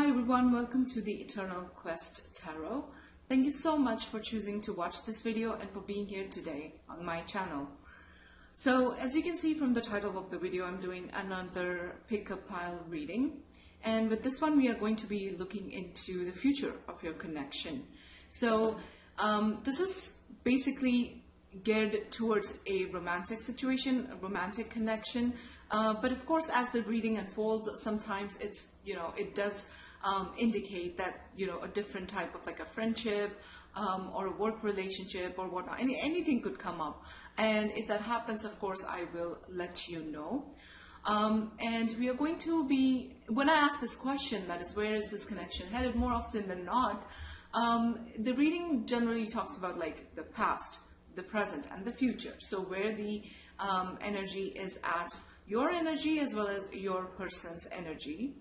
Hi everyone, welcome to the Eternal Quest Tarot. Thank you so much for choosing to watch this video and for being here today on my channel. So as you can see from the title of the video, I'm doing another pick-up pile reading. And with this one, we are going to be looking into the future of your connection. So this is basically geared towards a romantic situation, a romantic connection. But of course, as the reading unfolds, sometimes it's, it does indicate that, a different type of like a friendship or a work relationship or whatnot. Anything could come up. And if that happens, of course, I will let you know. And we are going to be, when I ask this question, that is, where is this connection headed, more often than not, the reading generally talks about like the past, the present, and the future. So where the energy is at, your energy as well as your person's energy.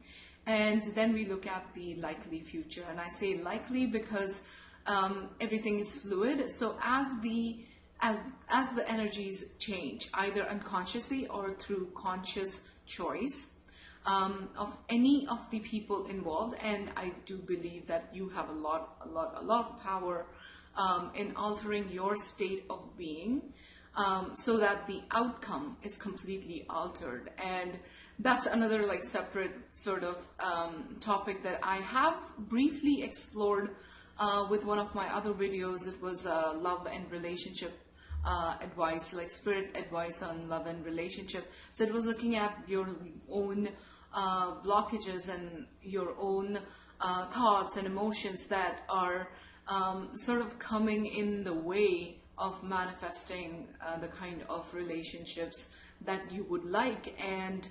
And then we look at the likely future. And I say likely because everything is fluid. So as the energies change, either unconsciously or through conscious choice of any of the people involved, and I do believe that you have a lot of power in altering your state of being, so that the outcome is completely altered. And that's another like separate sort of topic that I have briefly explored with one of my other videos. It was love and relationship advice, like spirit advice on love and relationship. So it was looking at your own blockages and your own thoughts and emotions that are sort of coming in the way of manifesting the kind of relationships that you would like. And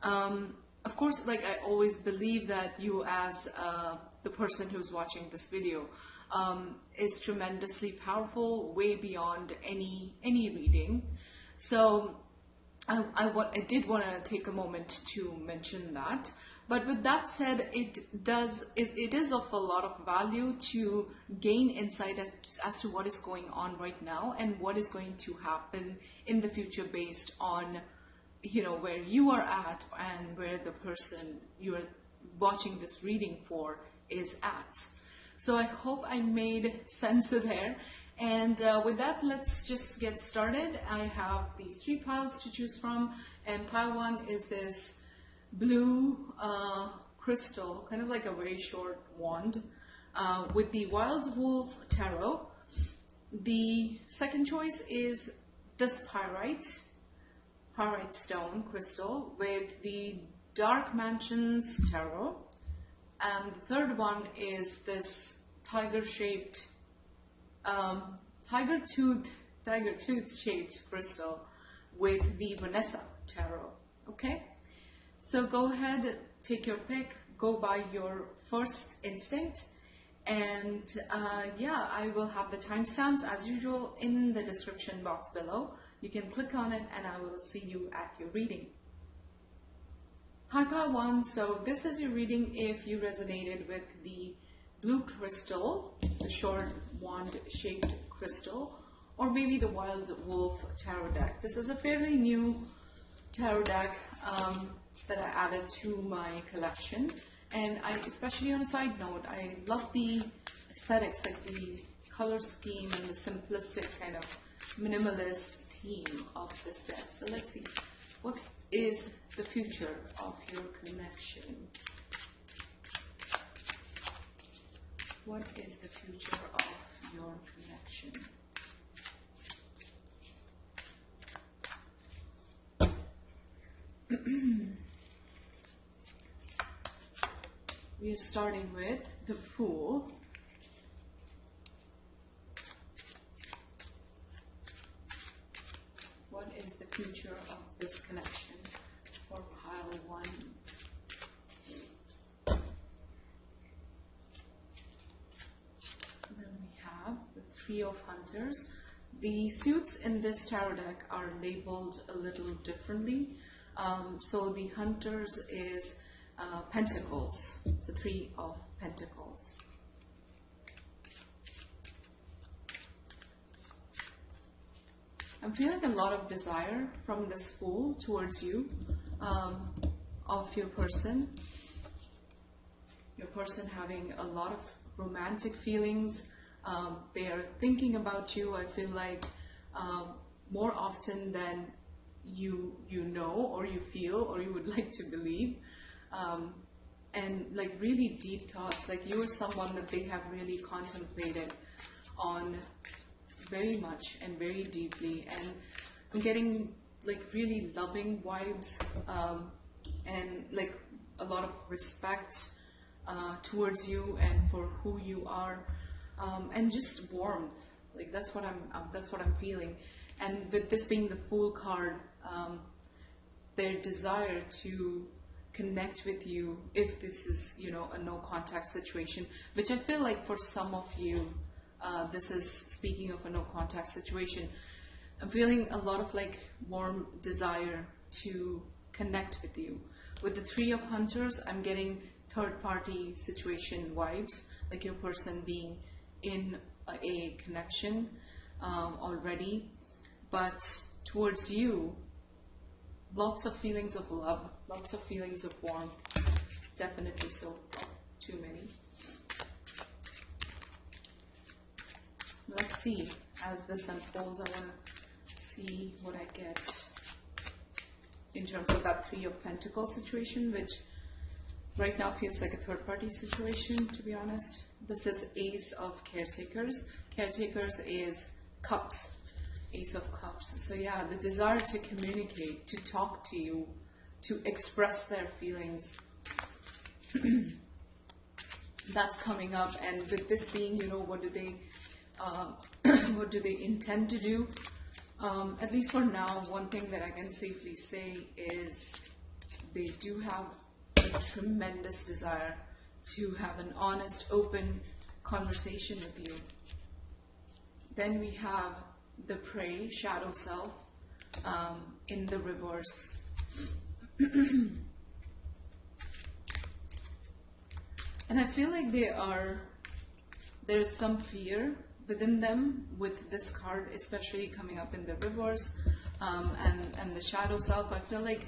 of course, like I always believe that you as the person who's watching this video is tremendously powerful, way beyond any reading. So I did want to take a moment to mention that. But with that said, it is of a lot of value to gain insight as to what is going on right now and what is going to happen in the future based on, where you are at and where the person you're watching this reading for is at. So I hope I made sense there. And with that, let's just get started. I have these 3 piles to choose from, and pile 1 is this blue crystal, kind of like a very short wand, with the Wild Wolf Tarot. The second choice is this pyrite stone crystal with the Dark Mansions Tarot. And the third one is this tiger tooth shaped crystal with the Vanessa Tarot. Okay, so go ahead, take your pick, go by your first instinct, and yeah, I will have the timestamps as usual in the description box below. You can click on it and I will see you at your reading. Hi pile 1, so this is your reading if you resonated with the blue crystal, the short wand shaped crystal, or maybe the Wild Wolf Tarot deck. This is a fairly new tarot deck that I added to my collection, and especially on a side note, I love the aesthetics, like the color scheme and the simplistic kind of minimalist theme of this deck. So let's see, what is the future of your connection? What is the future of your connection? We are starting with the Fool. What is the future of this connection for pile 1? Then we have the Three of Hunters. The suits in this tarot deck are labeled a little differently. So the Hunters is Pentacles. It's a 3 of Pentacles. I'm feeling a lot of desire from this Fool towards you, of your person. Your person having a lot of romantic feelings. They are thinking about you, I feel like, more often than you know, or you feel, or you would like to believe. And like really deep thoughts, like you are someone that they have really contemplated on very much and very deeply. And I'm getting like really loving vibes, and like a lot of respect towards you and for who you are, and just warmth. Like that's what I'm feeling. And with this being the Fool card, their desire to connect with you, if this is, you know, a no contact situation, which I feel like for some of you, this is speaking of a no contact situation. I'm feeling a lot of like warm desire to connect with you. With the Three of Hunters, I'm getting third party situation vibes, like your person being in a connection already, but towards you, lots of feelings of love, lots of feelings of warmth, definitely. So too many. Let's see as this unfolds. I want to see what I get in terms of that Three of Pentacles situation, which right now feels like a third party situation, to be honest. This is Ace of Caretakers. Caretakers is Cups, Ace of Cups. So yeah, the desire to communicate, to talk to you, to express their feelings, that's coming up. And with this being, you know, what do they intend to do? At least for now, one thing that I can safely say is they do have a tremendous desire to have an honest, open conversation with you. Then we have the Prey, Shadow Self, in the reverse. And I feel like there's some fear within them with this card, especially coming up in the reverse, and the Shadow Self. I feel like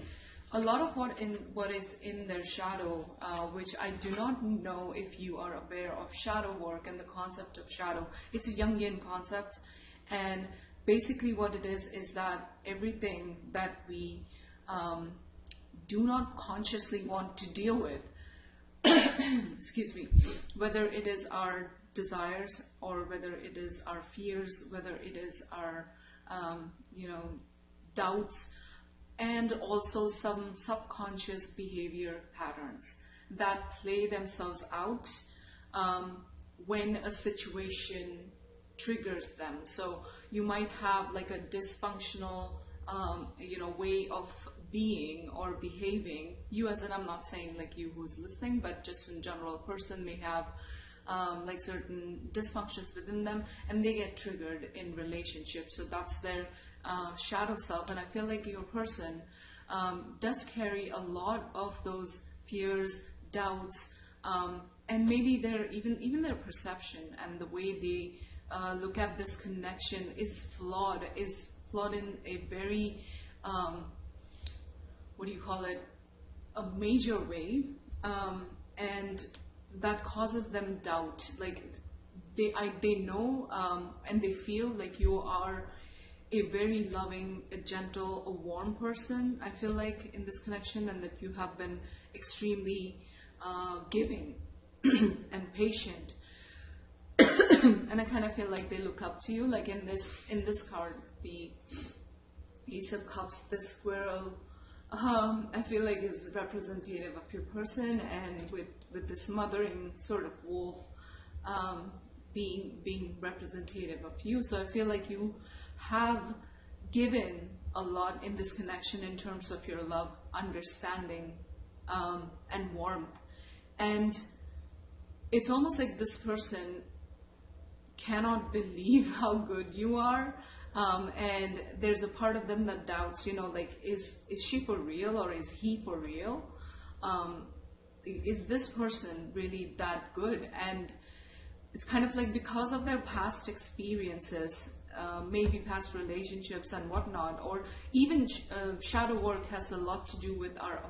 a lot of what is in their shadow, which I do not know if you are aware of shadow work and the concept of shadow. It's a Jungian concept, and basically what it is that everything that we do not consciously want to deal with, excuse me, whether it is our desires or whether it is our fears, whether it is our doubts, and also some subconscious behavior patterns that play themselves out when a situation triggers them. So you might have like a dysfunctional way of being or behaving. You as in, I'm not saying like you who's listening, but just in general, a person may have like certain dysfunctions within them, and they get triggered in relationships. So that's their shadow self. And I feel like your person does carry a lot of those fears, doubts, and maybe even their perception and the way they look at this connection is flawed in a very a major way, and that causes them doubt. Like they know and they feel like you are a very loving, a gentle, a warm person, I feel like, in this connection, and that you have been extremely giving and patient. And I kind of feel like they look up to you. Like in this card, the Ace of Cups, the squirrel, I feel like is representative of your person, and with this mothering sort of wolf being representative of you. So I feel like you have given a lot in this connection in terms of your love, understanding, and warmth. And it's almost like this person cannot believe how good you are, and there's a part of them that doubts, like, is she for real, or is he for real? Is this person really that good? And it's kind of like, because of their past experiences, maybe past relationships and whatnot, or even shadow work has a lot to do with our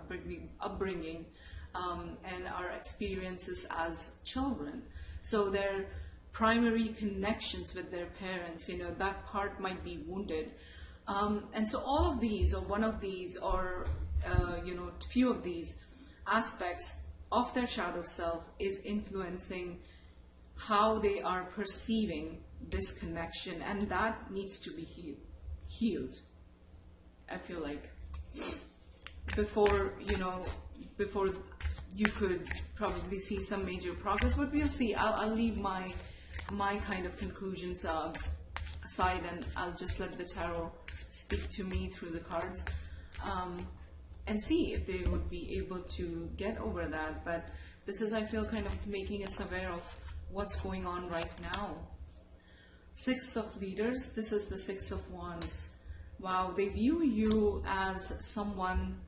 upbringing, and our experiences as children. So their primary connections with their parents, that part might be wounded. And so all of these, or one of these, or few of these aspects of their shadow self is influencing how they are perceiving this connection, and that needs to be healed. I feel like before you could probably see some major progress, but we'll see. I'll leave my kind of conclusions aside, and I'll just let the tarot speak to me through the cards, and see if they would be able to get over that. But this is, I feel, kind of making us aware of what's going on right now. Six of Leaders. This is the Six of Wands. Wow, they view you as someone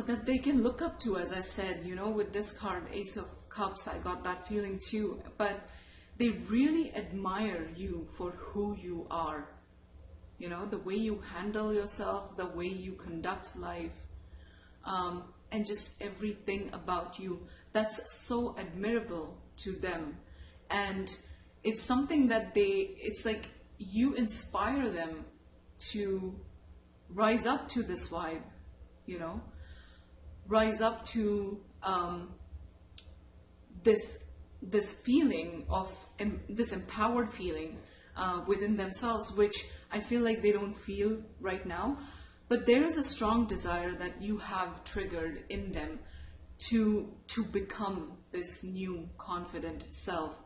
that they can look up to, as I said, with this card, Ace of Cups, I got that feeling too. But they really admire you for who you are. The way you handle yourself, the way you conduct life, and just everything about you. That's so admirable to them. And it's something that it's like you inspire them to rise up to this vibe, rise up to this feeling of, this empowered feeling within themselves, which I feel like they don't feel right now. But there is a strong desire that you have triggered in them to become this new confident self.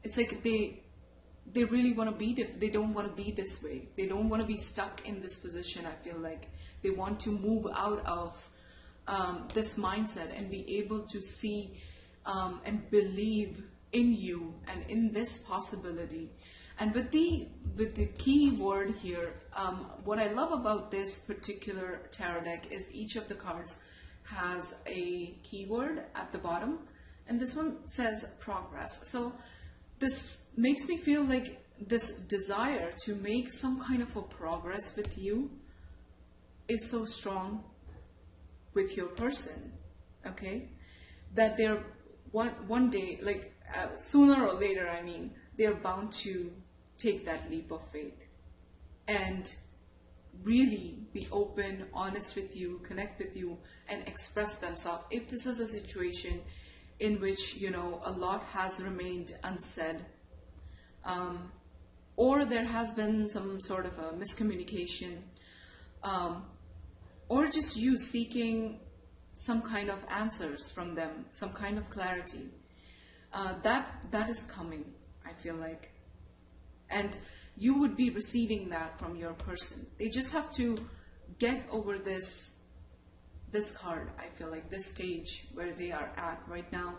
It's like they really want to be different. They don't want to be this way. They don't want to be stuck in this position. I feel like they want to move out of this mindset and be able to see and believe in you and in this possibility. And with the key word here, what I love about this particular tarot deck is each of the cards has a keyword at the bottom, and this one says progress. So this makes me feel like this desire to make some kind of a progress with you is so strong with your person, okay? That they're one day, like sooner or later, I mean, they're bound to take that leap of faith and really be open, honest with you, connect with you, and express themselves. If this is a situation in which, a lot has remained unsaid, or there has been some sort of a miscommunication, or just you seeking some kind of answers from them, some kind of clarity, that is coming, I feel like. And you would be receiving that from your person. They just have to get over this card, I feel like, this stage where they are at right now,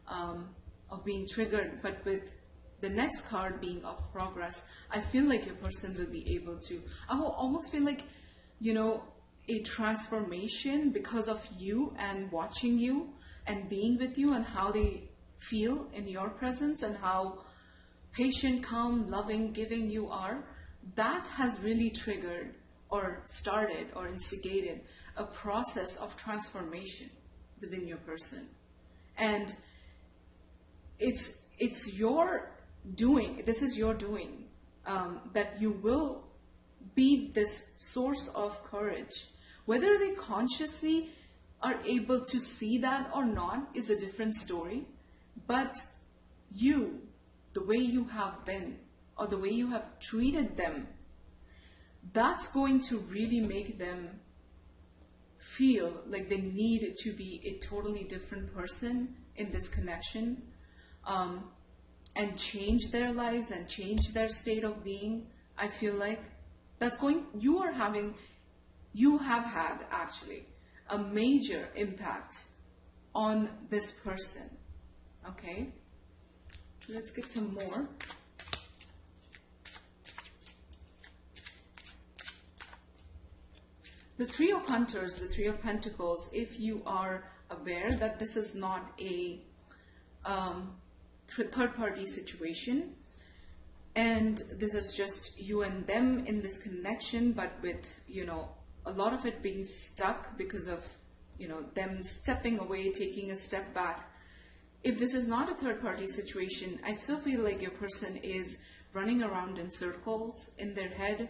of being triggered. But with the next card being of progress, I feel like your person will be able to, I will almost feel like, a transformation because of you and watching you and being with you, and how they feel in your presence and how patient, calm, loving, giving you are. That has really triggered or started or instigated a process of transformation within your person. And it's your doing, this is your doing, that you will be this source of courage. Whether they consciously are able to see that or not is a different story. But you, the way you have been, or the way you have treated them, that's going to really make them feel like they need to be a totally different person in this connection, and change their lives and change their state of being. I feel like that's going, you have had actually a major impact on this person. Okay, let's get some more. The Three of Hunters, the Three of Pentacles, if you are aware that this is not a third-party situation, and this is just you and them in this connection, but with, a lot of it being stuck because of, them stepping away, taking a step back. If this is not a third-party situation, I still feel like your person is running around in circles in their head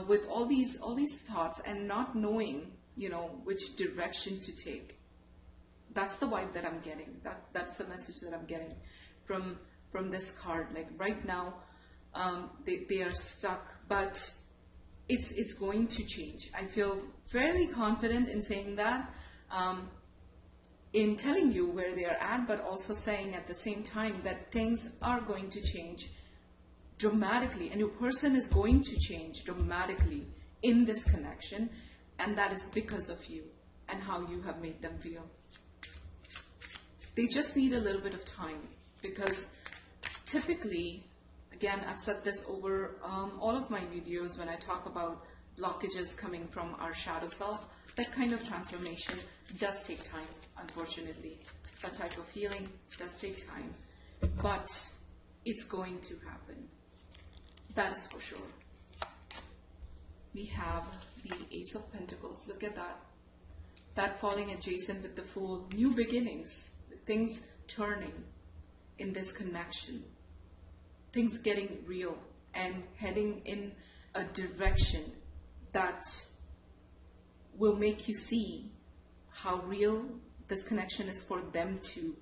with all these thoughts and not knowing, which direction to take. That's the vibe that I'm getting. That's the message that I'm getting from this card. Like right now, they are stuck, but it's going to change. I feel fairly confident in saying that, in telling you where they are at, but also saying at the same time that things are going to change dramatically, and your person is going to change dramatically in this connection, and that is because of you and how you have made them feel. They just need a little bit of time, because typically, again, I've said this over all of my videos when I talk about blockages coming from our shadow self, that kind of transformation does take time, unfortunately. That type of healing does take time, but it's going to happen. That is for sure. We have the Ace of Pentacles. Look at that. That falling adjacent with the Fool. New beginnings. Things turning in this connection. Things getting real and heading in a direction that will make you see how real this connection is for them too.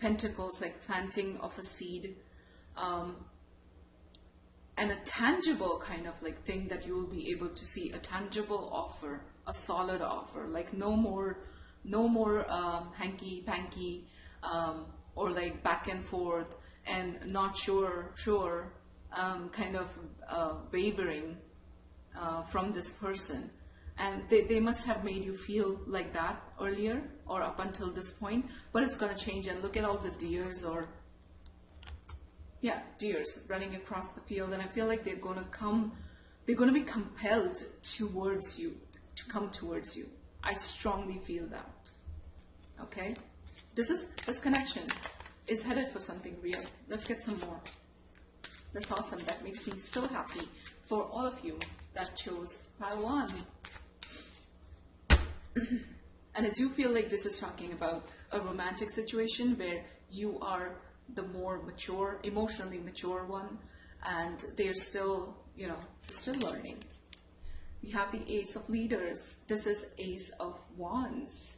Pentacles, like planting of a seed, and a tangible kind of like thing that you will be able to see, a tangible offer, a solid offer, like no more hanky-panky, or like back and forth and not sure, kind of wavering from this person. And they must have made you feel like that earlier or up until this point, but it's going to change. And look at all the deers, deers running across the field, and I feel like they're going to be compelled towards you, to come towards you. I strongly feel that. Okay? This connection is headed for something real. Let's get some more. That's awesome. That makes me so happy for all of you that chose pile 1. And I do feel like this is talking about a romantic situation where you are the more mature, emotionally mature one, and they're still, still learning. We have the Ace of Leaders. This is Ace of Wands.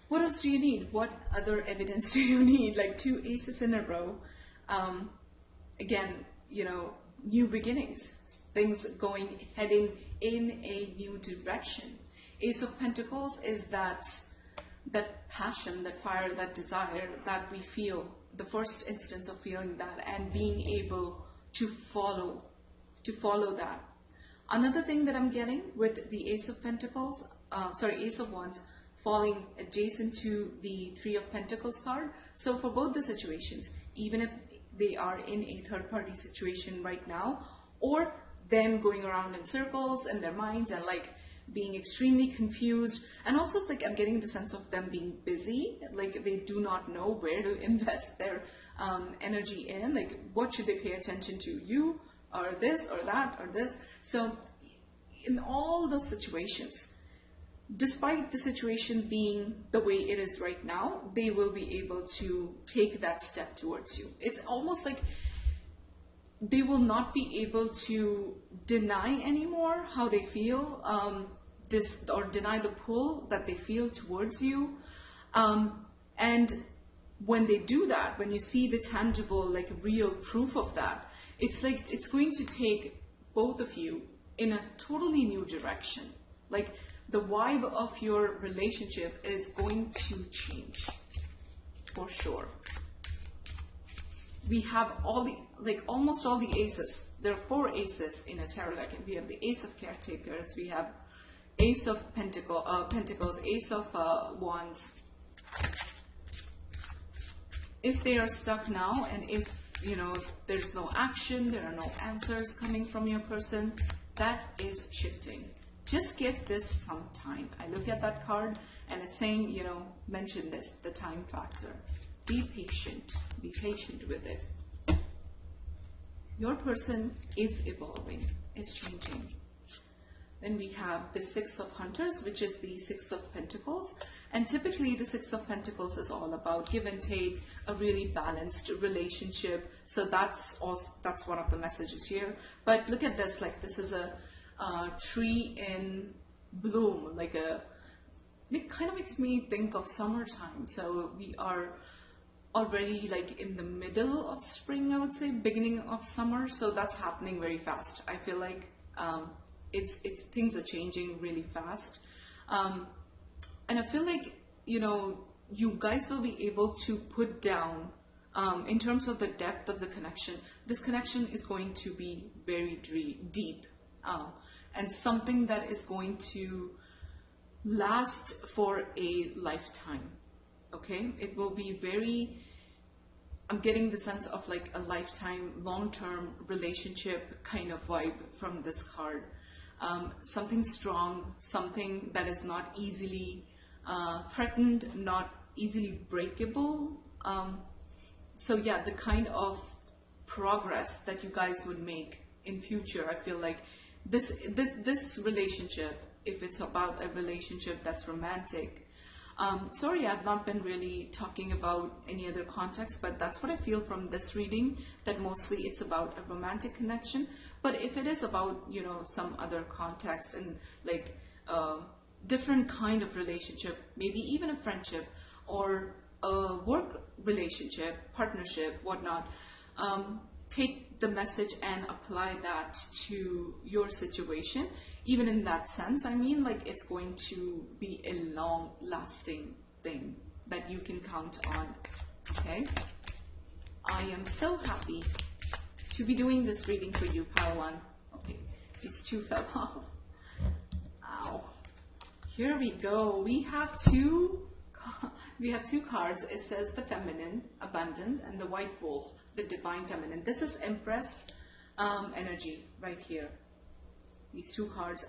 What else do you need? What other evidence do you need? Like 2 aces in a row. Again, new beginnings, things heading in a new direction. Ace of Pentacles is that passion, that fire, that desire that we feel, the first instance of feeling that and being able to follow that. Another thing that I'm getting with the Ace of Pentacles, Ace of Wands, falling adjacent to the 3 of Pentacles card. So for both the situations, even if they are in a third-party situation right now, or them going around in circles in their minds and like being extremely confused, and also it's like I'm getting the sense of them being busy, like they do not know where to invest their energy in, like what should they pay attention to, you or this or that or this. So in all those situations, despite the situation being the way it is right now, they will be able to take that step towards you. It's almost like they will not be able to deny anymore how they feel, or deny the pull that they feel towards you. And when they do that, when you see the tangible, like real proof of that, it's like it's going to take both of you in a totally new direction. Like the vibe of your relationship is going to change for sure. We have almost all the aces. There are 4 aces in a tarot deck. We have the Ace of Caretakers, we have Ace of Pentacles, Ace of Wands. If they are stuck now, and if there's no action, there are no answers coming from your person, that is shifting. Just give this some time. I look at that card and it's saying, mention this, the time factor. Be patient with it. Your person is evolving, is changing. Then we have the Six of Hunters, which is the Six of Pentacles. And typically the Six of Pentacles is all about give and take, a really balanced relationship. So that's one of the messages here. But look at this, like this is a tree in bloom, like it kind of makes me think of summertime. So we are already like in the middle of spring, I would say, beginning of summer. So that's happening very fast. I feel like it's things are changing really fast. And I feel like, you know, you guys will be able to put down, in terms of the depth of the connection, this connection is going to be very deep, and something that is going to last for a lifetime. Okay, it will be very, I'm getting the sense of like a lifetime, long-term relationship kind of vibe from this card. Something strong, something that is not easily threatened, not easily breakable. So yeah, the kind of progress that you guys would make in future, I feel like this relationship, if it's about a relationship that's romantic, sorry, I've not been really talking about any other context, but that's what I feel from this reading, that mostly it's about a romantic connection. But if it is about, you know, some other context and like different kind of relationship, maybe even a friendship or a work relationship, partnership, whatnot, take the message and apply that to your situation. Even in that sense, I mean, like it's going to be a long-lasting thing that you can count on, okay? I am so happy to be doing this reading for you, Pile 1. Okay, these two fell off. Ow. Here we go. We have two cards. It says the Feminine, Abundant, and the White Wolf, the Divine Feminine. This is Empress energy right here. These two cards.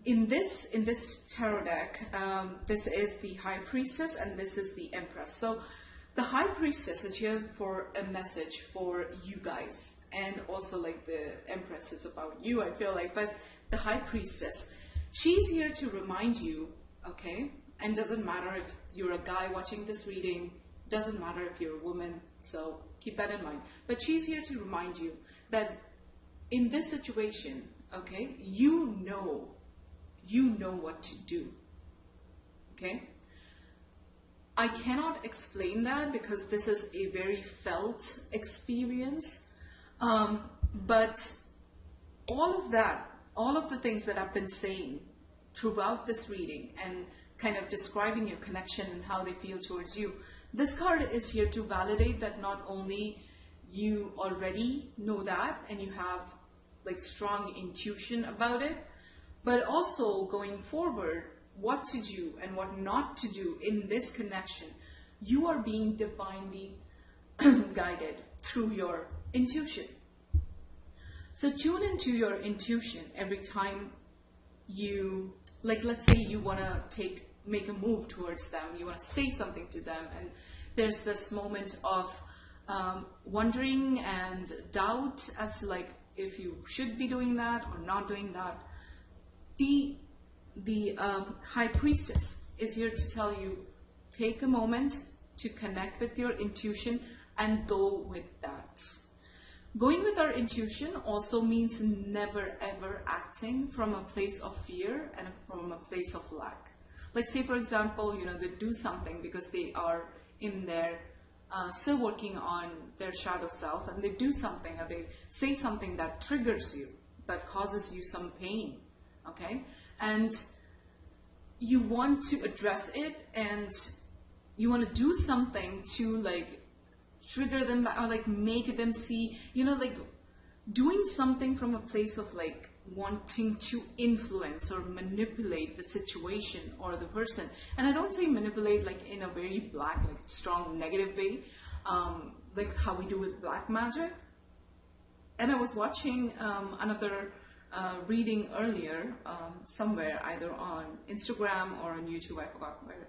In this tarot deck, this is the High Priestess and this is the Empress. So the High Priestess is here for a message for you guys, and also like the Empress is about you, I feel like. But the High Priestess, she's here to remind you, okay? And doesn't matter if you're a guy watching this reading, doesn't matter if you're a woman, so keep that in mind. But she's here to remind you that in this situation, okay, you know what to do, okay? I cannot explain that because this is a very felt experience, but all of that, all of the things that I've been saying throughout this reading and kind of describing your connection and how they feel towards you, this card is here to validate that not only you already know that and you have like strong intuition about it, but also going forward, what to do and what not to do in this connection. You are being divinely guided through your intuition. So tune into your intuition every time you, like, let's say you want to make a move towards them, you want to say something to them, and there's this moment of wondering and doubt as to like if you should be doing that or not doing that. The High Priestess is here to tell you, take a moment to connect with your intuition and go with that. Going with our intuition also means never ever acting from a place of fear and from a place of lack. Like say for example, you know, they do something because they are in their still working on their shadow self, and they do something or they say something that triggers you, that causes you some pain, okay? And you want to address it and you want to do something to like trigger them or like make them see, you know, like doing something from a place of like wanting to influence or manipulate the situation or the person. And I don't say manipulate like in a very black, like strong negative way, like how we do with black magic. And I was watching another reading earlier somewhere, either on Instagram or on YouTube, I forgot where.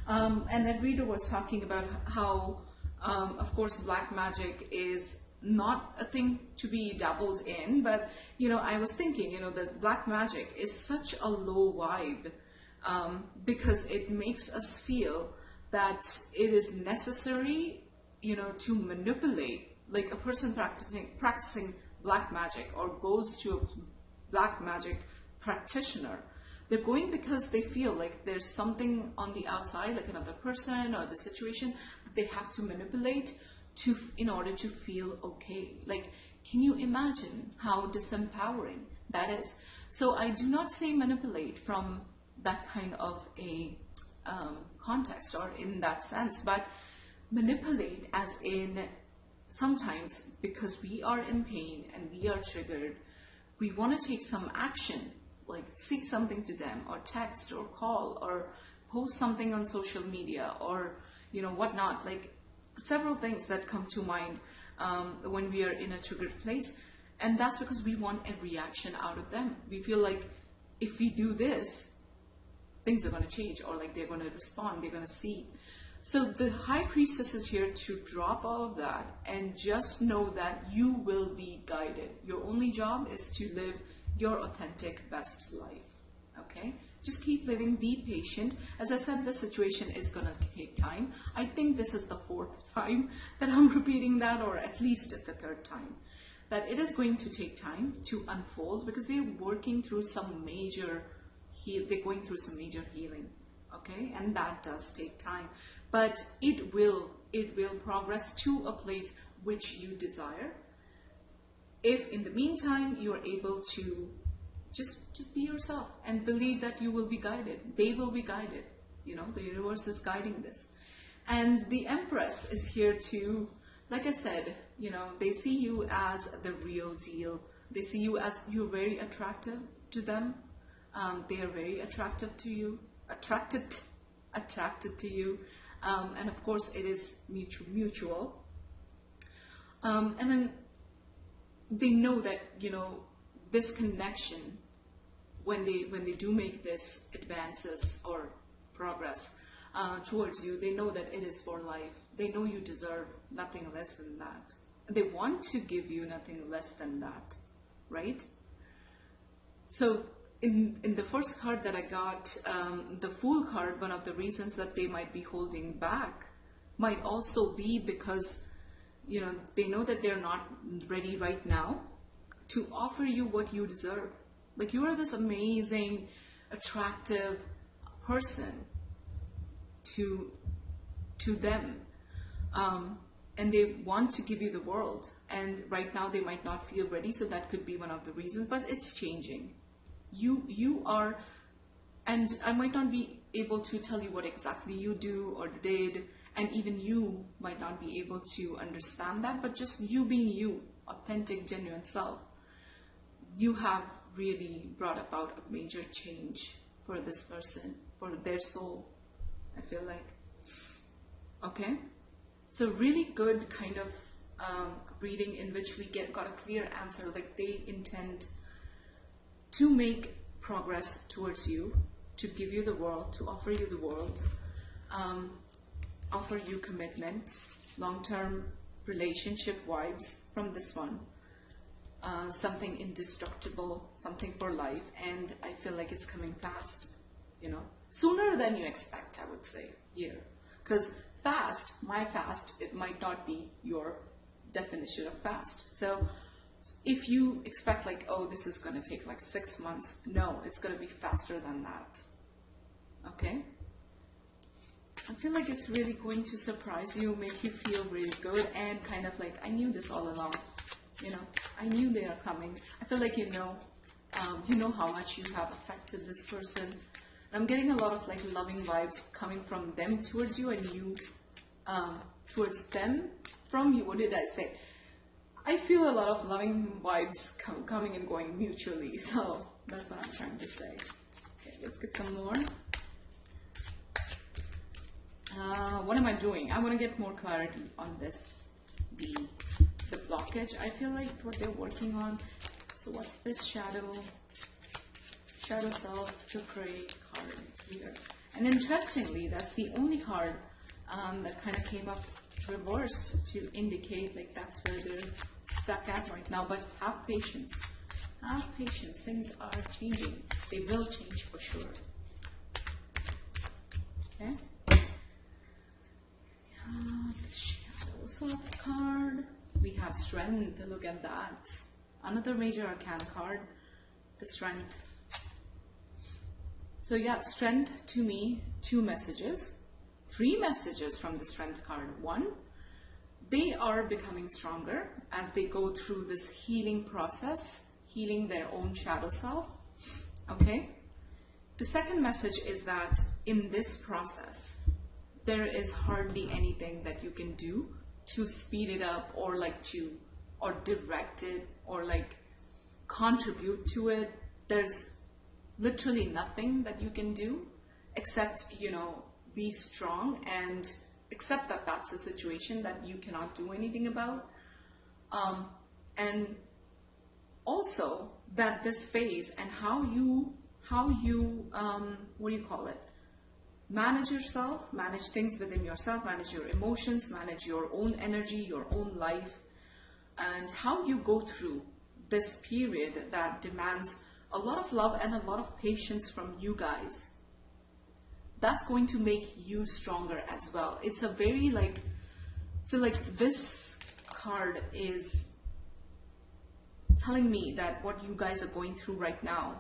And that reader was talking about how, of course, black magic is not a thing to be dabbled in, but I was thinking, that black magic is such a low vibe, because it makes us feel that it is necessary, to manipulate. Like a person practicing black magic or goes to a black magic practitioner, they're going because they feel like there's something on the outside, like another person or the situation, that they have to manipulate in order to feel okay. Like, can you imagine how disempowering that is? So I do not say manipulate from that kind of a context or in that sense, but manipulate as in sometimes because we are in pain and we are triggered, we want to take some action, like say something to them or text or call or post something on social media or whatnot, like several things that come to mind when we are in a triggered place. And that's because we want a reaction out of them. We feel like if we do this, things are going to change, or like they're going to respond, they're going to see. So the High Priestess is here to drop all of that and just know that you will be guided. Your only job is to live your authentic best life. Okay? Just keep living, be patient. As I said, the situation is going to take time. I think this is the 4th time that I'm repeating that, or at least the 3rd time, that it is going to take time to unfold because they're working through some major they're going through some major healing. Okay? And that does take time. But it will progress to a place which you desire, if in the meantime you are able to just be yourself and believe that you will be guided. They will be guided. The universe is guiding this. And the Empress is here to, like I said, they see you as the real deal. They see you as you're very attractive to them. They are very attracted to you. And of course it is mutual. And then they know that, this connection, when they do make this advances or progress towards you, they know that it is for life. They know you deserve nothing less than that. They want to give you nothing less than that, right? So in the first card that I got, the Fool card, one of the reasons that they might be holding back might also be because, they know that they're not ready right now to offer you what you deserve. Like, you are this amazing, attractive person to them. And they want to give you the world. And right now they might not feel ready, so that could be one of the reasons, but it's changing. You are, and I might not be able to tell you what exactly you do or did, and even you might not be able to understand that, but just you being you, authentic, genuine self, you have really brought about a major change for this person, for their soul, I feel like. Okay? So really good kind of reading in which we got a clear answer, like they intend to make progress towards you, to give you the world, to offer you the world, offer you commitment, long-term relationship vibes from this one, something indestructible, something for life, and I feel like it's coming fast, sooner than you expect, I would say, here. Because fast, my fast, it might not be your definition of fast. So if you expect like, oh, this is going to take like 6 months, no, it's going to be faster than that. Okay? I feel like it's really going to surprise you, make you feel really good, and kind of like, I knew this all along. I knew they are coming. I feel like you know how much you have affected this person. I'm getting a lot of like loving vibes coming from them towards you, and you towards them from you. What did I say? I feel a lot of loving vibes coming and going mutually. So that's what I'm trying to say. Okay, let's get some more. What am I doing? I want to get more clarity on this, the blockage. I feel like what they're working on. So what's this shadow self to pray card here? And interestingly, that's the only card that kind of came up reversed to indicate like that's where they're stuck at right now. But have patience. Have patience. Things are changing. They will change for sure. Okay? Shadows of card. We have strength. Look at that. Another major arcana card. The strength. So yeah, strength to me, 2 messages. 3 messages from the strength card. 1, they are becoming stronger as they go through this healing process, healing their own shadow self. Okay? The second message is that in this process, there is hardly anything that you can do to speed it up or or direct it or contribute to it. There's literally nothing that you can do except, be strong and accept that that's a situation that you cannot do anything about. And also that this phase and how you manage yourself, manage things within yourself, manage your emotions, manage your own energy, your own life, and how you go through this period that demands a lot of love and a lot of patience from you guys. That's going to make you stronger as well. It's a very I feel like this card is telling me that what you guys are going through right now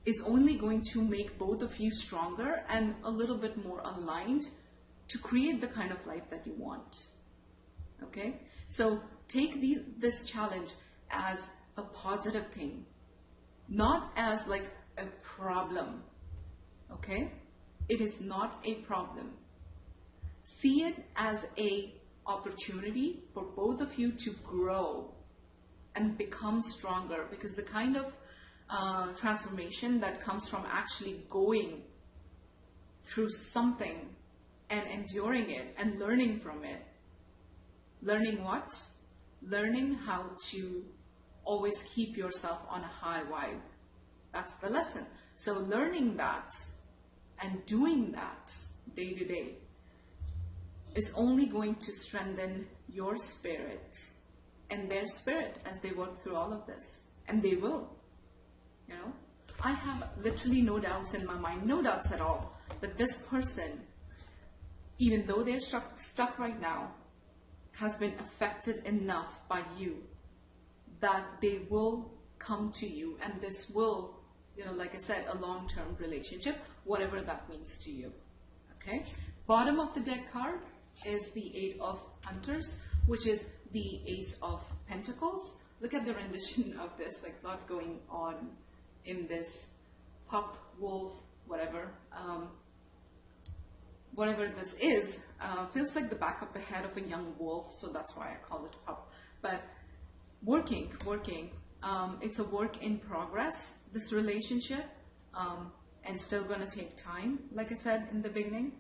is only going to make both of you stronger and a little bit more aligned to create the kind of life that you want. Okay? So take this challenge as a positive thing, not as a problem. Okay? It is not a problem. See it as a opportunity for both of you to grow and become stronger, because the kind of transformation that comes from actually going through something and enduring it and learning from it. Learning what? Learning how to always keep yourself on a high vibe. That's the lesson. So learning that and doing that day to day is only going to strengthen your spirit and their spirit as they work through all of this. And they will. I have literally no doubts in my mind, no doubts at all, that this person, even though they're stuck right now, has been affected enough by you that they will come to you, and this will, like I said, a long-term relationship, whatever that means to you. Okay? Bottom of the deck card is the 8 of Hunters, which is the Ace of Pentacles. Look at the rendition of this, a lot going on in this pup, wolf, whatever this is. Feels like the back of the head of a young wolf, so that's why I call it pup. But working. It's a work in progress, this relationship, and still gonna take time, like I said in the beginning.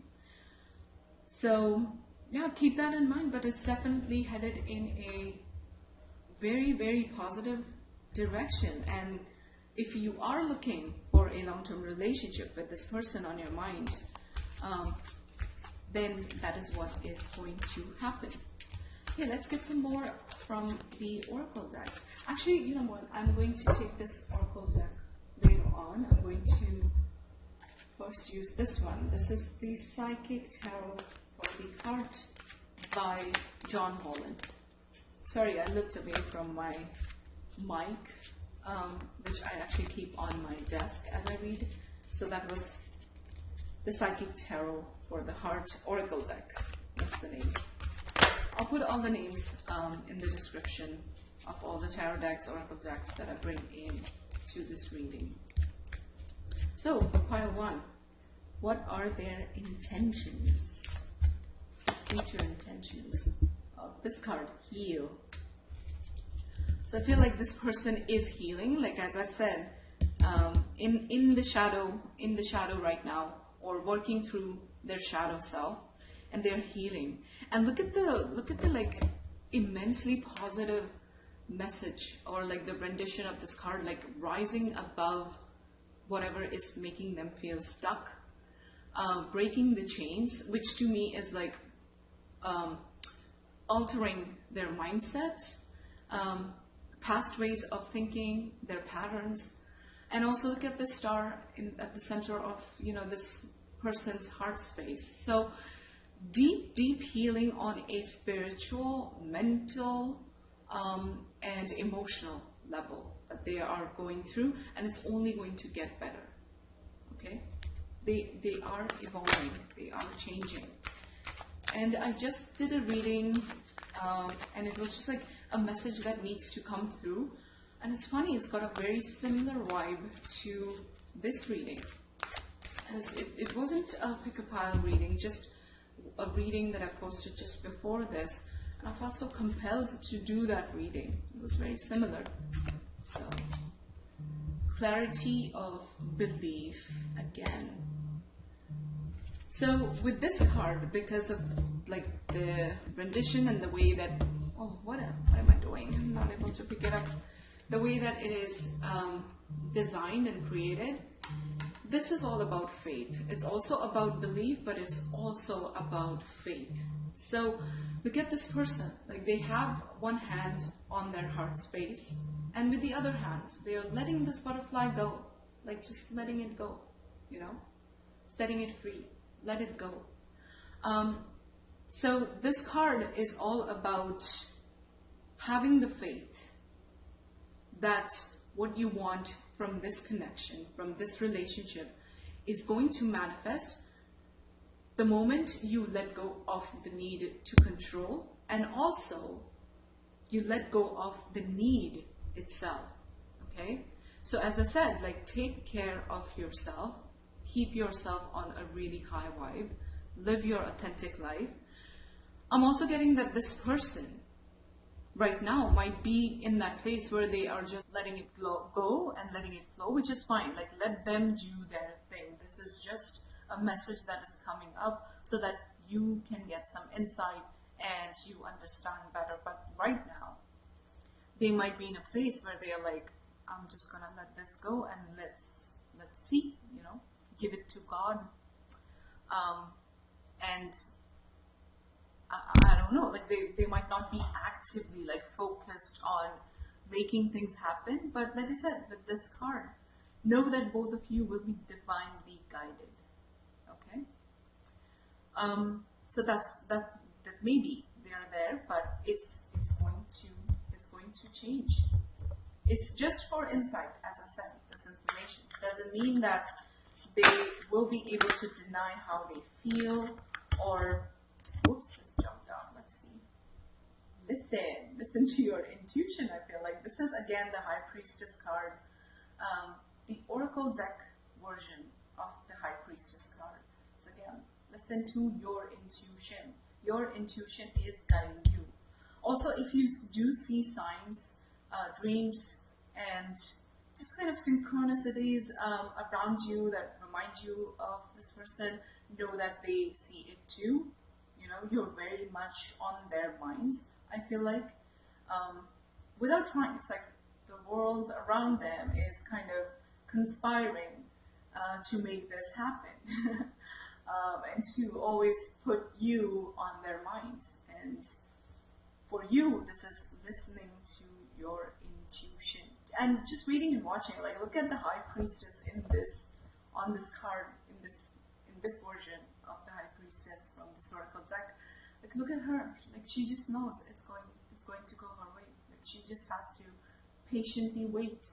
So yeah, keep that in mind, but it's definitely headed in a very, very positive direction. And if you are looking for a long-term relationship with this person on your mind, then that is what is going to happen. Okay, let's get some more from the Oracle decks. Actually, you know what? I'm going to take this Oracle deck later on. I'm going to first use this one. This is the Psychic Tarot for the Heart by John Holland. Sorry, I looked away from my mic, which I actually keep on my desk as I read. So that was the Psychic Tarot for the Heart Oracle deck. That's the name. I'll put all the names in the description of all the tarot decks, oracle decks that I bring in to this reading. So for pile 1, what are their intentions? Future intentions of this card, heal. So I feel like this person is healing, like as I said, in the shadow right now, or working through their shadow self, and they're healing. And look at the immensely positive message, or the rendition of this card, rising above whatever is making them feel stuck. breaking the chains, which to me is like altering their mindset, past ways of thinking, their patterns. And also look at the star at the center of, this person's heart space. So deep healing on a spiritual, mental, and emotional level that they are going through, and it's only going to get better. Okay? They are evolving, they are changing. And I just did a reading, and it was just like a message that needs to come through. And it's funny, it's got a very similar vibe to this reading. As it wasn't a pick-a-pile reading, just a reading that I posted just before this. And I felt so compelled to do that reading. It was very similar. So, clarity of belief again. So with this card, because of like the rendition and the way that, what am I doing? I'm not able to pick it up. The way that it is designed and created, this is all about faith. It's also about belief, but it's also about faith. So look at this person, like they have one hand on their heart space, and with the other hand, they are letting this butterfly go, like just letting it go, setting it free, let it go. So this card is all about having the faith that what you want from this connection, from this relationship, is going to manifest the moment you let go of the need to control, and also you let go of the need itself. Okay? So as I said, like take care of yourself, keep yourself on a really high vibe, live your authentic life. I'm also getting that this person right now might be in that place where they are just letting it go and letting it flow, which is fine. Like let them do their thing. This is just a message that is coming up so that you can get some insight and you understand better. But right now, they might be in a place where they are like, I'm just gonna let this go and let's see, give it to God. And I don't know, like they might not be actively like focused on making things happen, but like I said, with this card, know that both of you will be divinely guided. Okay? So that maybe they are there, but it's going to change. It's just for insight, as I said, this information. It doesn't mean that they will be able to deny how they feel or, whoops, this jumped out. Let's see. Listen to your intuition. I feel like this is again the High Priestess card, the Oracle deck version of the High Priestess card. So again, listen to your intuition. Your intuition is guiding you. Also, if you do see signs, dreams, and just kind of synchronicities around you that remind you of this person, know that they see it too. You're very much on their minds, I feel like. Without trying, it's like the world around them is kind of conspiring to make this happen. And to always put you on their minds. And for you, this is listening to your intuition. And just reading and watching, like look at the High Priestess on this card, in this version of the High Priestess from the Oracle deck. Like look at her, like she just knows it's going to go her way. Like she just has to patiently wait.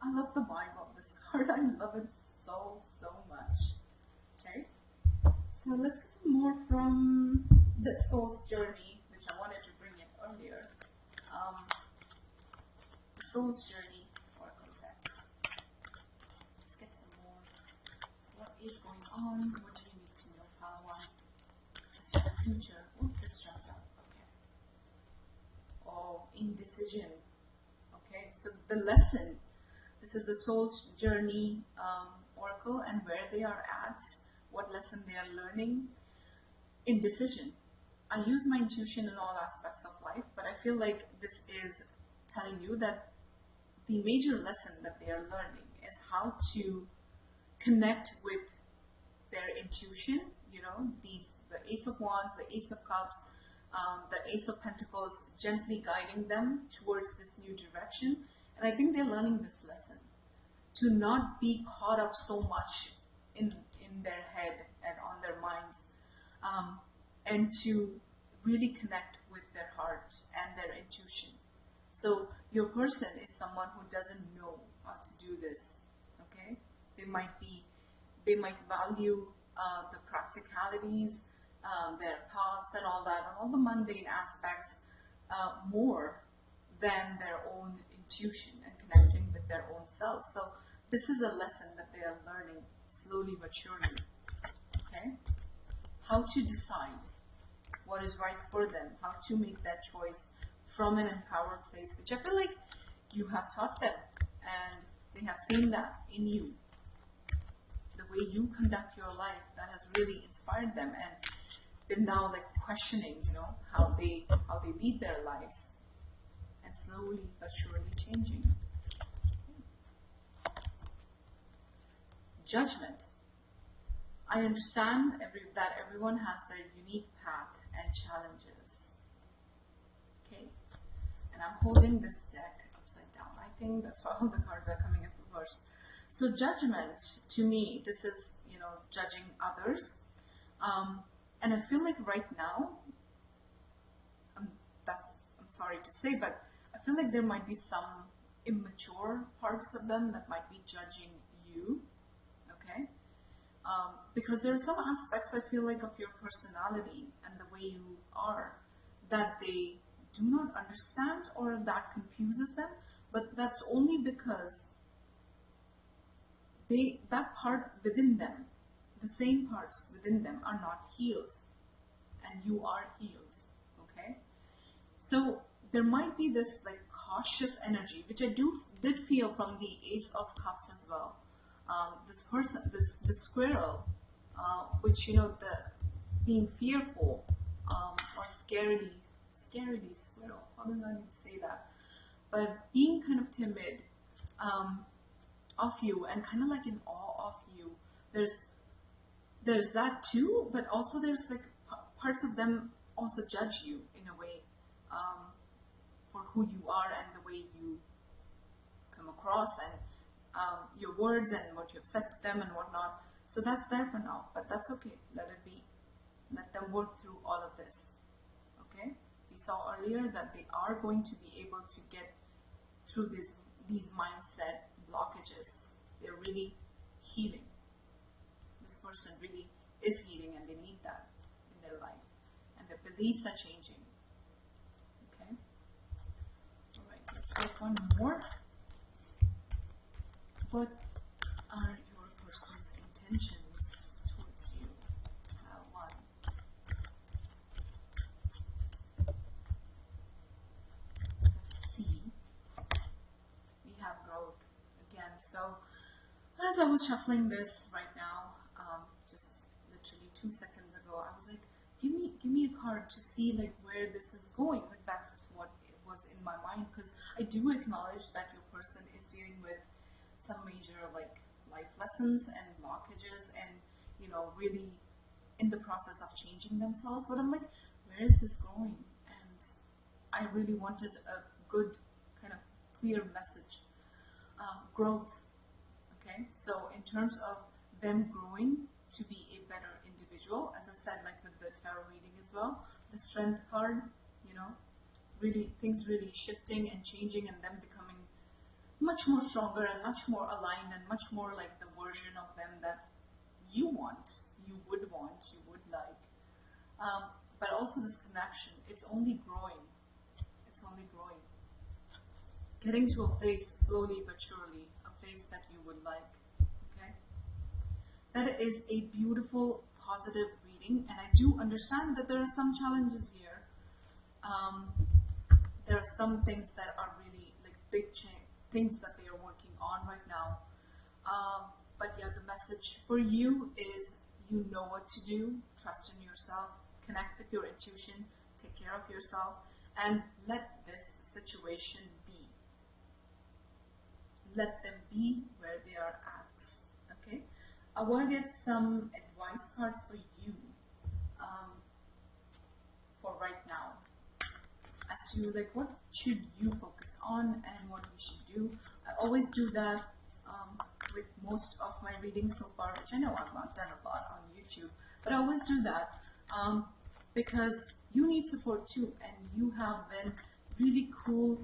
I love the vibe of this card. I love it so much. Okay, so let's get some more from the Soul's Journey, which I wanted to bring in earlier. The Soul's Journey Oracle deck. Let's get some more. What is going on? What do you need to know, Power? Let's check the future. Oh, this jumped out. Okay. Oh, indecision. Okay, so the lesson. This is the Soul's Journey Oracle, and where they are at, what lesson they are learning. Indecision. I use my intuition in all aspects of life, but I feel like this is telling you that the major lesson that they are learning is how to connect with their intuition. You know, the Ace of Wands, the Ace of Cups, the Ace of Pentacles, gently guiding them towards this new direction. And I think they're learning this lesson, to not be caught up so much in their head and on their minds, and to really connect with their heart and their intuition. So your person is someone who doesn't know how to do this. Okay, they might value the practicalities, their thoughts and all that, and all the mundane aspects more than their own intuition and connecting with their own self. So this is a lesson that they are learning slowly but surely. Okay, how to decide what is right for them, how to make that choice from an empowered place, which I feel like you have taught them, and they have seen that in you. The way you conduct your life, that has really inspired them, and they're now like questioning, you know, how they lead their lives, and slowly but surely changing. Judgment. I understand that everyone has their unique path and challenges. Okay, and I'm holding this deck upside down. I think that's why all the cards are coming in reverse. So judgment, to me, this is, you know, judging others. And I feel like right now, I'm sorry to say, but I feel like there might be some immature parts of them that might be judging you. Okay? Because there are some aspects, I feel like, of your personality and the way you are that they do not understand, or that confuses them. But that's only because that part within them, the same parts within them, are not healed, and you are healed. Okay, so there might be this like cautious energy, which I did feel from the Ace of Cups as well. This person, this squirrel, which, you know, the being fearful, or scaredy squirrel. How do I need to say that? But being kind of timid of you, and kind of like in awe of you. There's that too, but also there's like parts of them also judge you in a way, for who you are and the way you come across, and your words and what you've said to them and whatnot. So that's there for now, but that's okay. Let it be. Let them work through all of this. Okay? We saw earlier that they are going to be able to get through these mindset blockages. They're really healing. This person really is healing, and they need that in their life. And their beliefs are changing. Okay? Alright, let's take one more. What are your person's intentions towards you? One. Let's see. We have growth again. So as I was shuffling this right now, just literally 2 seconds ago, I was like, give me a card to see like where this is going. Like that's what it was in my mind, because I do acknowledge that your person is dealing with some major like life lessons and blockages, and, you know, really in the process of changing themselves. But I'm like, where is this going? And I really wanted a good kind of clear message. Growth. Okay, so in terms of them growing to be a better individual, as I said, like with the tarot reading as well, the Strength card, you know, really things really shifting and changing, and them becoming much more stronger and much more aligned, and much more like the version of them that you would like. But also this connection, it's only growing. It's only growing. Getting to a place slowly but surely, a place that you would like. Okay? That is a beautiful, positive reading, and I do understand that there are some challenges here. There are some things that are really like big things that they are working on right now. But yeah, the message for you is, you know what to do, trust in yourself, connect with your intuition, take care of yourself, and let this situation be. Let them be where they are at. Okay? I want to get some advice cards for you for right now, as to like what should you focus on and what you should do. I always do that with most of my readings so far, which I know I've not done a lot on YouTube, but I always do that because you need support too, and you have been really cool,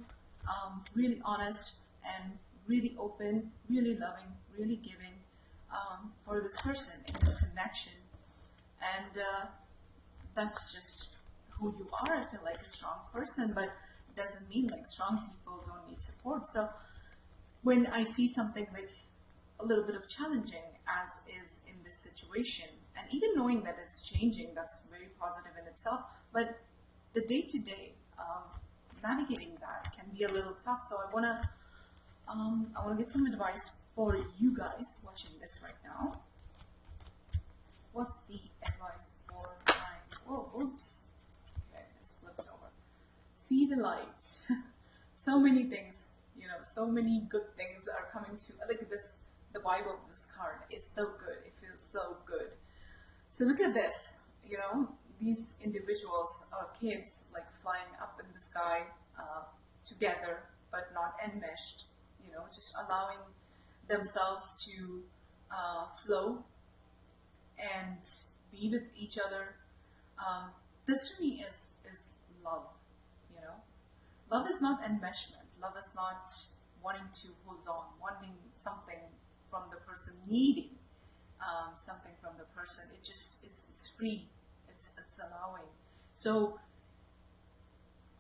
really honest, and really open, really loving, really giving for this person in this connection, and that's just who you are. I feel like a strong person, but it doesn't mean like strong people don't need support. So when I see something like a little bit of challenging as is in this situation, and even knowing that it's changing, that's very positive in itself, but the day-to-day navigating that can be a little tough. So I want to get some advice for you guys watching this right now. What's the advice for my, oh, oops, okay, this flipped over. See the light. So many things, you know, so many good things are coming to, like this, the vibe of this card is so good. It feels so good. So look at this, you know, these individuals are kids like flying up in the sky together, but not enmeshed, you know, just allowing themselves to flow and be with each other. This to me is love, you know. Love is not enmeshment. Love is not wanting to hold on, wanting something from the person, needing something from the person. It just is, it's free, it's allowing. So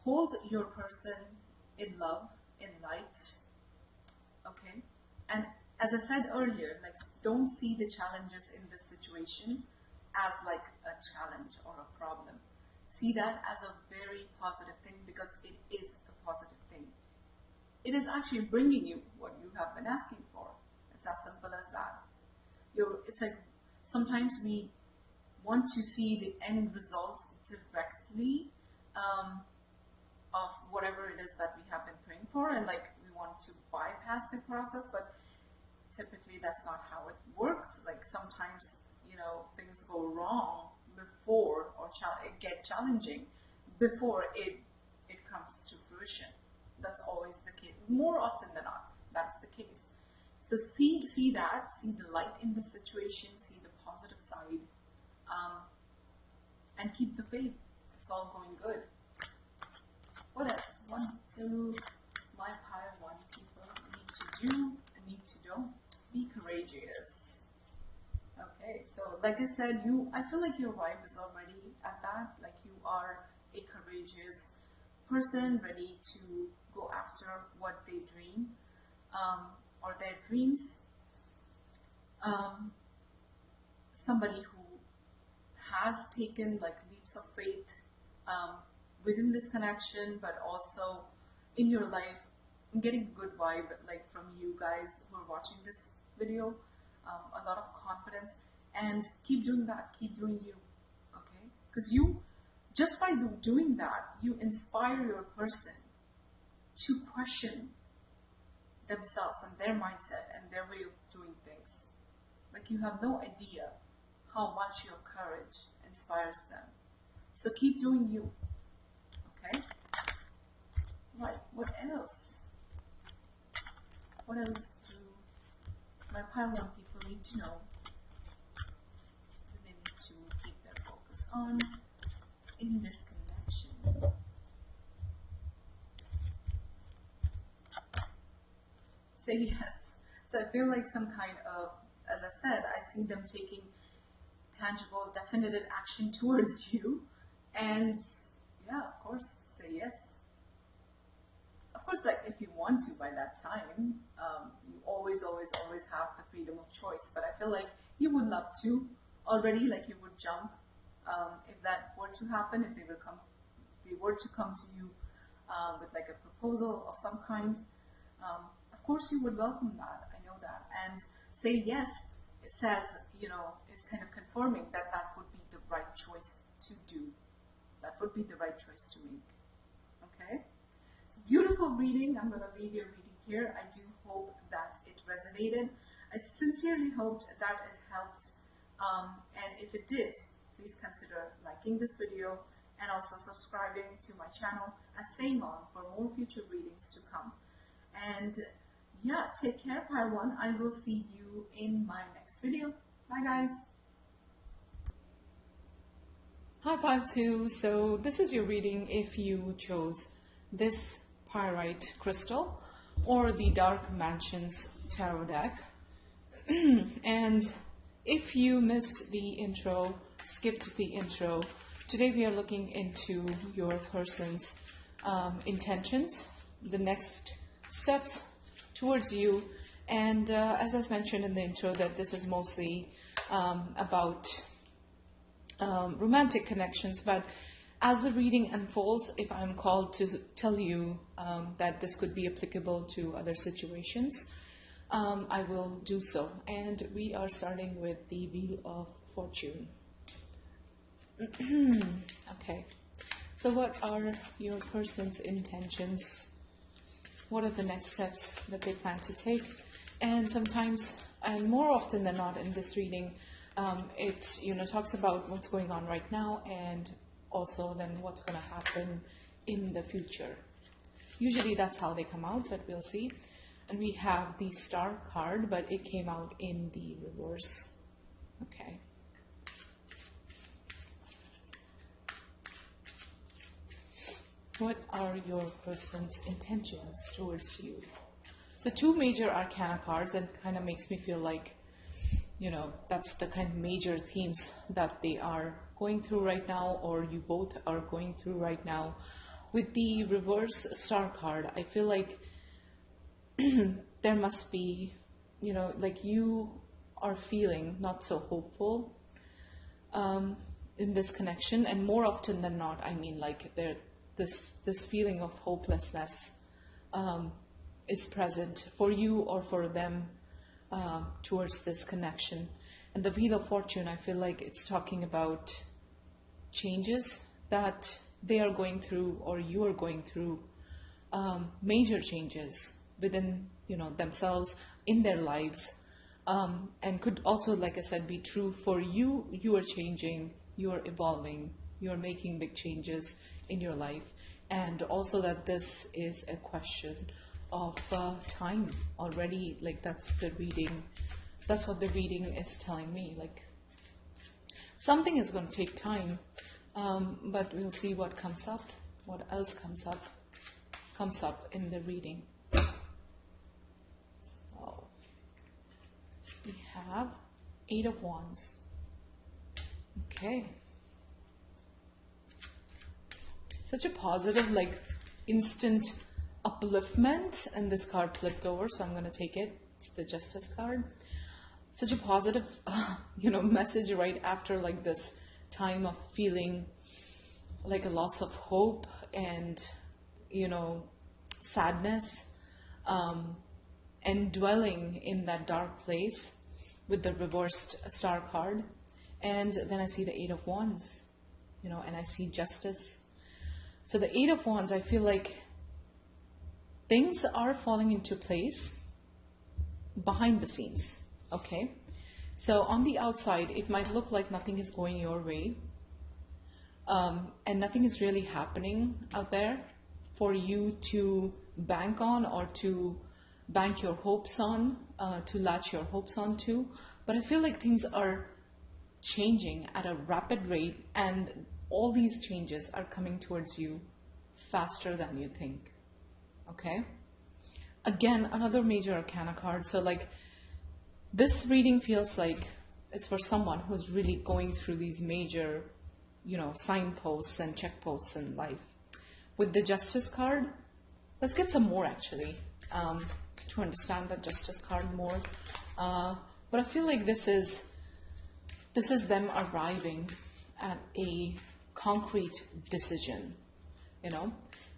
hold your person in love, in light, okay? And as I said earlier, like, don't see the challenges in this situation as like a challenge or a problem. See that as a very positive thing, because it is a positive thing. It is actually bringing you what you have been asking for. It's as simple as that. It's like sometimes we want to see the end results directly of whatever it is that we have been praying for, and like we want to bypass the process, but typically that's not how it works. Like sometimes, you know, things go wrong before, or it get challenging before it comes to fruition. That's always the case. More often than not, that's the case. So see that, see the light in the situation, see the positive side, and keep the faith. It's all going good. What else? 1, 2, my pile 1 people need to do and need to do. Be courageous. Okay, so like I said, I feel like your vibe is already at that. Like you are a courageous person, ready to go after what they dream, or their dreams. Somebody who has taken like leaps of faith within this connection, but also in your life. I'm getting a good vibe like from you guys who are watching this video. A lot of confidence, and keep doing that. Keep doing you, okay? Because you, just by doing that, you inspire your person to question themselves and their mindset and their way of doing things. Like you have no idea how much your courage inspires them. So keep doing you, okay? Right, what else? What else do my pile 1 people need to know? Do they need to keep their focus on in this connection? Say yes. So I feel like some kind of, as I said, I see them taking tangible, definitive action towards you. And yeah, of course, say yes. Of course, like if you want to by that time, you always have the freedom of choice. But I feel like you would love to already, like you would jump if that were to happen, if they were to come to you with like a proposal of some kind. Of course, you would welcome that. I know that. And say yes, it says, you know, is kind of confirming that that would be the right choice to do. That would be the right choice to make. Okay? It's a beautiful reading. I'm going to leave your reading here. I do hope that it resonated. I sincerely hoped that it helped, and if it did, please consider liking this video and also subscribing to my channel and staying on for more future readings to come. And yeah, take care, Pile 1. I will see you in my next video. Bye, guys. Hi, Pile 2. So this is your reading if you chose this pyrite crystal or the Dark Mansions tarot deck. And if you missed the intro, skipped the intro, today we are looking into your person's intentions, the next steps towards you. And as I mentioned in the intro, that this is mostly about romantic connections, but as the reading unfolds, if I'm called to tell you that this could be applicable to other situations, I will do so. And we are starting with the Wheel of Fortune. Okay, so what are your person's intentions? What are the next steps that they plan to take? And sometimes, and more often than not in this reading, it talks about what's going on right now and also then what's going to happen in the future. Usually that's how they come out, but we'll see. And we have the Star card, but it came out in the reverse. Okay. What are your person's intentions towards you? So 2 major arcana cards, and kind of makes me feel like, that's the kind of major themes that they are going through right now, or you both are going through right now. With the reverse Star card, I feel like there must be, like you are feeling not so hopeful in this connection, and more often than not, I mean, like this feeling of hopelessness is present for you or for them towards this connection. And the Wheel of Fortune, I feel like it's talking about changes that they are going through or you are going through, major changes within themselves, in their lives, and could also, like I said, be true for you. You are changing, you are evolving, you are making big changes in your life, and also that this is a question of time already. Like that's the reading, that's what the reading is telling me. Like something is going to take time, but we'll see what comes up, what else comes up in the reading. So we have 8 of Wands. Okay. Such a positive, like instant upliftment, and this card flipped over, so I'm going to take it. It's the Justice card. Such a positive, message right after like this time of feeling like a loss of hope and, sadness, and dwelling in that dark place with the reversed Star card. And then I see the 8 of Wands, and I see Justice. So the 8 of Wands, I feel like things are falling into place behind the scenes, okay? So on the outside, it might look like nothing is going your way, and nothing is really happening out there for you to bank on or to bank your hopes on, to latch your hopes on to. But I feel like things are changing at a rapid rate, and all these changes are coming towards you faster than you think. Okay? Again, another major arcana card. So like this reading feels like it's for someone who's really going through these major, signposts and checkposts in life. With the Justice card, let's get some more actually, to understand the Justice card more. But I feel like this is them arriving at a concrete decision,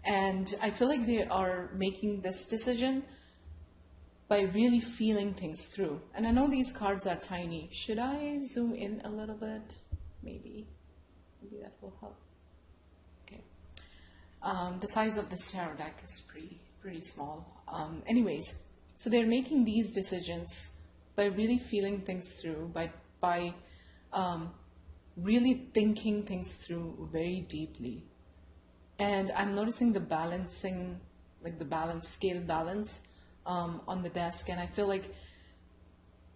and I feel like they are making this decision by really feeling things through. And I know these cards are tiny. Should I zoom in a little bit? Maybe that will help. Okay. The size of this tarot deck is pretty small. Anyways, so they're making these decisions by really feeling things through, by really thinking things through very deeply. And I'm noticing the balancing, like the balance, scale balance on the desk. And I feel like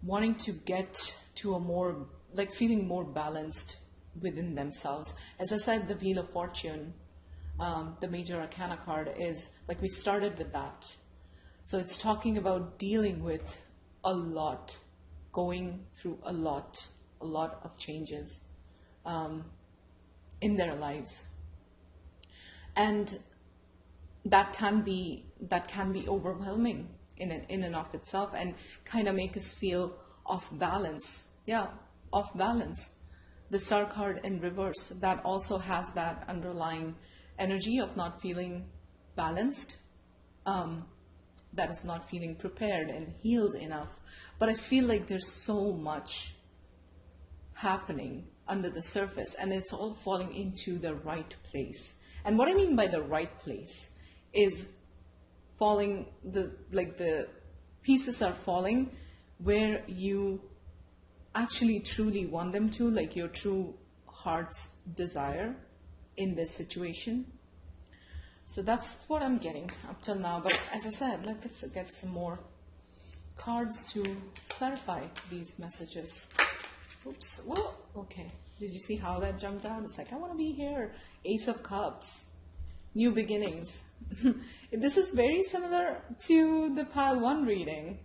wanting to get to a more, like feeling more balanced within themselves. As I said, the Wheel of Fortune, the major arcana card is, like we started with that. So it's talking about dealing with a lot, going through a lot of changes in their lives. And that can be overwhelming in and of itself, and kind of make us feel off balance. Yeah, off balance. The Star card in reverse, that also has that underlying energy of not feeling balanced, that is not feeling prepared and healed enough. But I feel like there's so much happening under the surface, and it's all falling into the right place. And what I mean by the right place is falling, the pieces are falling where you actually truly want them to, like your true heart's desire in this situation. So that's what I'm getting up till now. But as I said, let's get some more cards to clarify these messages. Oops. Whoa. Okay. Did you see how that jumped out? It's like, I want to be here. Ace of Cups. New beginnings. This is very similar to the Pile 1 reading,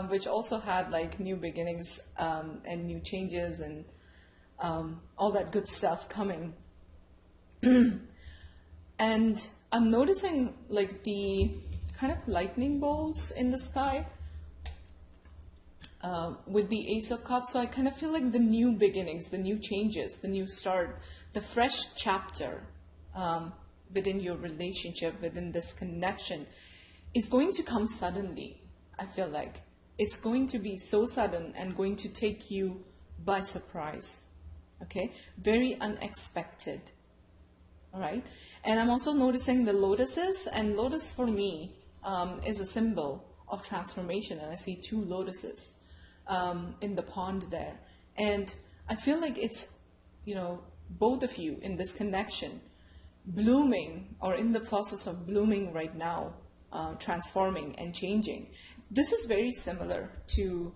which also had like new beginnings and new changes and all that good stuff coming. And I'm noticing like the kind of lightning bolts in the sky with the Ace of Cups. So I kind of feel like the new beginnings, the new changes, the new start, the fresh chapter within your relationship, within this connection, is going to come suddenly. I feel like it's going to be so sudden and going to take you by surprise. Okay, very unexpected. All right. And I'm also noticing the lotuses, and lotus for me is a symbol of transformation. And I see 2 lotuses in the pond there. And I feel like it's, you know, both of you in this connection blooming, or in the process of blooming right now, transforming and changing. This is very similar to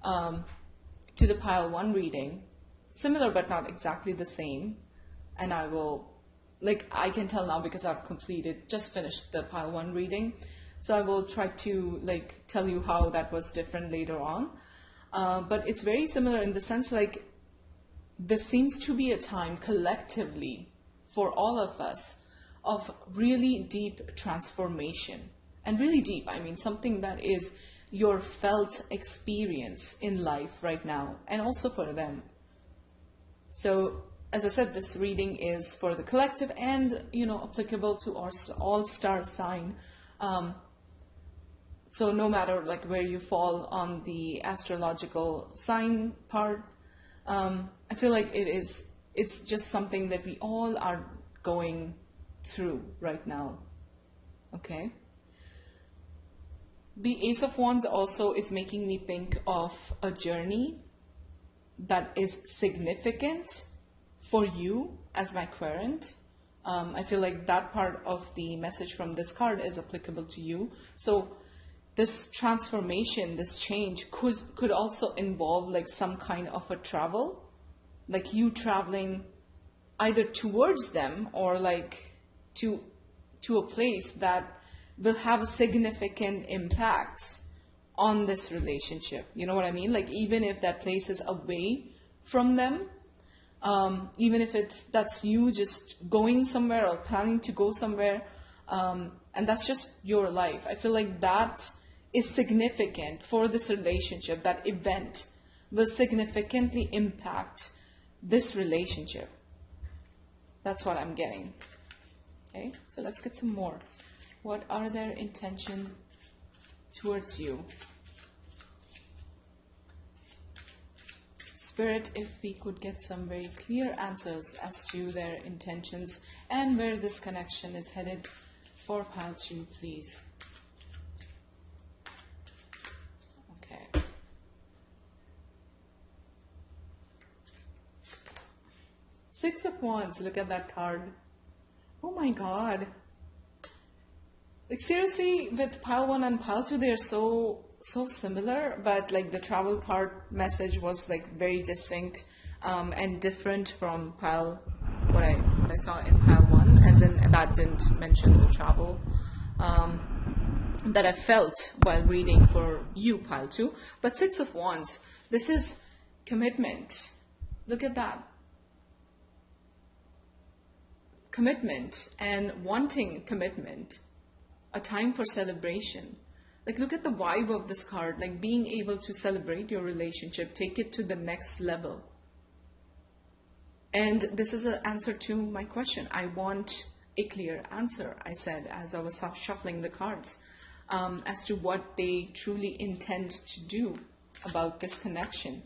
the Pile 1 reading. Similar but not exactly the same. And I will, like, I can tell now because I've just finished the Pile 1 reading. So I will try to like tell you how that was different later on. But it's very similar in the sense, like, this seems to be a time collectively for all of us of really deep transformation. And really deep, I mean something that is your felt experience in life right now, and also for them. So as I said, this reading is for the collective and, you know, applicable to our all-star sign. So no matter like where you fall on the astrological sign part, I feel like it's just something that we all are going through right now. Okay. The Ace of Wands also is making me think of a journey that is significant for you as my querent. I feel like that part of the message from this card is applicable to you. So this transformation, this change could also involve like some kind of a travel, like you traveling either towards them or like to a place that will have a significant impact on this relationship. You know what I mean? Like, even if that place is away from them, even if that's you just going somewhere or planning to go somewhere, and that's just your life. I feel like that is significant for this relationship. That event will significantly impact this relationship. That's what I'm getting. Okay, so let's get some more. What are their intentions towards you? Spirit, if we could get some very clear answers as to their intentions and where this connection is headed for Pile 2, please. Okay. Six of Wands. Look at that card. Oh my God. Like seriously, with pile 1 and pile 2, they're so similar, but like the travel card message was like very distinct and different from what I saw in pile 1, as in that didn't mention the travel that I felt while reading for you, pile 2. But Six of Wands, this is commitment. Look at that. Commitment and wanting commitment. A time for celebration. Like look at the vibe of this card, like being able to celebrate your relationship, take it to the next level. And this is an answer to my question. I want a clear answer, I said as I was shuffling the cards, as to what they truly intend to do about this connection.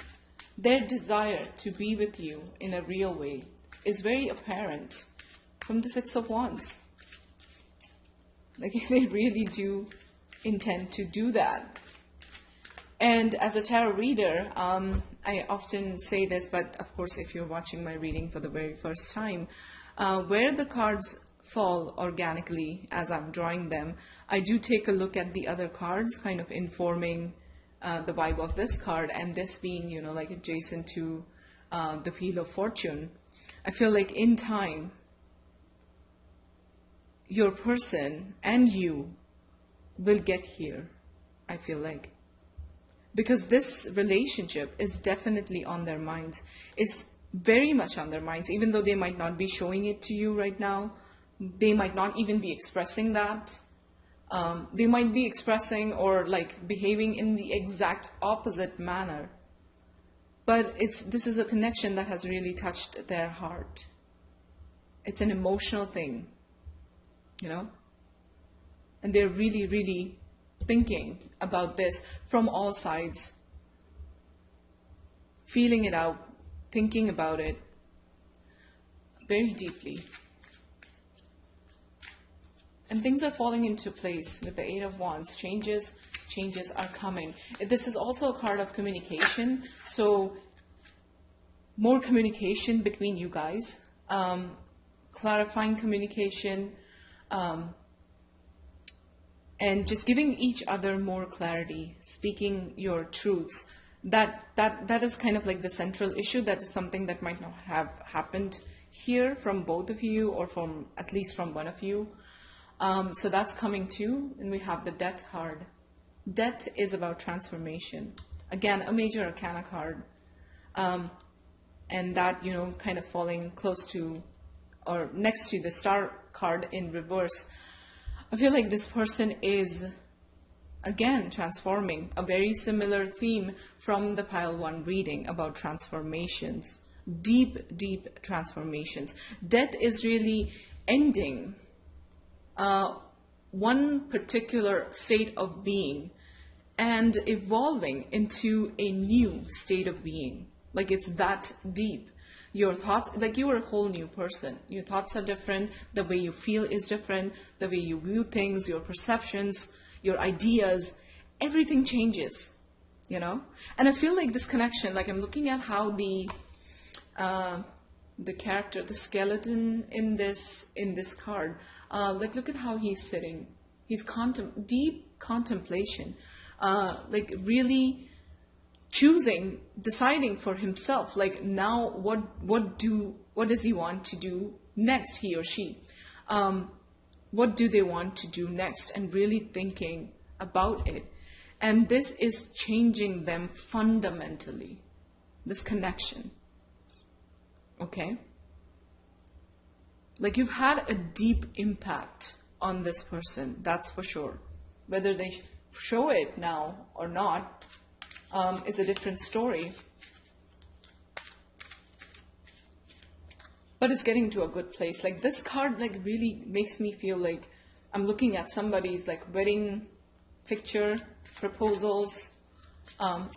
Their desire to be with you in a real way is very apparent from the Six of Wands. Like they really do intend to do that. And as a tarot reader, I often say this, but of course if you're watching my reading for the very first time, where the cards fall organically as I'm drawing them, I do take a look at the other cards, kind of informing the vibe of this card, and this being, you know, like adjacent to the Wheel of Fortune. I feel like in time, your person and you will get here, I feel like. Because this relationship is definitely on their minds. It's very much on their minds, even though they might not be showing it to you right now. They might not even be expressing that. They might be expressing or like behaving in the exact opposite manner. But this is a connection that has really touched their heart. It's an emotional thing, you know? And they're really, really thinking about this from all sides. Feeling it out, thinking about it very deeply. And things are falling into place with the Eight of Wands. Changes are coming. This is also a card of communication. So more communication between you guys. Clarifying communication. And just giving each other more clarity. Speaking your truths. That is kind of like the central issue. That is something that might not have happened here from both of you, or from at least from one of you. So that's coming too. And we have the Death card. Death is about transformation. Again, a major arcana card. And that, you know, kind of falling close to or next to the Star card in reverse. I feel like this person is, again, transforming. A very similar theme from the Pile 1 reading about transformations. Deep, deep transformations. Death is really ending one particular state of being and evolving into a new state of being. Like it's that deep. Your thoughts, like you are a whole new person. Your thoughts are different. The way you feel is different. The way you view things, your perceptions, your ideas, everything changes, you know? And I feel like this connection, like I'm looking at how the character, the skeleton in this card, like look at how he's sitting. He's deep contemplation, like really deciding for himself, like now what does he want to do next, he or she? What do they want to do next? And really thinking about it. And this is changing them fundamentally, this connection. Okay? Like you've had a deep impact on this person, that's for sure. Whether they show it now or not is a different story. But it's getting to a good place. Like this card like really makes me feel like I'm looking at somebody's like wedding picture, proposals,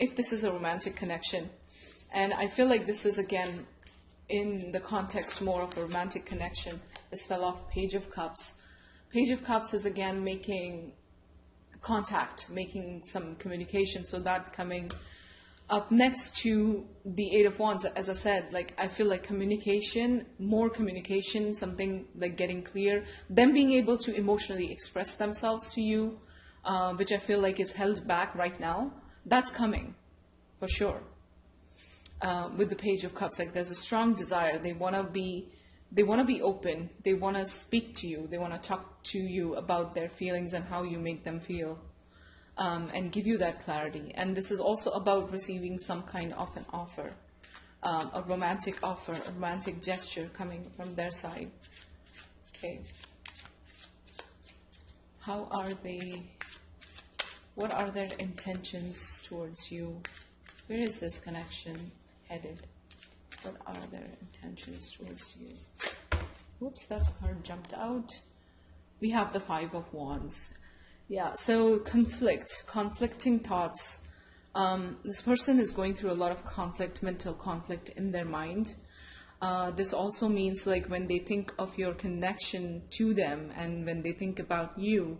if this is a romantic connection. And I feel like this is again in the context more of a romantic connection. This fell off Page of Cups. Page of Cups is again making contact, making some communication. So that coming Up next to the Eight of Wands, as I said, like I feel like communication, more communication, something like getting clear, them being able to emotionally express themselves to you, which I feel like is held back right now. That's coming, for sure. With the Page of Cups, like there's a strong desire. They want to be open. They want to speak to you. They want to talk to you about their feelings and how you make them feel. And give you that clarity. And this is also about receiving some kind of an offer, a romantic offer, a romantic gesture coming from their side. Okay. How are they? What are their intentions towards you? Where is this connection headed? What are their intentions towards you? Whoops, that's a card jumped out. We have the Five of Wands. Yeah, so conflicting thoughts. This person is going through a lot of conflict, mental conflict in their mind. This also means like when they think of your connection to them and when they think about you,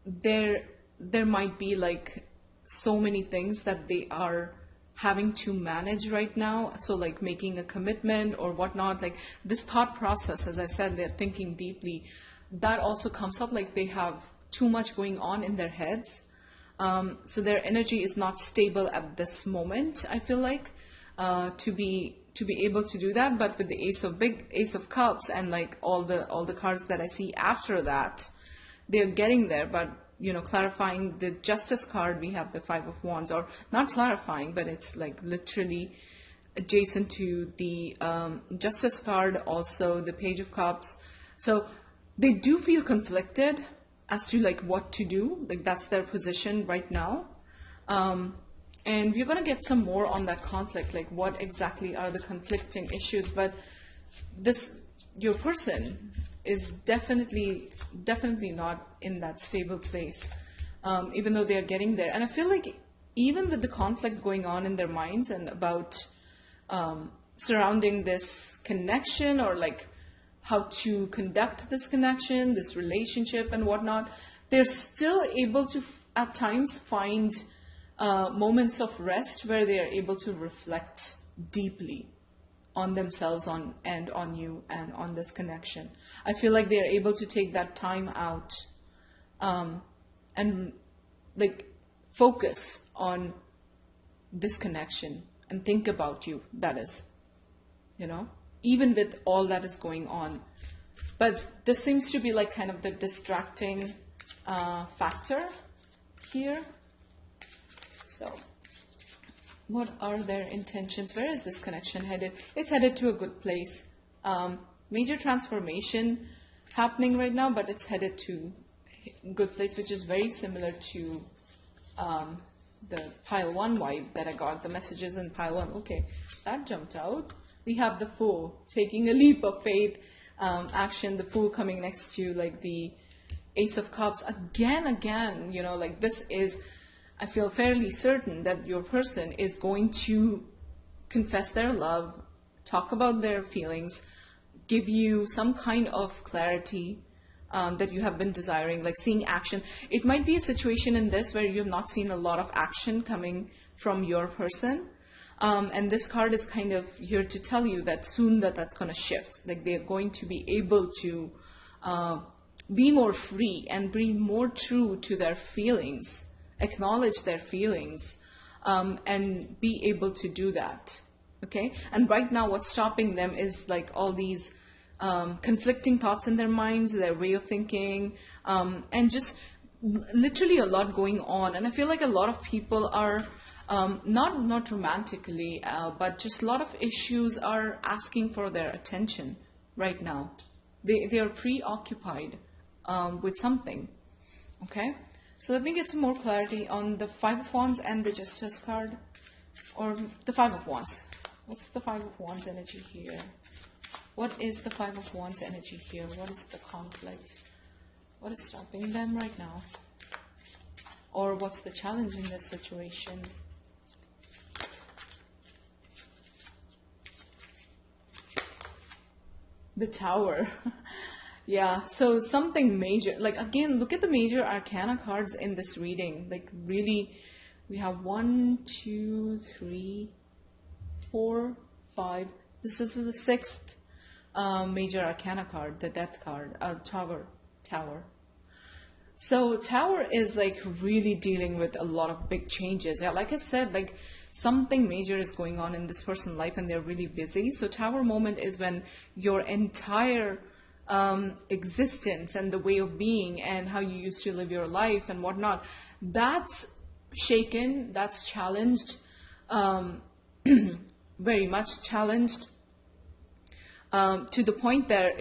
there might be like so many things that they are having to manage right now. So like making a commitment or whatnot, like this thought process, as I said, they're thinking deeply. That also comes up, like they have too much going on in their heads. So their energy is not stable at this moment, I feel like, to be able to do that. But with the Ace of Cups and like all the cards that I see after that, they're getting there. But you know, clarifying the Justice card, we have the Five of Wands, or not clarifying, but it's like literally adjacent to the Justice card, also the Page of Cups. So they do feel conflicted as to like what to do. Like that's their position right now. And we're going to get some more on that conflict, like what exactly are the conflicting issues. But your person is definitely not in that stable place, even though they are getting there. And I feel like even with the conflict going on in their minds and about surrounding this connection, or like how to conduct this connection, this relationship and whatnot, they're still able to at times find moments of rest where they are able to reflect deeply on themselves, and on you and on this connection. I feel like they are able to take that time out and like focus on this connection and think about you, that is, you know, even with all that is going on. But this seems to be like kind of the distracting factor here. So what are their intentions? Where is this connection headed? It's headed to a good place. Major transformation happening right now, but it's headed to a good place, which is very similar to the pile 1 vibe that I got, the messages in pile 1. Okay, that jumped out. We have the Fool, taking a leap of faith, action, the Fool coming next to like the Ace of Cups. Again, you know, like this is, I feel fairly certain that your person is going to confess their love, talk about their feelings, give you some kind of clarity that you have been desiring, like seeing action. It might be a situation in this where you have not seen a lot of action coming from your person. And this card is kind of here to tell you that soon that's going to shift. Like they're going to be able to be more free and be more true to their feelings, acknowledge their feelings, and be able to do that. Okay? And right now what's stopping them is like all these conflicting thoughts in their minds, their way of thinking, and just literally a lot going on. And I feel like a lot of people are not romantically, but just a lot of issues are asking for their attention right now. They are preoccupied with something. Okay, so let me get some more clarity on the Five of Wands and the Justice card, or the Five of Wands. What's the Five of Wands energy here? What is the Five of Wands energy here? What is the conflict? What is stopping them right now? Or what's the challenge in this situation? The Tower. Yeah, so something major. Like again, look at the major arcana cards in this reading. Like really We have 1, 2, 3, 4, 5. This is the sixth major arcana card, the death card, tower. So tower is like really dealing with a lot of big changes. Yeah, like I said, like something major is going on in this person's life and they're really busy. So tower moment is when your entire existence and the way of being and how you used to live your life and whatnot, that's shaken, that's challenged, very much challenged, to the point that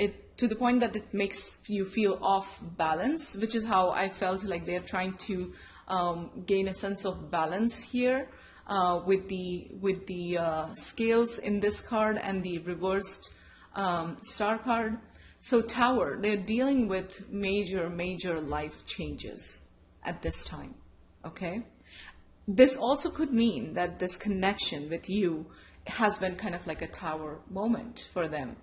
it makes you feel off balance, which is how I felt like they're trying to gain a sense of balance here with the scales in this card and the reversed star card. So tower, they're dealing with major life changes at this time. Okay, this also could mean that this connection with you has been kind of like a tower moment for them.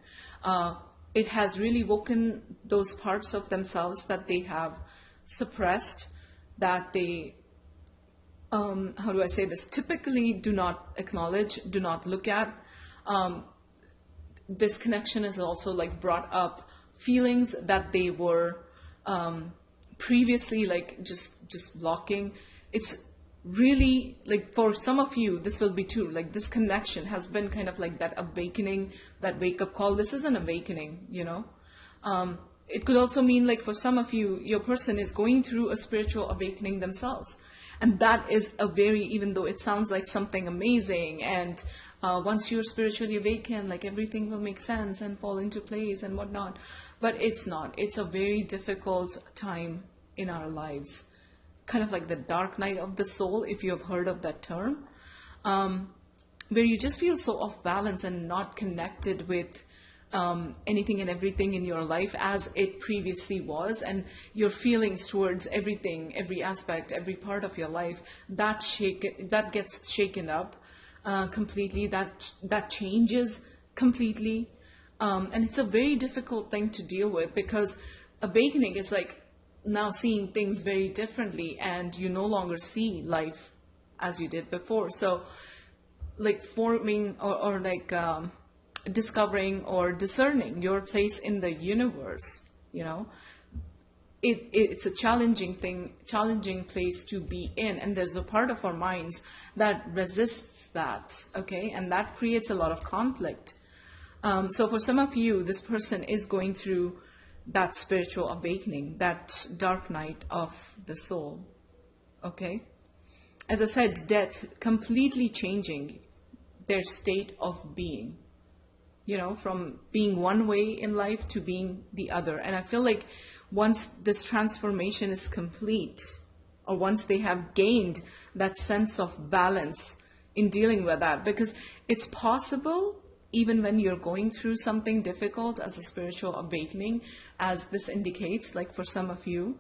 It has really woken those parts of themselves that they have suppressed, that they, how do I say this, typically do not acknowledge, do not look at. This connection has also like brought up feelings that they were previously like just blocking. It's really like, for some of you, this will be true. Like this connection has been kind of like that awakening, that wake up call. This is an awakening, you know. It could also mean like for some of you, your person is going through a spiritual awakening themselves. And that is a very, even though it sounds like something amazing and once you're spiritually awakened, like everything will make sense and fall into place and whatnot. But it's not. It's a very difficult time in our lives. Kind of like the dark night of the soul, if you have heard of that term, where you just feel so off balance and not connected with anything and everything in your life as it previously was, and your feelings towards everything, every aspect, every part of your life, that gets shaken up completely, that changes completely, and it's a very difficult thing to deal with, because awakening is like now seeing things very differently, and you no longer see life as you did before. So like forming or like discovering or discerning your place in the universe, you know, it's a challenging place to be in, and there's a part of our minds that resists that, okay, and that creates a lot of conflict. So for some of you, this person is going through that spiritual awakening, that dark night of the soul, okay? As I said, death completely changing their state of being, you know, from being one way in life to being the other. And I feel like once this transformation is complete, or once they have gained that sense of balance in dealing with that, because it's possible even when you're going through something difficult as a spiritual awakening, as this indicates, like for some of you,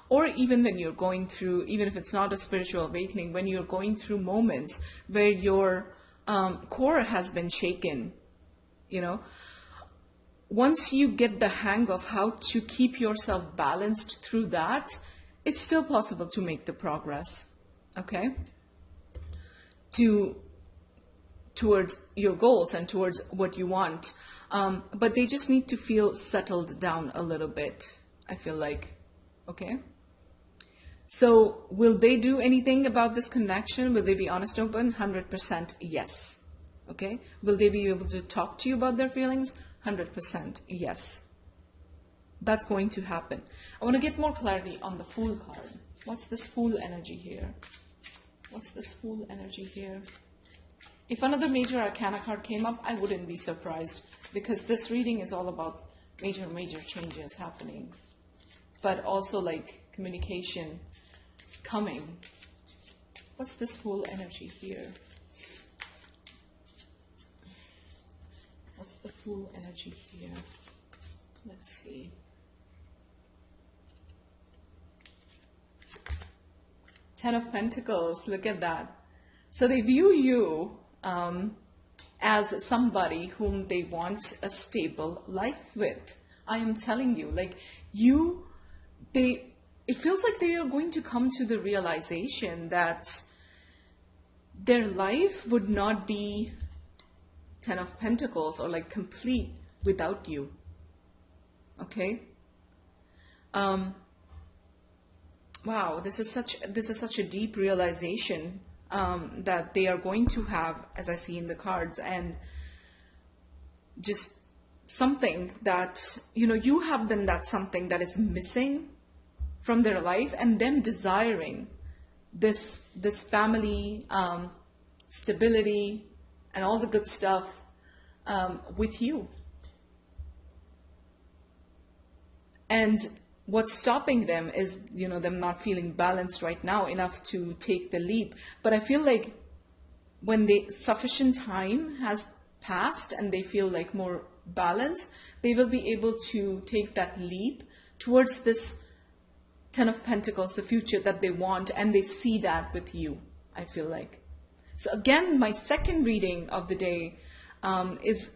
or even when you're going through, even if it's not a spiritual awakening, when you're going through moments where your core has been shaken, you know, once you get the hang of how to keep yourself balanced through that, it's still possible to make the progress, okay, towards your goals and towards what you want. But they just need to feel settled down a little bit, I feel like, okay? So will they do anything about this connection? Will they be honest, open? 100% yes, okay? Will they be able to talk to you about their feelings? 100% yes. That's going to happen. I want to get more clarity on the Fool card. What's this Fool energy here? What's this Fool energy here? If another major arcana card came up, I wouldn't be surprised, because this reading is all about major changes happening, but also like communication coming. What's this Fool energy here? What's the Fool energy here? Let's see. Ten of Pentacles, look at that. So they view you as somebody whom they want a stable life with. I am telling you, like it feels like they are going to come to the realization that their life would not be 10 of Pentacles or like complete without you. Okay. Wow, this is such a deep realization that they are going to have, as I see in the cards, and just something that, you know, you have been that something that is missing from their life, and them desiring this family, stability, and all the good stuff with you. And what's stopping them is, you know, them not feeling balanced right now enough to take the leap. But I feel like when sufficient time has passed and they feel like more balanced, they will be able to take that leap towards this 10 of Pentacles, the future that they want, and they see that with you, I feel like. So again, my second reading of the day is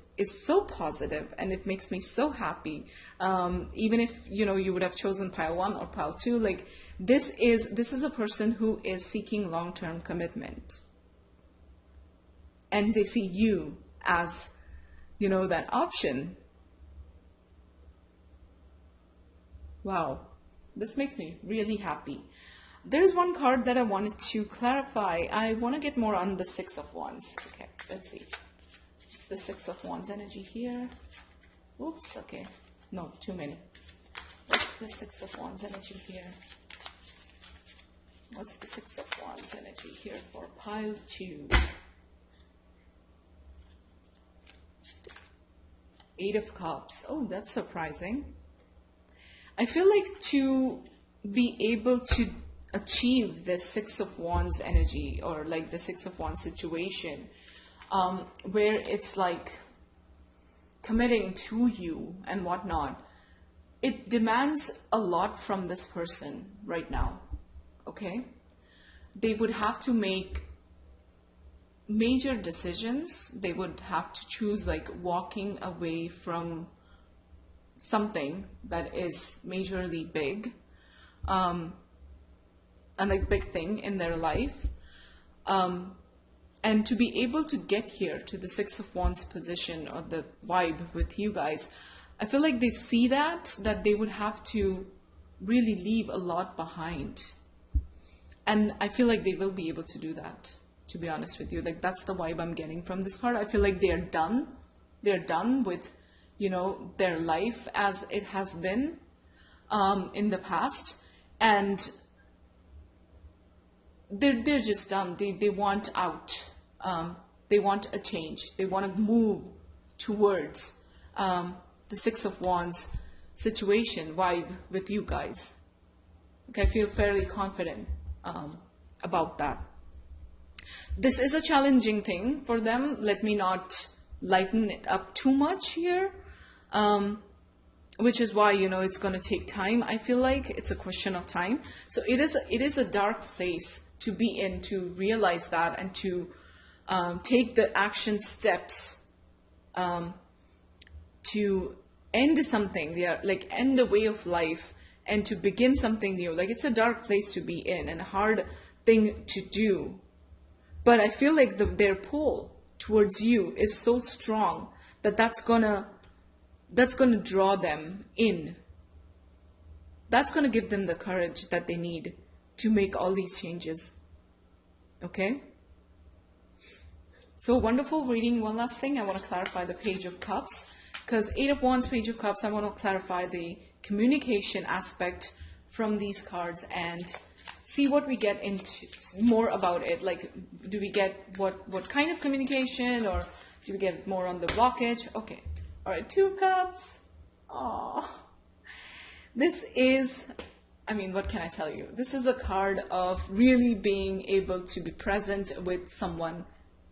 so positive, and it makes me so happy. Even if, you know, you would have chosen pile 1 or pile 2, like this is a person who is seeking long-term commitment, and they see you as, you know, that option. Wow, this makes me really happy. There's one card that I wanted to clarify. I want to get more on the Six of Wands. Okay, let's see. It's the Six of Wands energy here. Oops, okay. No, too many. What's the Six of Wands energy here? What's the Six of Wands energy here for pile 2? 8 of Cups. Oh, that's surprising. I feel like to be able to achieve the Six of Wands energy, or like the Six of Wands situation, where it's like committing to you and whatnot, it demands a lot from this person right now. Okay, they would have to make major decisions. They would have to choose, like, walking away from something that is majorly big, and like big thing in their life, and to be able to get here to the Six of Wands position, or the vibe with you guys, I feel like they see that they would have to really leave a lot behind, and I feel like they will be able to do that, to be honest with you. Like, that's the vibe I'm getting from this card. I feel like they're done with, you know, their life as it has been in the past, and they're just done. They want out. They want a change. They want to move towards the Six of Wands situation vibe with you guys. Okay, I feel fairly confident about that. This is a challenging thing for them. Let me not lighten it up too much here, which is why, you know, it's going to take time. I feel like it's a question of time. So it is a dark place to be in, to realize that, and to take the action steps to end something, like end a way of life, and to begin something new. Like, it's a dark place to be in and a hard thing to do. But I feel like their pull towards you is so strong that that's gonna draw them in. That's gonna give them the courage that they need to make all these changes. Okay? So, wonderful reading. One last thing, I want to clarify the Page of Cups, because 8 of Wands, Page of Cups, I want to clarify the communication aspect from these cards and see what we get into more about it. Like, do we get what kind of communication, or do we get more on the blockage? Okay. All right, 2 of Cups. Oh, this is, I mean, what can I tell you? This is a card of really being able to be present with someone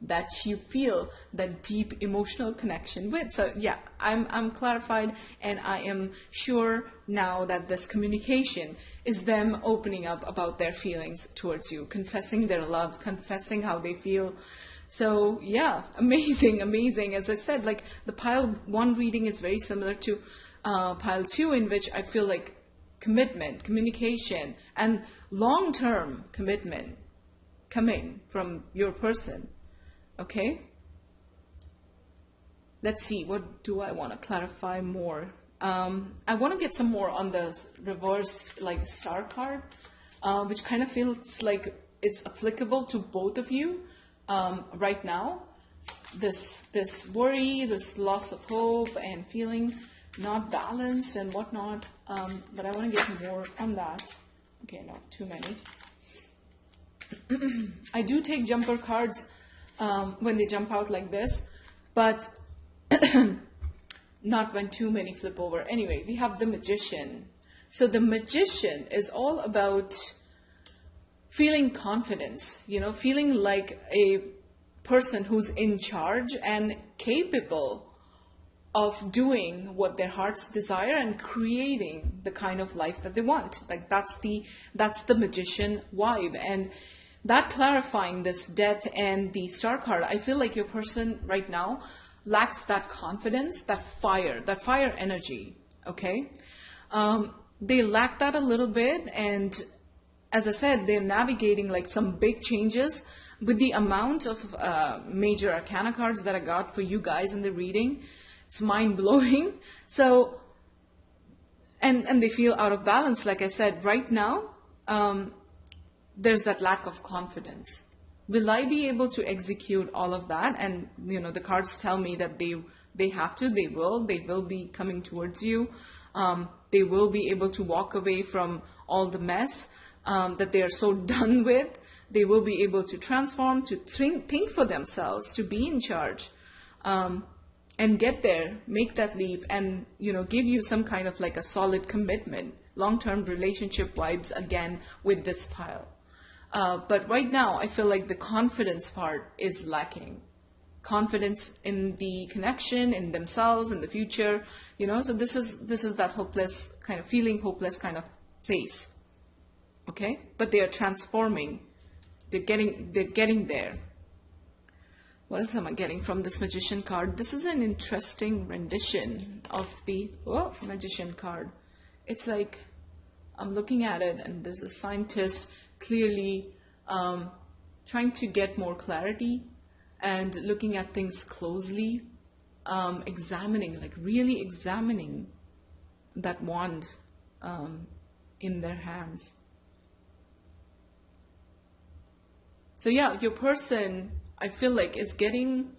that you feel that deep emotional connection with. So yeah, I'm clarified, and I am sure now that this communication is them opening up about their feelings towards you, confessing their love, confessing how they feel. So yeah, amazing, amazing. As I said, like, the pile 1 reading is very similar to pile 2, in which I feel like commitment, communication, and long-term commitment coming from your person. Okay? Let's see, what do I want to clarify more? I want to get some more on the reversed like star card, which kind of feels like it's applicable to both of you right now. This worry, this loss of hope, and feeling not balanced and whatnot. But I want to get more on that. Okay, not too many. I do take jumper cards when they jump out like this, but not when too many flip over. Anyway, we have the Magician. So the Magician is all about feeling confidence, you know, feeling like a person who's in charge and capable of doing what their hearts desire and creating the kind of life that they want. Like that's the Magician vibe. And that clarifying this Death and the Star card, I feel like your person right now lacks that confidence, that fire energy, okay? They lack that a little bit, and as I said, they're navigating like some big changes with the amount of major arcana cards that I got for you guys in the reading. It's mind-blowing. So, and they feel out of balance, like I said, right now, there's that lack of confidence. Will I be able to execute all of that? And, you know, the cards tell me that they have to, they will be coming towards you. They will be able to walk away from all the mess that they are so done with. They will be able to transform, to think for themselves, to be in charge, and get there, make that leap, and, you know, give you some kind of like a solid commitment, long-term relationship vibes again with this pile. But right now, I feel like the confidence part is lacking. Confidence in the connection, in themselves, in the future, you know. So this is that hopeless kind of feeling, hopeless kind of place. Okay, but they are transforming. They're getting there. What else am I getting from this Magician card? This is an interesting rendition of the Magician card. It's like I'm looking at it, and there's a scientist clearly trying to get more clarity and looking at things closely, examining, like really examining that wand in their hands. So yeah, your person, I feel like, is getting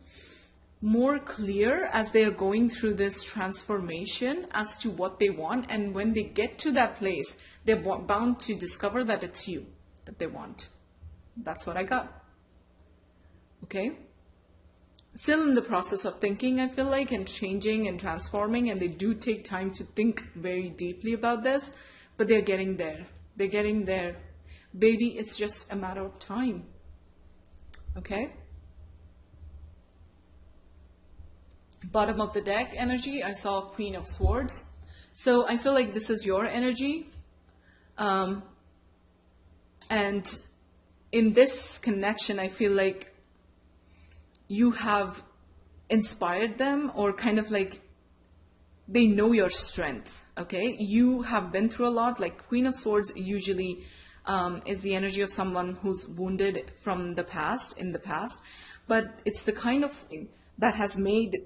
more clear as they're going through this transformation as to what they want. And when they get to that place, they're bound to discover that it's you that they want. That's what I got. Okay? Still in the process of thinking, I feel like, and changing and transforming, and they do take time to think very deeply about this, but they're getting there. They're getting there. Baby, it's just a matter of time. Okay? Bottom of the deck energy, I saw Queen of Swords. So I feel like this is your energy. And in this connection, I feel like you have inspired them, or kind of like they know your strength, okay? You have been through a lot. Like Queen of Swords usually is the energy of someone who's wounded from the past, in the past. But it's the kind of thing that has made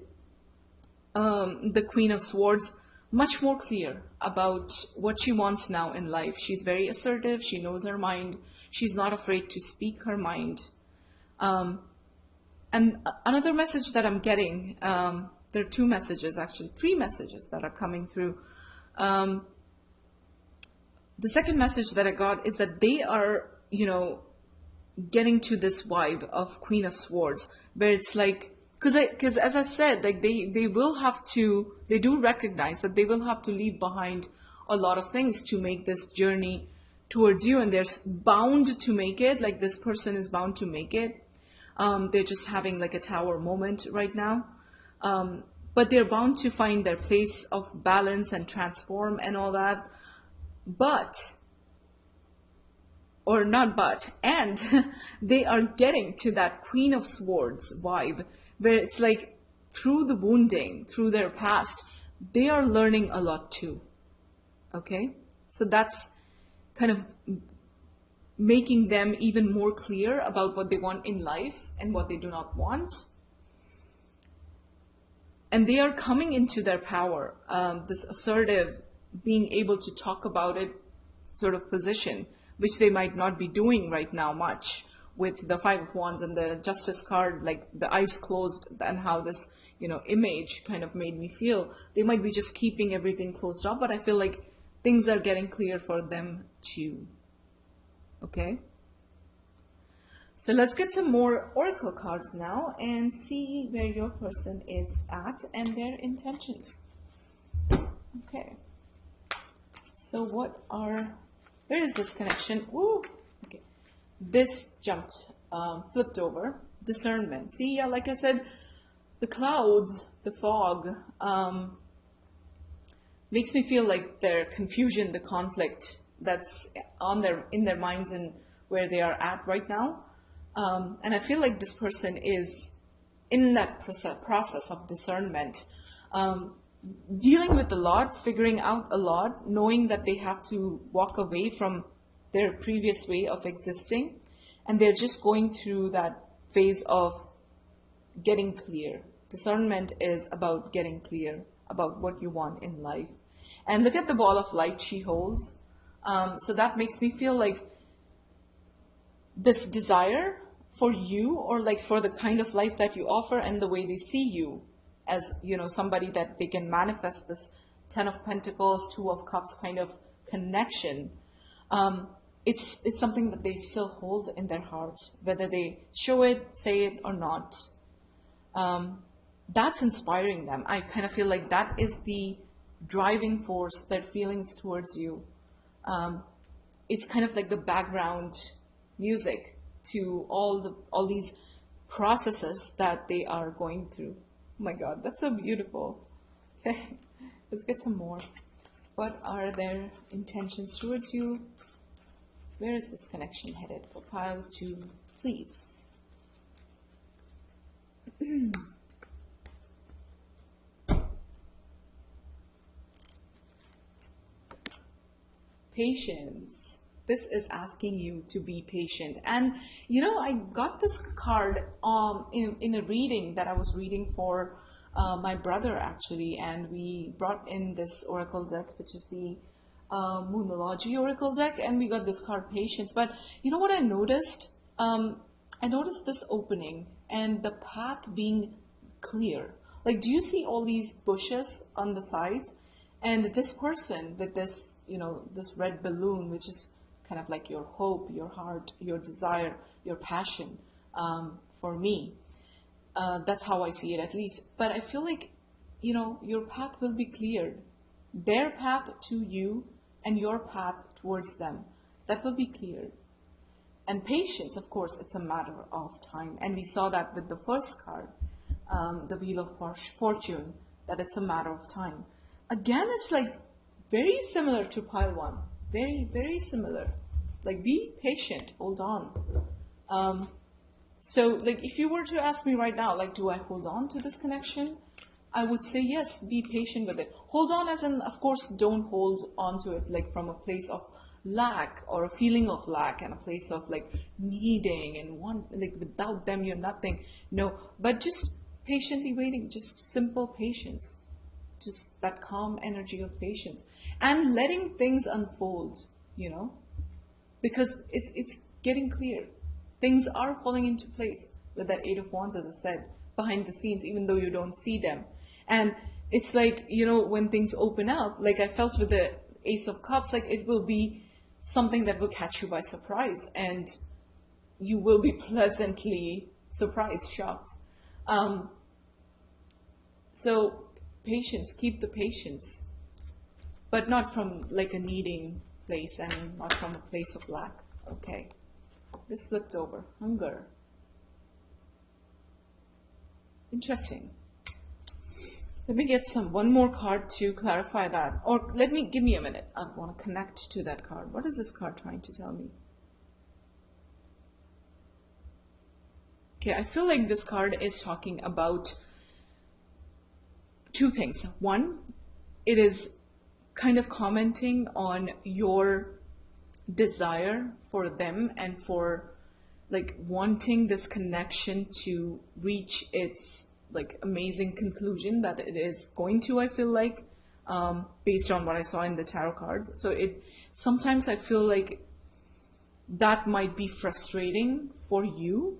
the Queen of Swords much more clear about what she wants now in life. She's very assertive. She knows her mind. She's not afraid to speak her mind. And another message that I'm getting, there are two messages, actually, three messages that are coming through. The second message that I got is that they are, you know, getting to this vibe of Queen of Swords, where it's like, because as I said, like they will have to, they do recognize that they will have to leave behind a lot of things to make this journey towards you, and they're bound to make it. Like this person is bound to make it. They're just having like a tower moment right now. But they're bound to find their place of balance and transform and all that. And they are getting to that Queen of Swords vibe, where it's like through the wounding, through their past, they are learning a lot too. Okay? So that's kind of making them even more clear about what they want in life and what they do not want. And they are coming into their power, this assertive, being able to talk about it sort of position, which they might not be doing right now much with the Five of Wands and the Justice card, like the eyes closed, and how this, image kind of made me feel. They might be just keeping everything closed up, but I feel like things are getting clear for them too. Okay? So let's get some more oracle cards now and see where your person is at and their intentions. Okay. So where is this connection? Ooh, okay. This jumped, flipped over. Discernment. See, yeah, like I said, the clouds, the fog, makes me feel like their confusion, the conflict that's in their minds and where they are at right now. And I feel like this person is in that process of discernment, dealing with a lot, figuring out a lot, knowing that they have to walk away from their previous way of existing. And they're just going through that phase of getting clear. Discernment is about getting clear about what you want in life. And look at the ball of light she holds. So that makes me feel like this desire for you, or like for the kind of life that you offer and the way they see you as, somebody that they can manifest this 10 of Pentacles, 2 of Cups kind of connection. It's something that they still hold in their hearts, whether they show it, say it or not. That's inspiring them. I kind of feel like that is the driving force, their feelings towards you. It's kind of like the background music to all these processes that they are going through. Oh my God, that's so beautiful. Okay, let's get some more. What are their intentions towards you? Where is this connection headed for pile 2, please? Patience. This is asking you to be patient. And I got this card in a reading that I was reading for my brother actually, and we brought in this oracle deck, which is the Moonology oracle deck, and we got this card, Patience. But you know what I noticed? I noticed this opening and the path being clear. Like, do you see all these bushes on the sides? And this person with this, this red balloon, which is kind of like your hope, your heart, your desire, your passion, for me. That's how I see it, at least. But I feel like, your path will be cleared. Their path to you and your path towards them, that will be cleared. And patience, of course, it's a matter of time. And we saw that with the first card, the Wheel of Fortune, that it's a matter of time. Again, it's like very similar to pile 1. Very, very similar. Like, be patient, hold on. So, like, if you were to ask me right now, like, do I hold on to this connection? I would say yes, be patient with it. Hold on as in, of course, don't hold on to it like from a place of lack or a feeling of lack and a place of like needing and like without them you're nothing. No, but just patiently waiting, just simple patience. Just that calm energy of patience and letting things unfold, because it's getting clear. Things are falling into place with that 8 of Wands, as I said, behind the scenes, even though you don't see them. And it's like, when things open up, like I felt with the Ace of Cups, like it will be something that will catch you by surprise and you will be pleasantly surprised, shocked. So patience, keep the patience, but not from like a needing place and not from a place of lack. Okay, this flipped over. Hunger. Interesting. Let me get one more card to clarify that, or give me a minute. I want to connect to that card. What is this card trying to tell me? Okay, I feel like this card is talking about two things. One, it is kind of commenting on your desire for them and for like wanting this connection to reach its like amazing conclusion that it is going to, I feel like, based on what I saw in the tarot cards. So sometimes I feel like that might be frustrating for you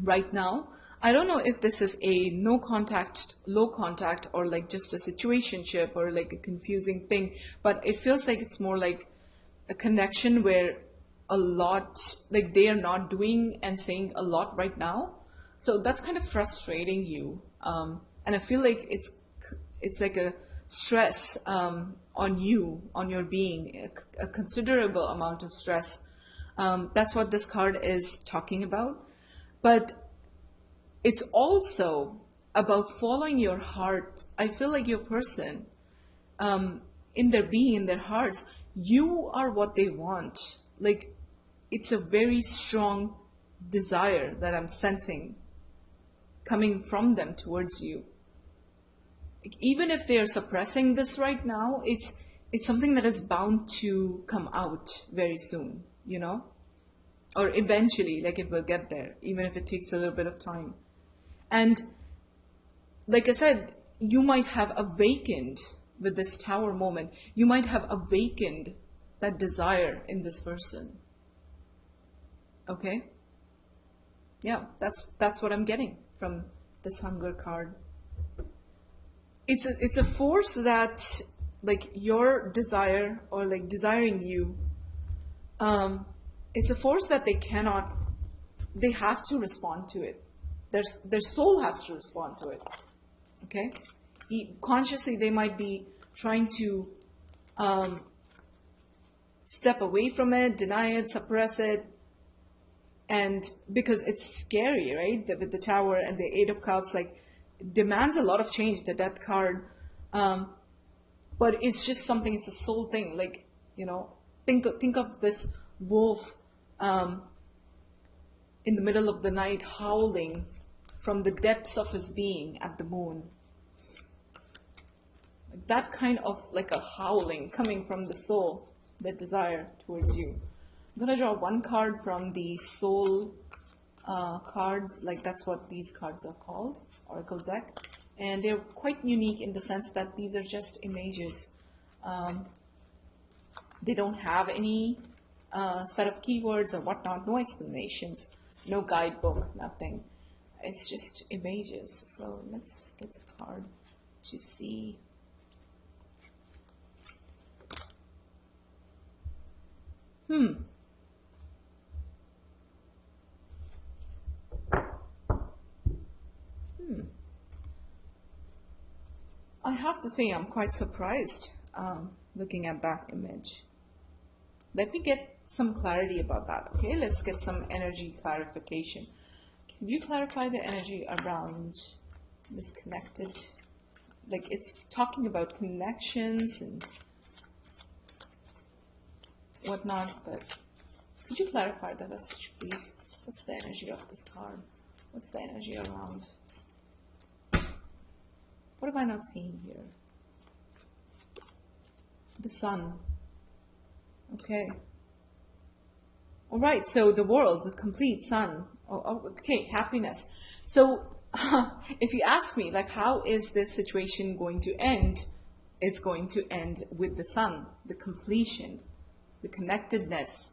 right now. I don't know if this is a no contact, low contact, or like just a situationship or like a confusing thing, but it feels like it's more like a connection where a lot, like they are not doing and saying a lot right now. So that's kind of frustrating you. And I feel like it's like a stress on you, on your being, a considerable amount of stress. That's what this card is talking about. But it's also about following your heart. I feel like your person, in their being, in their hearts, you are what they want. Like, it's a very strong desire that I'm sensing coming from them towards you. Like, even if they are suppressing this right now, it's something that is bound to come out very soon, you know? Or eventually, like it will get there, even if it takes a little bit of time. And like I said, you might have awakened with this tower moment. You might have awakened that desire in this person. Okay? Yeah, that's what I'm getting from this hunger card. It's a force that, like, your desire, or like desiring you, it's a force that they have to respond to it. Their soul has to respond to it. Okay? Consciously, they might be trying to step away from it, deny it, suppress it. And because it's scary, right? With the tower and the Eight of Cups, like, demands a lot of change, the Death card. But it's just something, it's a soul thing. Like, you know, think of this wolf in the middle of the night howling from the depths of his being at the moon. Like that kind of like a howling coming from the soul, the desire towards you. I'm going to draw one card from the soul cards, like that's what these cards are called, Oracle deck. And they're quite unique in the sense that these are just images. They don't have any set of keywords or whatnot, no explanations, no guidebook, nothing. It's just images. So let's get a card to see. I have to say I'm quite surprised looking at that image. Let me get some clarity about that. Okay, let's get some energy clarification. Can you clarify the energy around this connected? Like, it's talking about connections and whatnot, but could you clarify the message, please? What's the energy of this card? What's the energy around? What have I not seen here? The sun. Okay. All right, so the world, the complete sun. Oh, okay, happiness. So if you ask me, like, how is this situation going to end? It's going to end with the sun, the completion, the connectedness.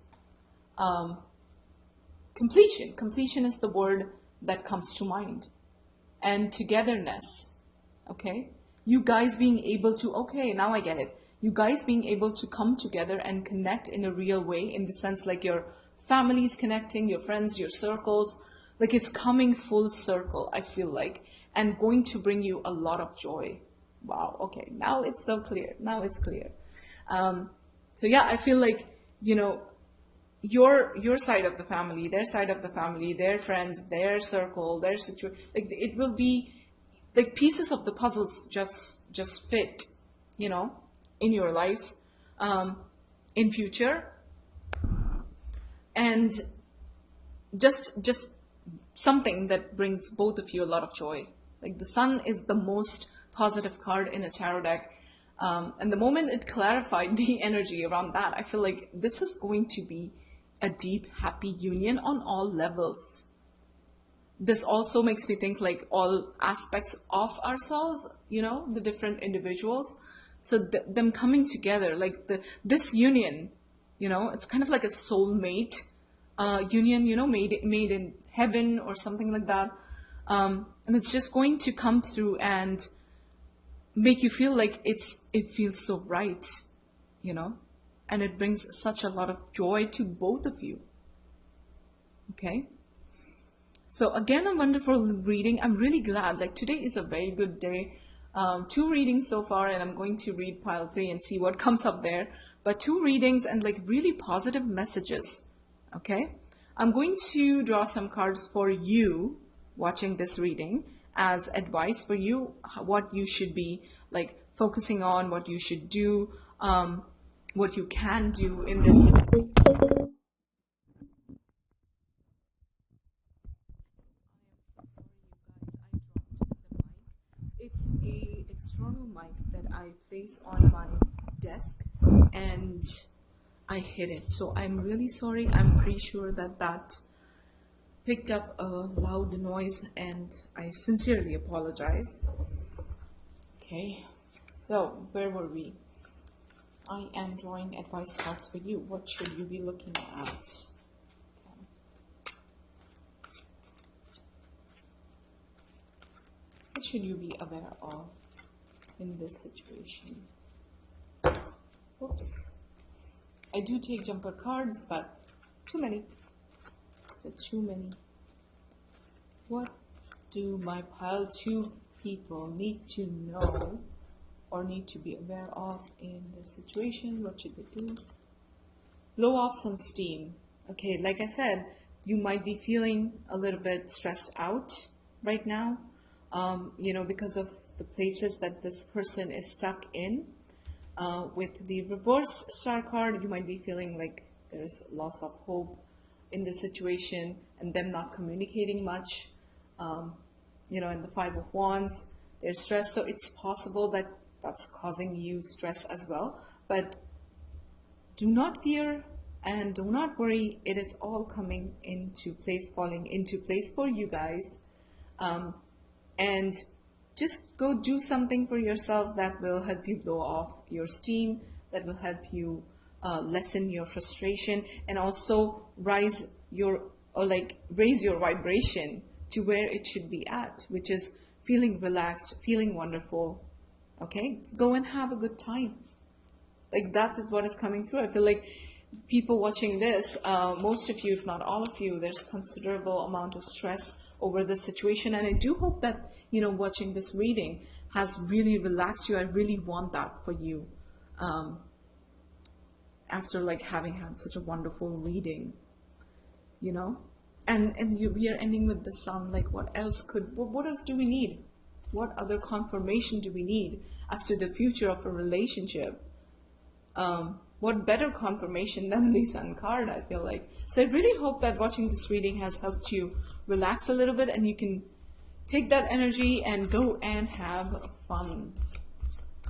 Completion. Completion is the word that comes to mind. And togetherness. Okay? You guys being able to, okay, now I get it. You guys being able to come together and connect in a real way, in the sense like your families connecting, your friends, your circles, like it's coming full circle, I feel like, and going to bring you a lot of joy. Wow, okay, now it's so clear. Now it's clear. So yeah, I feel like, you know, your side of the family, their side of the family, their friends, their circle, their situation, like it will be like pieces of the puzzles just fit, you know, in your lives, in future. And just something that brings both of you a lot of joy. Like the sun is the most positive card in a tarot deck. And the moment it clarified the energy around that, I feel like this is going to be a deep, happy union on all levels. This also makes me think like all aspects of ourselves, you know, the different individuals. So them coming together, like this union, you know, it's kind of like a soulmate union, you know, made in heaven or something like that. And it's just going to come through and make you feel like it feels so right, you know, and it brings such a lot of joy to both of you. Okay. So again, a wonderful reading. I'm really glad, like today is a very good day. 2 readings so far, and I'm going to read pile 3 and see what comes up there. But 2 readings and like really positive messages. Okay. I'm going to draw some cards for you watching this reading as advice for you, what you should be like focusing on, what you should do, what you can do in this. It's a external mic that I place on my desk and I hit it. So I'm really sorry. I'm pretty sure that picked up a loud noise and I sincerely apologize. Okay, so where were we? I am drawing advice cards for you. What should you be looking at? What should you be aware of in this situation? Whoops. I do take jumper cards, but too many. So too many. What do my pile 2 people need to know or need to be aware of in this situation? What should they do? Blow off some steam. Okay, like I said, you might be feeling a little bit stressed out right now. You know, because of the places that this person is stuck in. With the reverse star card, you might be feeling like there's loss of hope in the situation and them not communicating much. You know, in the 5 of Wands, there's stress. So it's possible that that's causing you stress as well. But do not fear and do not worry. It is all coming into place, falling into place for you guys. And just go do something for yourself that will help you blow off your steam, that will help you lessen your frustration, and also raise your vibration to where it should be at, which is feeling relaxed, feeling wonderful. Okay, go and have a good time. Like that is what is coming through. I feel like people watching this, most of you, if not all of you, there's considerable amount of stress over this situation, and I do hope that, you know, watching this reading has really relaxed you. I really want that for you, after like having had such a wonderful reading, you know. And we are ending with the Sun. Like what else do we need? What other confirmation do we need as to the future of a relationship? What better confirmation than the Sun card, I feel like. So I really hope that watching this reading has helped you relax a little bit and you can take that energy and go and have fun.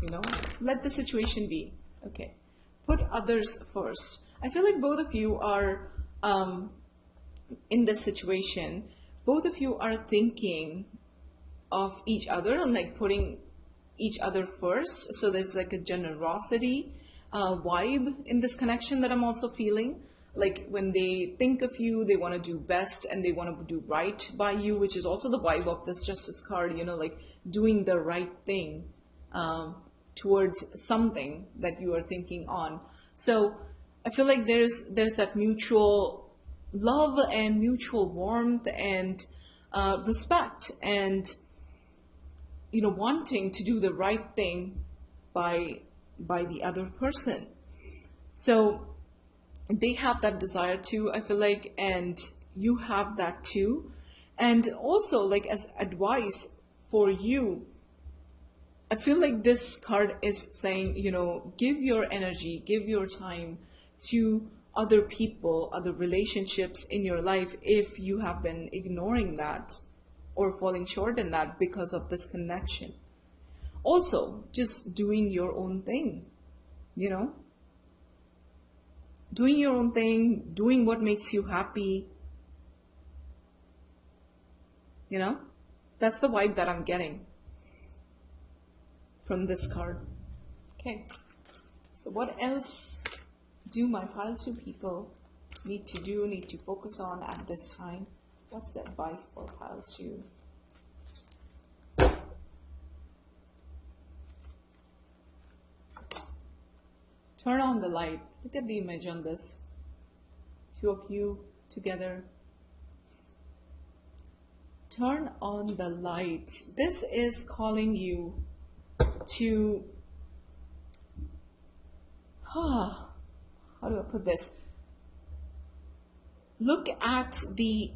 You know, let the situation be. Okay. Put others first. I feel like both of you are in this situation. Both of you are thinking of each other and like putting each other first. So there's like a generosity vibe in this connection that I'm also feeling. Like when they think of you, they want to do best and they want to do right by you, which is also the vibe of this Justice card, you know, like doing the right thing towards something that you are thinking on. So I feel like there's that mutual love and mutual warmth and respect and, you know, wanting to do the right thing by the other person. So they have that desire too, I feel like, and you have that too. And also, like, as advice for you, I feel like this card is saying, you know, give your energy, give your time to other people, other relationships in your life if you have been ignoring that or falling short in that because of this connection. Also, just doing your own thing, you know, doing your own thing, doing what makes you happy, you know, that's the vibe that I'm getting from this card. Okay, so what else do my pile 2 people need to focus on at this time? What's the advice for pile 2? Turn on the light. Look at the image on this. 2 of you together. Turn on the light. This is calling you to, how do I put this? Look at the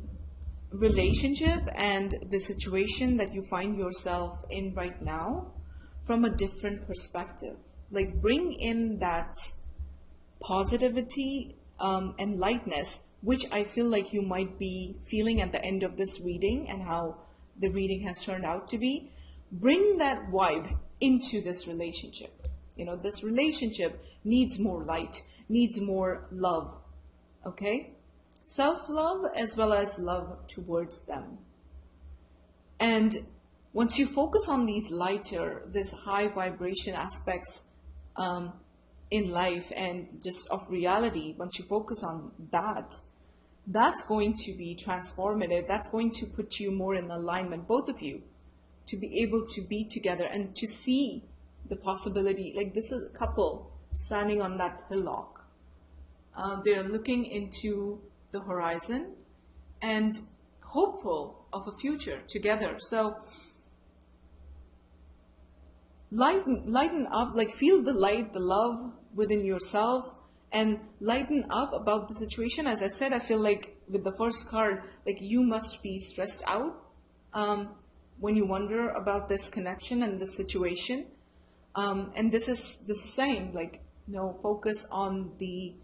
relationship and the situation that you find yourself in right now from a different perspective. Like, bring in that positivity and lightness, which I feel like you might be feeling at the end of this reading and how the reading has turned out to be. Bring that vibe into this relationship. You know, this relationship needs more light, needs more love, okay? Self-love as well as love towards them. And once you focus on these lighter, this high vibration aspects in life and just of reality, once you focus on that, that's going to be transformative. That's going to put you more in alignment, both of you, to be able to be together and to see the possibility. Like, this is a couple standing on that hillock. They're looking into the horizon and hopeful of a future together. So lighten up, like, feel the light, the love within yourself, and lighten up about the situation. As I said, I feel like with the first card, like, you must be stressed out when you wonder about this connection and this situation. And this is saying, like, no, focus on the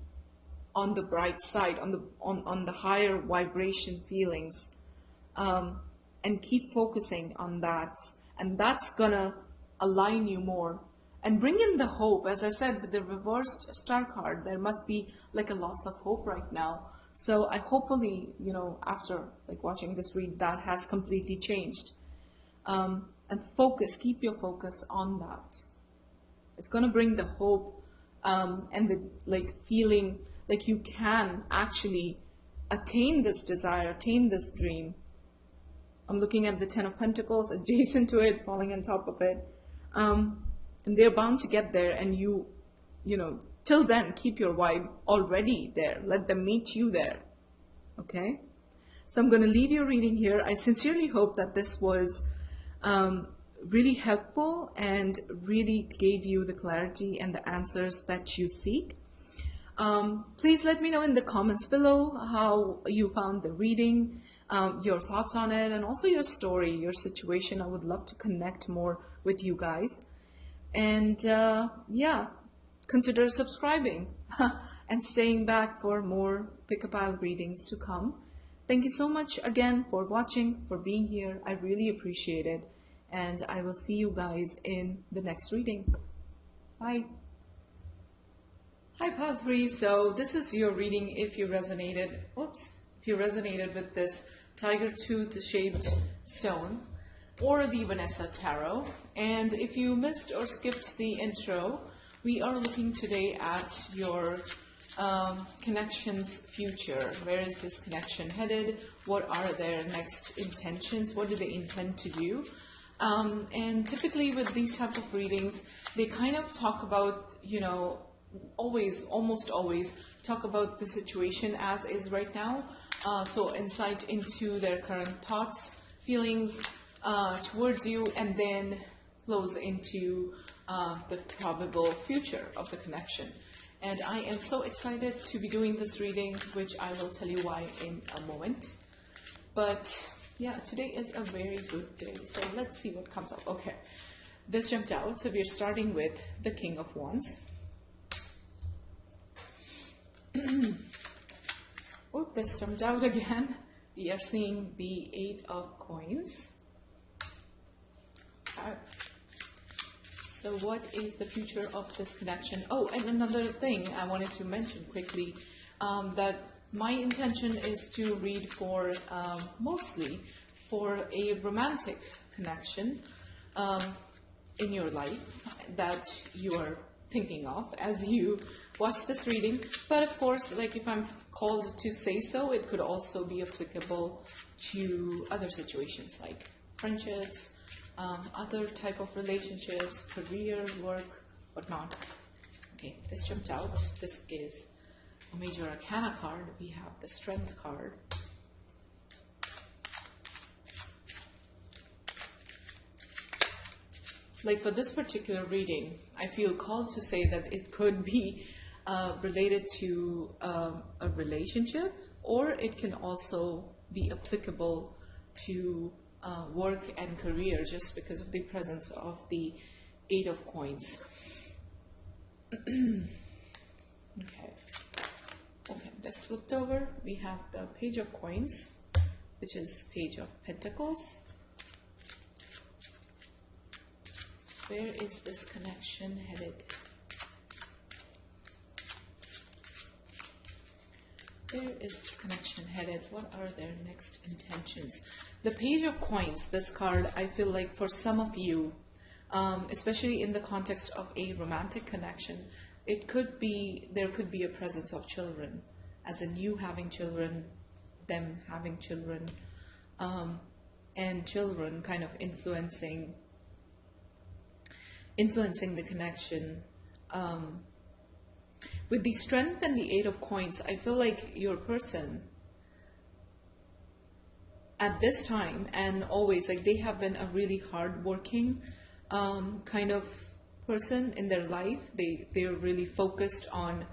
bright side, on the higher vibration feelings, and keep focusing on that, and that's gonna align you more and bring in the hope. As I said, with the reversed star card, there must be like a loss of hope right now. So I hopefully, you know, after like watching this read, that has completely changed. And keep your focus on that. It's gonna bring the hope and the like feeling like you can actually attain this desire, attain this dream. I'm looking at the 10 of Pentacles adjacent to it, falling on top of it. And they're bound to get there, and you know, till then, keep your vibe already there. Let them meet you there. Okay? So I'm going to leave your reading here. I sincerely hope that this was really helpful and really gave you the clarity and the answers that you seek. Please let me know in the comments below how you found the reading, your thoughts on it, and also your story, your situation. I would love to connect more with you guys. And yeah, consider subscribing and staying back for more pick-a-pile readings to come. Thank you so much again for watching, for being here. I really appreciate it. And I will see you guys in the next reading. Bye. Hi, Pile 3. So this is your reading if you resonated, with this tiger tooth shaped stone or the Vanessa Tarot. And if you missed or skipped the intro, we are looking today at your connection's future. Where is this connection headed? What are their next intentions? What do they intend to do? And typically with these type of readings, they kind of talk about, you know, almost always talk about the situation as is right now. So insight into their current thoughts, feelings towards you, and then flows into the probable future of the connection. And I am so excited to be doing this reading, which I will tell you why in a moment. But yeah, today is a very good day. So let's see what comes up. Okay, this jumped out. So we're starting with the King of Wands. Oh, this jumped out again. We are seeing the 8 of Coins. So what is the future of this connection? Oh, and another thing I wanted to mention quickly, that my intention is to read for, mostly for a romantic connection in your life that you are thinking of as you watch this reading. But of course, like if I'm called to say so, it could also be applicable to other situations like friendships, other type of relationships, career, work, whatnot. Okay, this jumped out. This is a major arcana card. We have the strength card. Like for this particular reading, I feel called to say that it could be related to a relationship, or it can also be applicable to work and career, just because of the presence of the Eight of Coins. Okay, this flipped over. We have the Page of Coins, which is Page of Pentacles. Where is this connection headed? Where is this connection headed? What are their next intentions? The Page of Coins, this card, I feel like for some of you, especially in the context of a romantic connection, there could be a presence of children, as in you having children, them having children, and children kind of influencing the connection. With the Strength and the Eight of Coins, I feel like your person at this time and always, like, they have been a really hardworking kind of person in their life. They're really focused on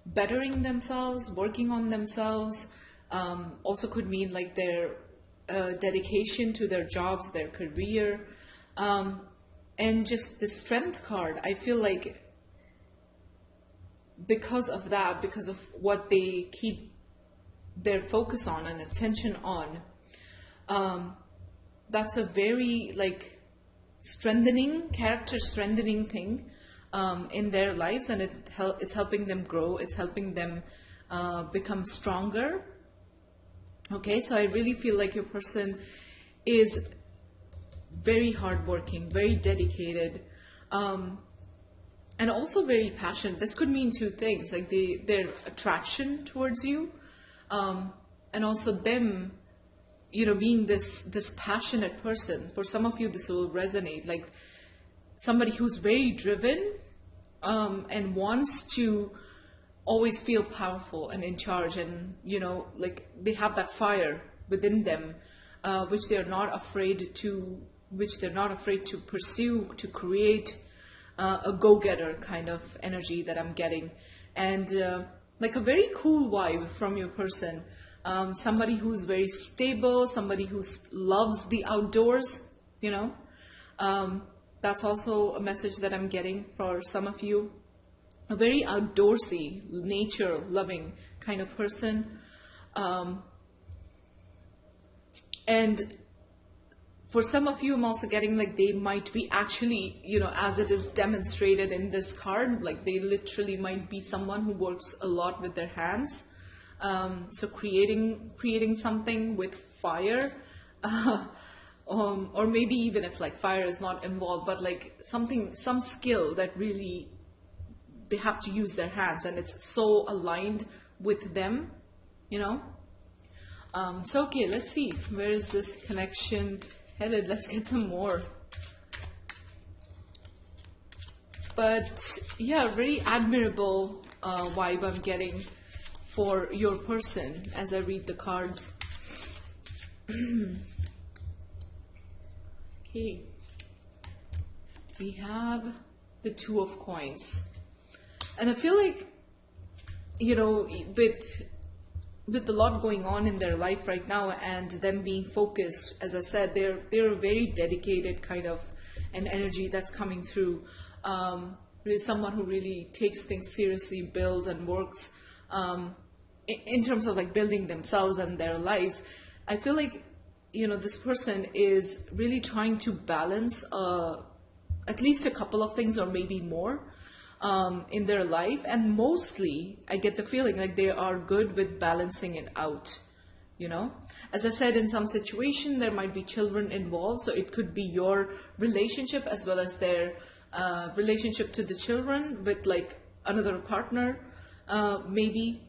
bettering themselves, working on themselves. Also could mean like their dedication to their jobs, their career. And just the Strength card, I feel like because of that, because of what they keep their focus on and attention on, that's a very like character strengthening thing in their lives, and it's helping them grow, it's helping them become stronger. Okay, so I really feel like your person is very hardworking, very dedicated, and also very passionate. This could mean two things, like their attraction towards you, and also them, being this passionate person. For some of you, this will resonate, like somebody who's very driven, and wants to always feel powerful and in charge, and like they have that fire within them, which they're not afraid to pursue, to create a go-getter kind of energy that I'm getting. And like a very cool vibe from your person, somebody who's very stable, somebody who loves the outdoors, that's also a message that I'm getting for some of you. A very outdoorsy, nature-loving kind of person. And for some of you, I'm also getting like they might be actually, as it is demonstrated in this card, like they literally might be someone who works a lot with their hands. So creating something with fire, or maybe even if like fire is not involved, but like some skill that really they have to use their hands, and it's so aligned with them, So okay, let's see, where is this connection headed? Let's get some more. But yeah, very admirable vibe I'm getting for your person as I read the cards. Okay, we have the Two of Coins, and I feel like with a lot going on in their life right now, and them being focused, as I said, they're a very dedicated kind of an energy that's coming through. Really someone who really takes things seriously, builds and works in terms of like building themselves and their lives. I feel like this person is really trying to balance at least a couple of things or maybe more in their life. And mostly I get the feeling like they are good with balancing it out, you know. As I said, in some situation there might be children involved, so it could be your relationship as well as their relationship to the children with like another partner, maybe.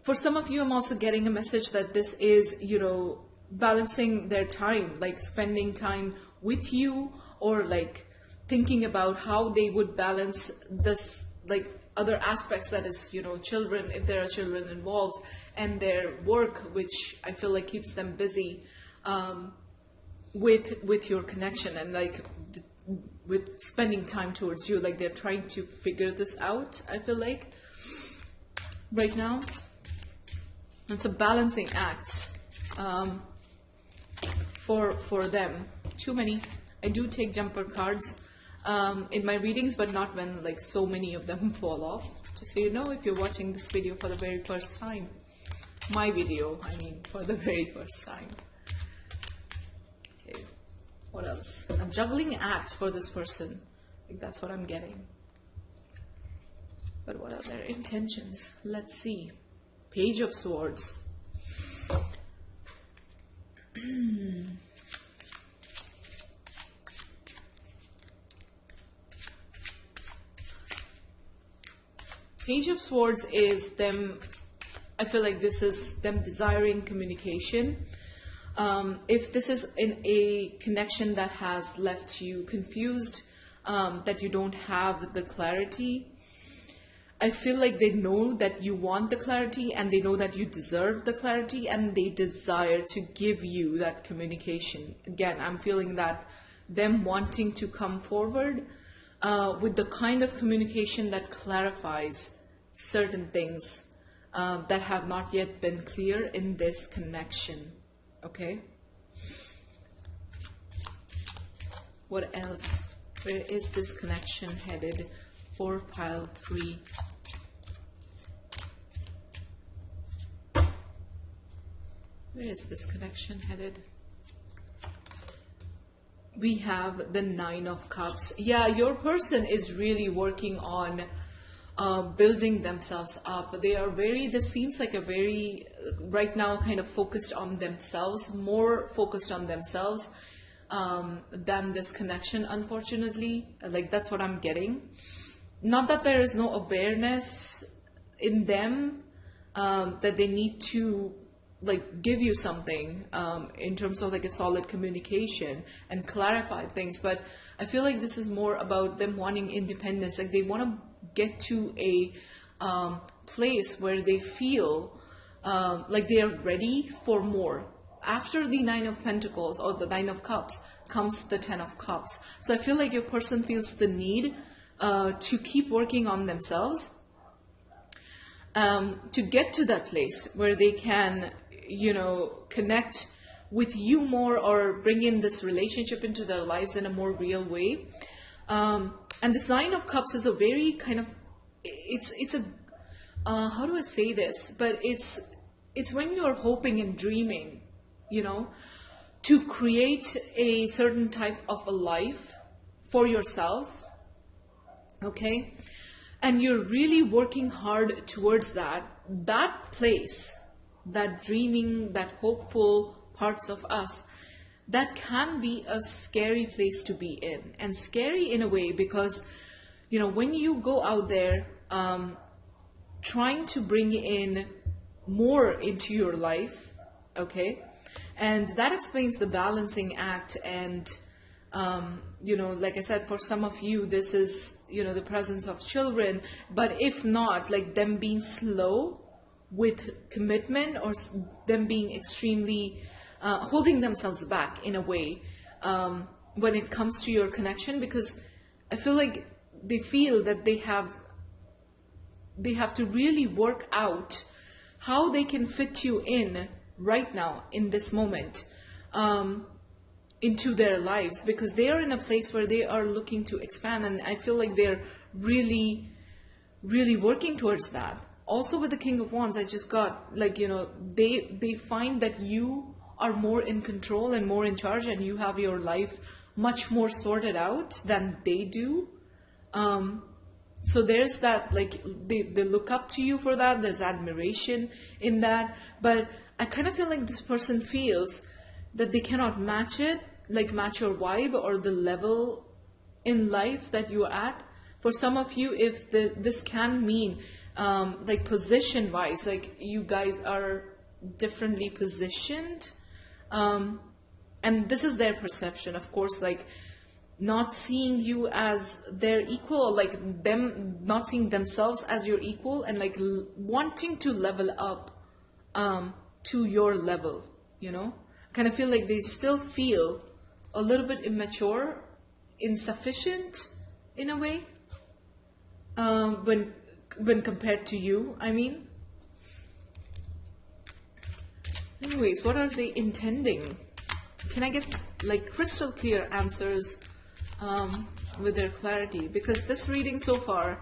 For some of you, I'm also getting a message that this is, you know, balancing their time, like spending time with you, or like thinking about how they would balance this, like other aspects, that is, you know, children, if there are children involved, and their work, which I feel like keeps them busy with your connection, and like with spending time towards you. Like they're trying to figure this out, I feel like, right now. It's a balancing act for them. Too many. I do take jumper cards in my readings, but not when like so many of them fall off. Just so you know, if you're watching this video for the very first time. My video, I mean, for the very first time. Okay, what else? A juggling act for this person. I think that's what I'm getting. But what are their intentions? Let's see. Page of Swords. Page of Swords is them, I feel like this is them desiring communication. If this is in a connection that has left you confused, that you don't have the clarity, I feel like they know that you want the clarity, and they know that you deserve the clarity, and they desire to give you that communication. Again, I'm feeling that them wanting to come forward with the kind of communication that clarifies certain things that have not yet been clear in this connection. Okay? What else? Where is this connection headed for pile 3? Where is this connection headed? We have the 9 of Cups. Yeah, your person is really working on building themselves up. They are very, this seems like a very, right now, kind of focused on themselves, more focused on themselves than this connection, unfortunately. Like, that's what I'm getting. Not that there is no awareness in them that they need to like give you something in terms of like a solid communication and clarify things, but I feel like this is more about them wanting independence. Like they want to get to a place where they feel like they are ready for more. After the 9 of Pentacles or the 9 of Cups comes the 10 of Cups. So I feel like your person feels the need to keep working on themselves, to get to that place where they can, you know, connect with you more, or bring in this relationship into their lives in a more real way. And this 9 of Cups is a very kind of, it's a, how do I say this? But it's when you're hoping and dreaming, you know, to create a certain type of a life for yourself, okay? And you're really working hard towards that place, that dreaming, that hopeful parts of us, that can be a scary place to be in. And scary in a way because, you know, when you go out there trying to bring in more into your life, okay, and that explains the balancing act. And you know, like I said, for some of you this is, you know, the presence of children, but if not, like them being slow with commitment, or them being extremely holding themselves back in a way when it comes to your connection, because I feel like they feel that they have to really work out how they can fit you in right now in this moment into their lives, because they are in a place where they are looking to expand, and I feel like they're really working towards that. Also with the King of Wands, I just got, like, you know, they find that you are more in control and more in charge, and you have your life much more sorted out than they do. So there's that, like, they look up to you for that. There's admiration in that. But I kind of feel like this person feels that they cannot match it, like match your vibe or the level in life that you're at. For some of you, if this can mean like position wise, like you guys are differently positioned. And this is their perception, of course, like not seeing you as their equal, or like them not seeing themselves as your equal, and like wanting to level up to your level, you know? Kind of feel like they still feel a little bit immature, insufficient in a way, when compared to you, I mean. Anyways, what are they intending? Can I get like crystal clear answers with their clarity? Because this reading so far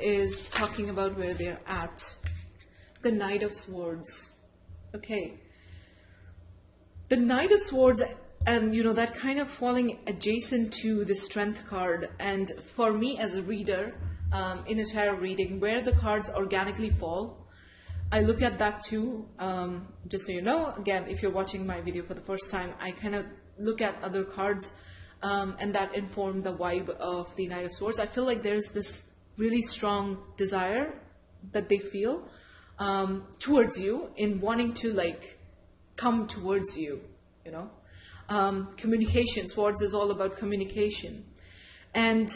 is talking about where they're at. The Knight of Swords. Okay. The Knight of Swords, and you know, that kind of falling adjacent to the Strength card. And for me as a reader, in a tarot reading, where the cards organically fall, I look at that too. Just so you know, again, if you're watching my video for the first time, I kind of look at other cards and that inform the vibe of the Knight of Swords. I feel like there's this really strong desire that they feel towards you, in wanting to like come towards you, you know. Communication, Swords is all about communication. And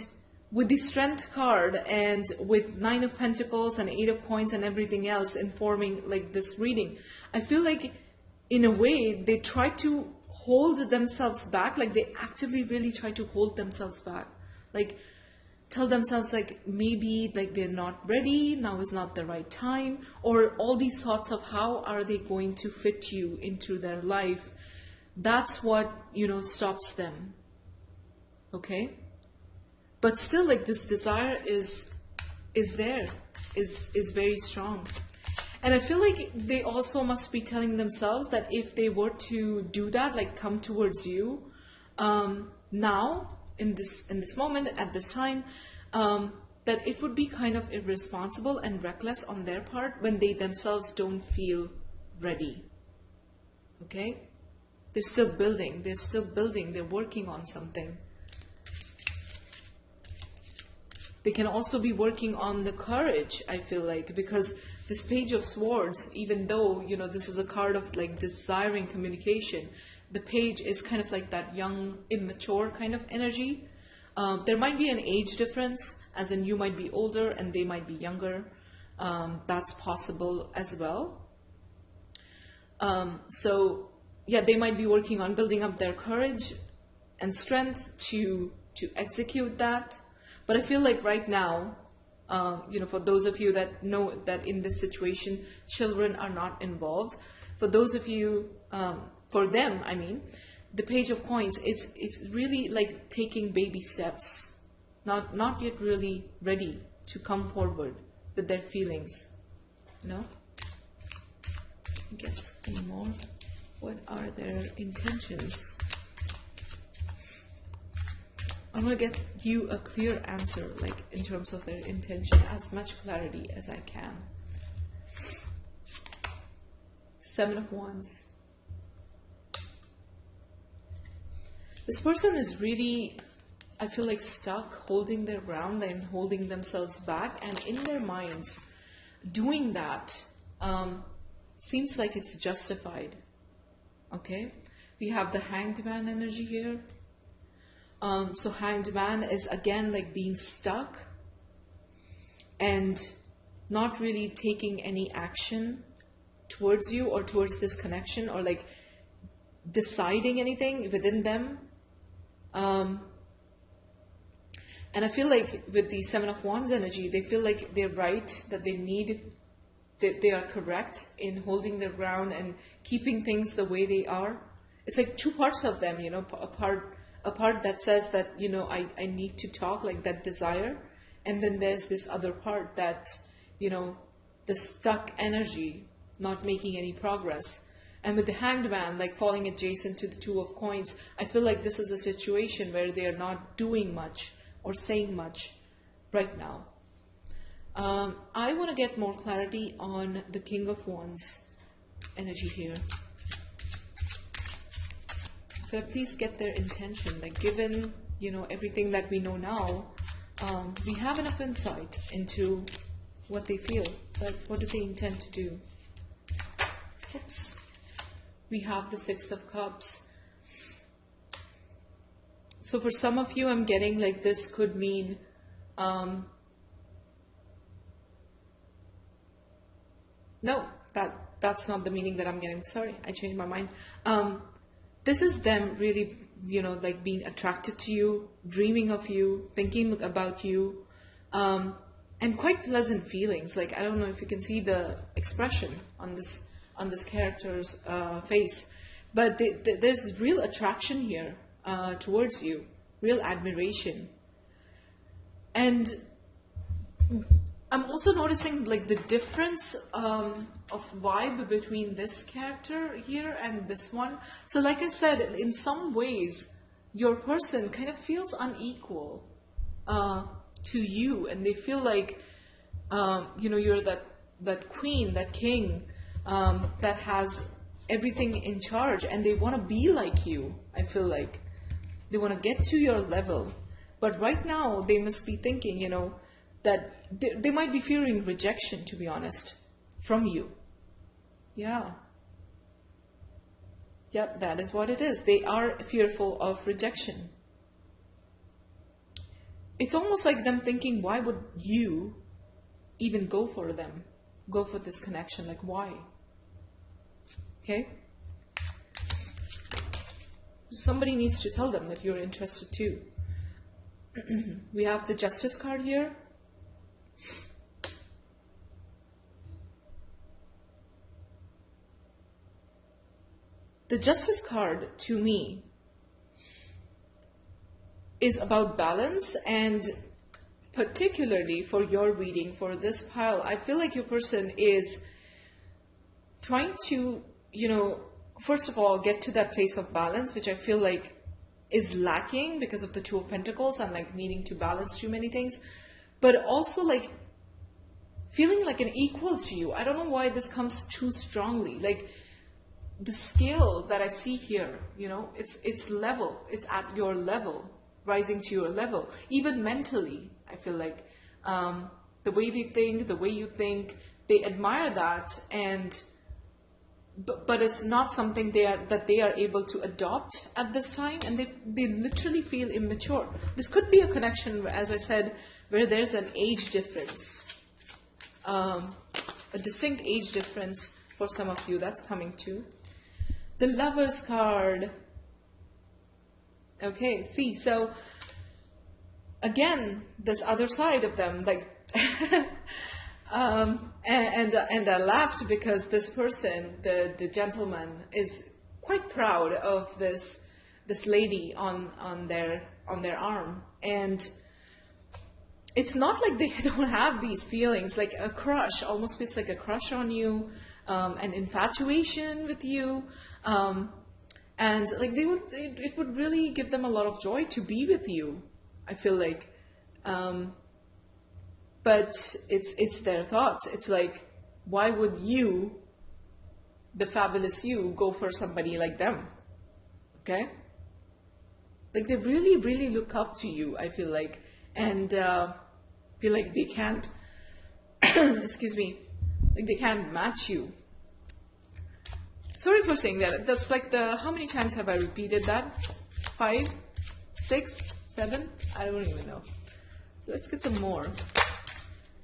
with the Strength card and with 9 of Pentacles and 8 of Coins and everything else informing like this reading, I feel like in a way they try to hold themselves back, like they actively really try to hold themselves back, like tell themselves like maybe like they're not ready, now is not the right time, or all these thoughts of how are they going to fit you into their life. That's what, you know, stops them. Okay? But still, like, this desire is there, is very strong. And I feel like they also must be telling themselves that if they were to do that, like come towards you, now, in this moment, at this time, that it would be kind of irresponsible and reckless on their part when they themselves don't feel ready. Okay? They're still building, they're working on something. They can also be working on the courage, I feel like, because this Page of Swords, even though, you know, this is a card of like desiring communication, the page is kind of like that young, immature kind of energy. There might be an age difference, as in you might be older and they might be younger. That's possible as well. So yeah, they might be working on building up their courage and strength to execute that. But I feel like right now, you know, for those of you that know that in this situation, children are not involved. For those of you, for them, I mean, the Page of Coins, it's really like taking baby steps, not yet really ready to come forward with their feelings, you know. Get any more? What are their intentions? I'm going to get you a clear answer, like in terms of their intention, as much clarity as I can. 7 of Wands. This person is really, I feel like, stuck, holding their ground and holding themselves back. And in their minds, doing that seems like it's justified. Okay? We have the Hanged Man energy here. So Hanged Man is again like being stuck and not really taking any action towards you or towards this connection, or like deciding anything within them. And I feel like with the 7 of Wands energy, they feel like they're right, that they are correct in holding their ground and keeping things the way they are. It's like two parts of them, you know, a part that says that, you know, I need to talk, like that desire. And then there's this other part that, you know, the stuck energy, not making any progress. And with the Hanged Man like falling adjacent to the Two of Coins, I feel like this is a situation where they are not doing much or saying much right now. I want to get more clarity on the King of Wands energy here. Could I please get their intention? Like, given, you know, everything that we know now, we have enough insight into what they feel. But what do they intend to do? Oops. We have the Six of Cups. So for some of you, I'm getting like this could mean no, that's not the meaning that I'm getting. Sorry, I changed my mind. This is them really, you know, like being attracted to you, dreaming of you, thinking about you, and quite pleasant feelings. Like, I don't know if you can see the expression on this character's face, but there's real attraction here towards you, real admiration. And I'm also noticing like the difference of vibe between this character here and this one. So like I said, in some ways, your person kind of feels unequal to you, and they feel like, you know, you're that queen, that king that has everything in charge, and they want to be like you. I feel like they want to get to your level. But right now, they must be thinking, you know, that they might be fearing rejection, to be honest, from you. Yeah. Yep, that is what it is. They are fearful of rejection. It's almost like them thinking, why would you even go for them? Go for this connection? Like, why? Okay? Somebody needs to tell them that you're interested too. We have the Justice card here. The Justice card, to me, is about balance, and particularly for your reading, for this pile, I feel like your person is trying to, you know, first of all, get to that place of balance, which I feel like is lacking because of the Two of Pentacles and like needing to balance too many things, but also like feeling like an equal to you. I don't know why this comes too strongly. Like, the scale that I see here, you know, it's level, it's at your level, rising to your level, even mentally. I feel like the way they think, the way you think, they admire that, and but it's not something that they are able to adopt at this time, and they literally feel immature. This could be a connection, as I said, where there's an age difference, a distinct age difference for some of you. That's coming too. The Lover's card. Okay, see, so again, this other side of them, like, and I laughed because this person, the gentleman, is quite proud of this lady on their arm, and it's not like they don't have these feelings, like a crush, almost feels like a crush on you, an infatuation with you. And like it would really give them a lot of joy to be with you, I feel like, but it's their thoughts. It's like, why would you, the fabulous you, go for somebody like them? Okay, like they really look up to you, I feel like, and feel like they can't excuse me, like they can't match you. Sorry for saying that. That's like how many times have I repeated that? 5, 6, 7? I don't even know. So let's get some more.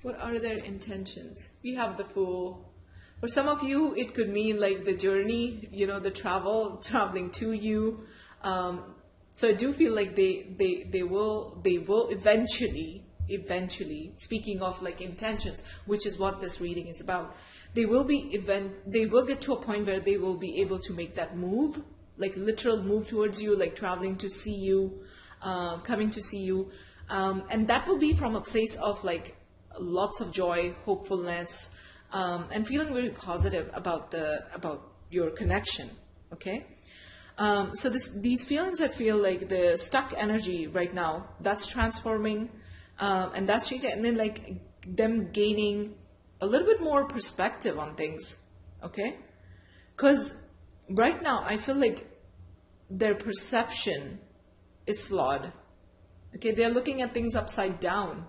What are their intentions? We have the Fool. For some of you, it could mean like the journey, you know, the traveling to you. So I do feel like they will eventually, speaking of like intentions, which is what this reading is about, they will get to a point where they will be able to make that move, like literal move towards you, like traveling to see you, coming to see you, and that will be from a place of like lots of joy, hopefulness, and feeling very positive about your connection. Okay. So these feelings, I feel like the stuck energy right now, that's transforming, and that's changing, and then like them gaining a little bit more perspective on things. Okay. Because right now I feel like their perception is flawed. Okay, they're looking at things upside down,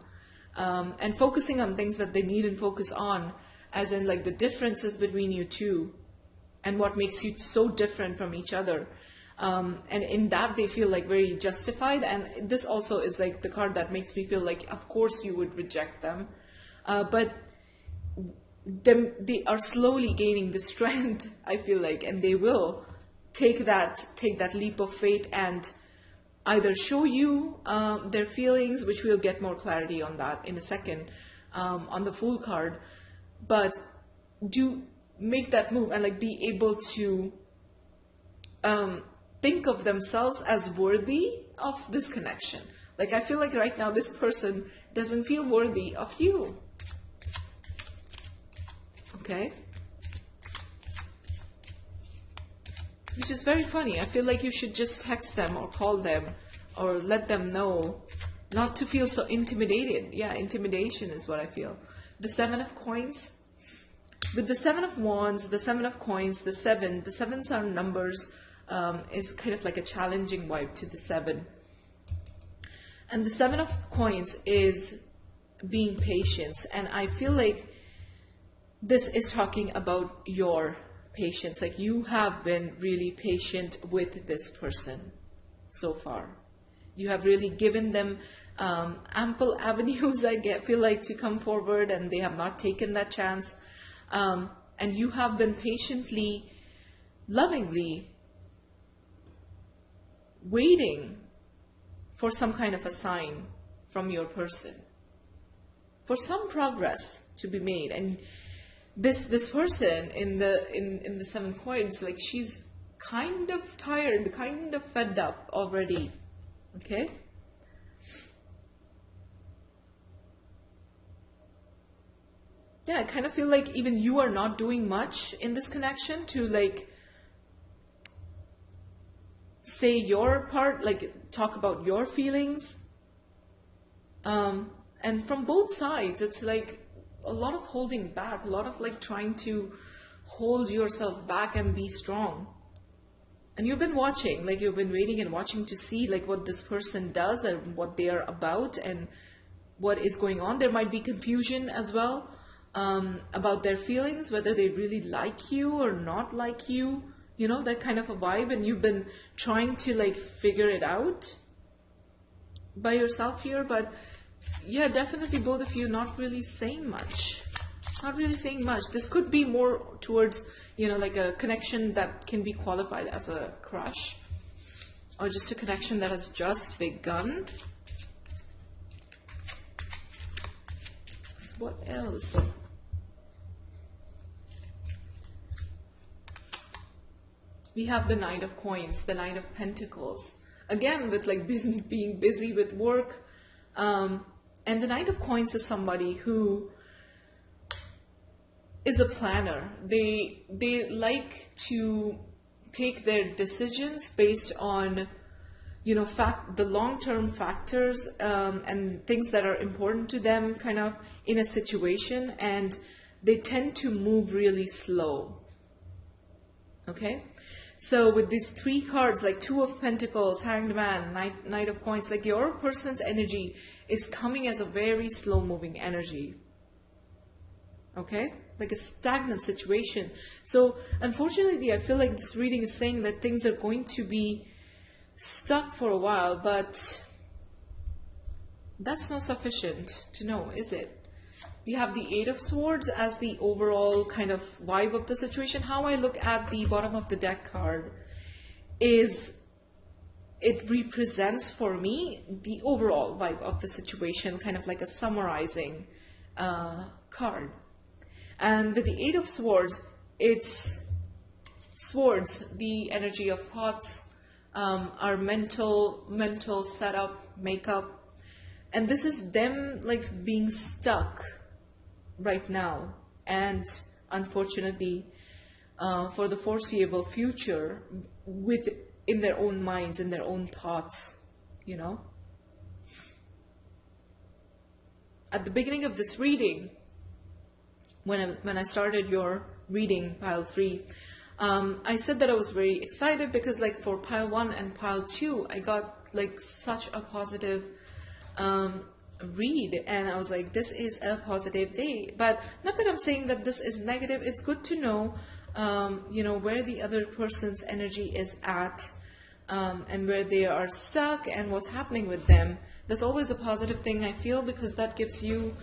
and focusing on things that they need and focus on, as in like the differences between you two and what makes you so different from each other. And in that they feel like very justified. And this also is like the card that makes me feel like, of course you would reject them. But they are slowly gaining the strength, I feel like, and they will take that leap of faith and either show you their feelings, which we'll get more clarity on that in a second, on the Fool card, but do make that move and like be able to think of themselves as worthy of this connection. Like I feel like right now this person doesn't feel worthy of you. Okay? Which is very funny. I feel like you should just text them or call them or let them know, not to feel so intimidated. Yeah, intimidation is what I feel. The Seven of Coins. With the Seven of Wands, the Seven of Coins, the sevens are numbers, is kind of like a challenging vibe to the seven. And the Seven of Coins is being patient. And I feel like this is talking about your patience. Like you have been really patient with this person so far. You have really given them ample avenues, feel like, to come forward, and they have not taken that chance. And you have been patiently, lovingly waiting for some kind of a sign from your person, for some progress to be made. And this person in the Seven Coins, like she's kind of tired, kind of fed up already. Okay? Yeah, I kind of feel like even you are not doing much in this connection to like say your part, like talk about your feelings. And from both sides, it's like a lot of holding back, a lot of like trying to hold yourself back and be strong. And you've been watching, like you've been waiting and watching to see like what this person does and what they are about and what is going on. There might be confusion as well about their feelings, whether they really like you or not like you, you know, that kind of a vibe. And you've been trying to like figure it out by yourself here. But yeah, definitely both of you not really saying much. Not really saying much. This could be more towards, you know, like a connection that can be qualified as a crush, or just a connection that has just begun. What else? We have the Knight of Coins, the Knight of Pentacles. Again, with like being busy with work. And the Knight of Coins is somebody who is a planner. They like to take their decisions based on, you know, the long-term factors and things that are important to them kind of in a situation, and they tend to move really slow. Okay? So with these three cards, like Two of Pentacles, Hanged Man, Knight of Coins, like your person's energy is coming as a very slow-moving energy. Okay? Like a stagnant situation. So unfortunately, I feel like this reading is saying that things are going to be stuck for a while, but that's not sufficient to know, is it? We have the Eight of Swords as the overall kind of vibe of the situation. How I look at the bottom of the deck card is it represents for me the overall vibe of the situation, kind of like a summarizing card. And with the Eight of Swords, it's swords, the energy of thoughts, our mental setup, makeup. And this is them like being stuck right now. And unfortunately, for the foreseeable future in their own minds, in their own thoughts, you know. At the beginning of this reading, when I started your reading, pile 3, I said that I was very excited because like for pile 1 and pile 2, I got like such a positive read, and I was like, this is a positive day. But not that I'm saying that this is negative. It's good to know, you know, where the other person's energy is at, and where they are stuck and what's happening with them. That's always a positive thing, I feel, because that gives you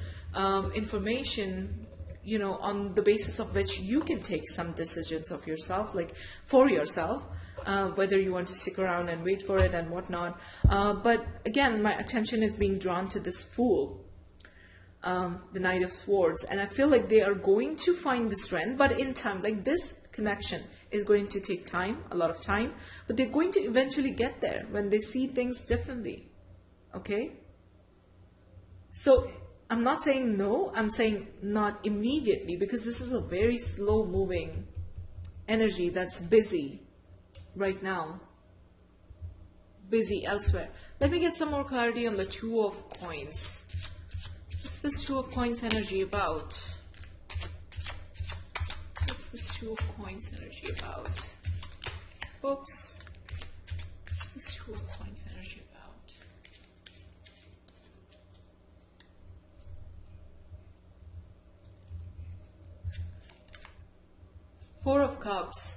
information, you know, on the basis of which you can take some decisions of yourself, like for yourself, whether you want to stick around and wait for it and whatnot. But again, my attention is being drawn to this Fool, the Knight of Swords, and I feel like they are going to find the strength, but in time. Like this connection is going to take time, a lot of time, but they're going to eventually get there when they see things differently. Okay? So I'm not saying no, I'm saying not immediately, because this is a very slow moving energy that's busy right now, busy elsewhere. Let me get some more clarity on the Two of Coins. What's this Two of Coins energy about? What's this Two of Coins energy about? Oops. What's this Two of Coins energy about? Four of Cups.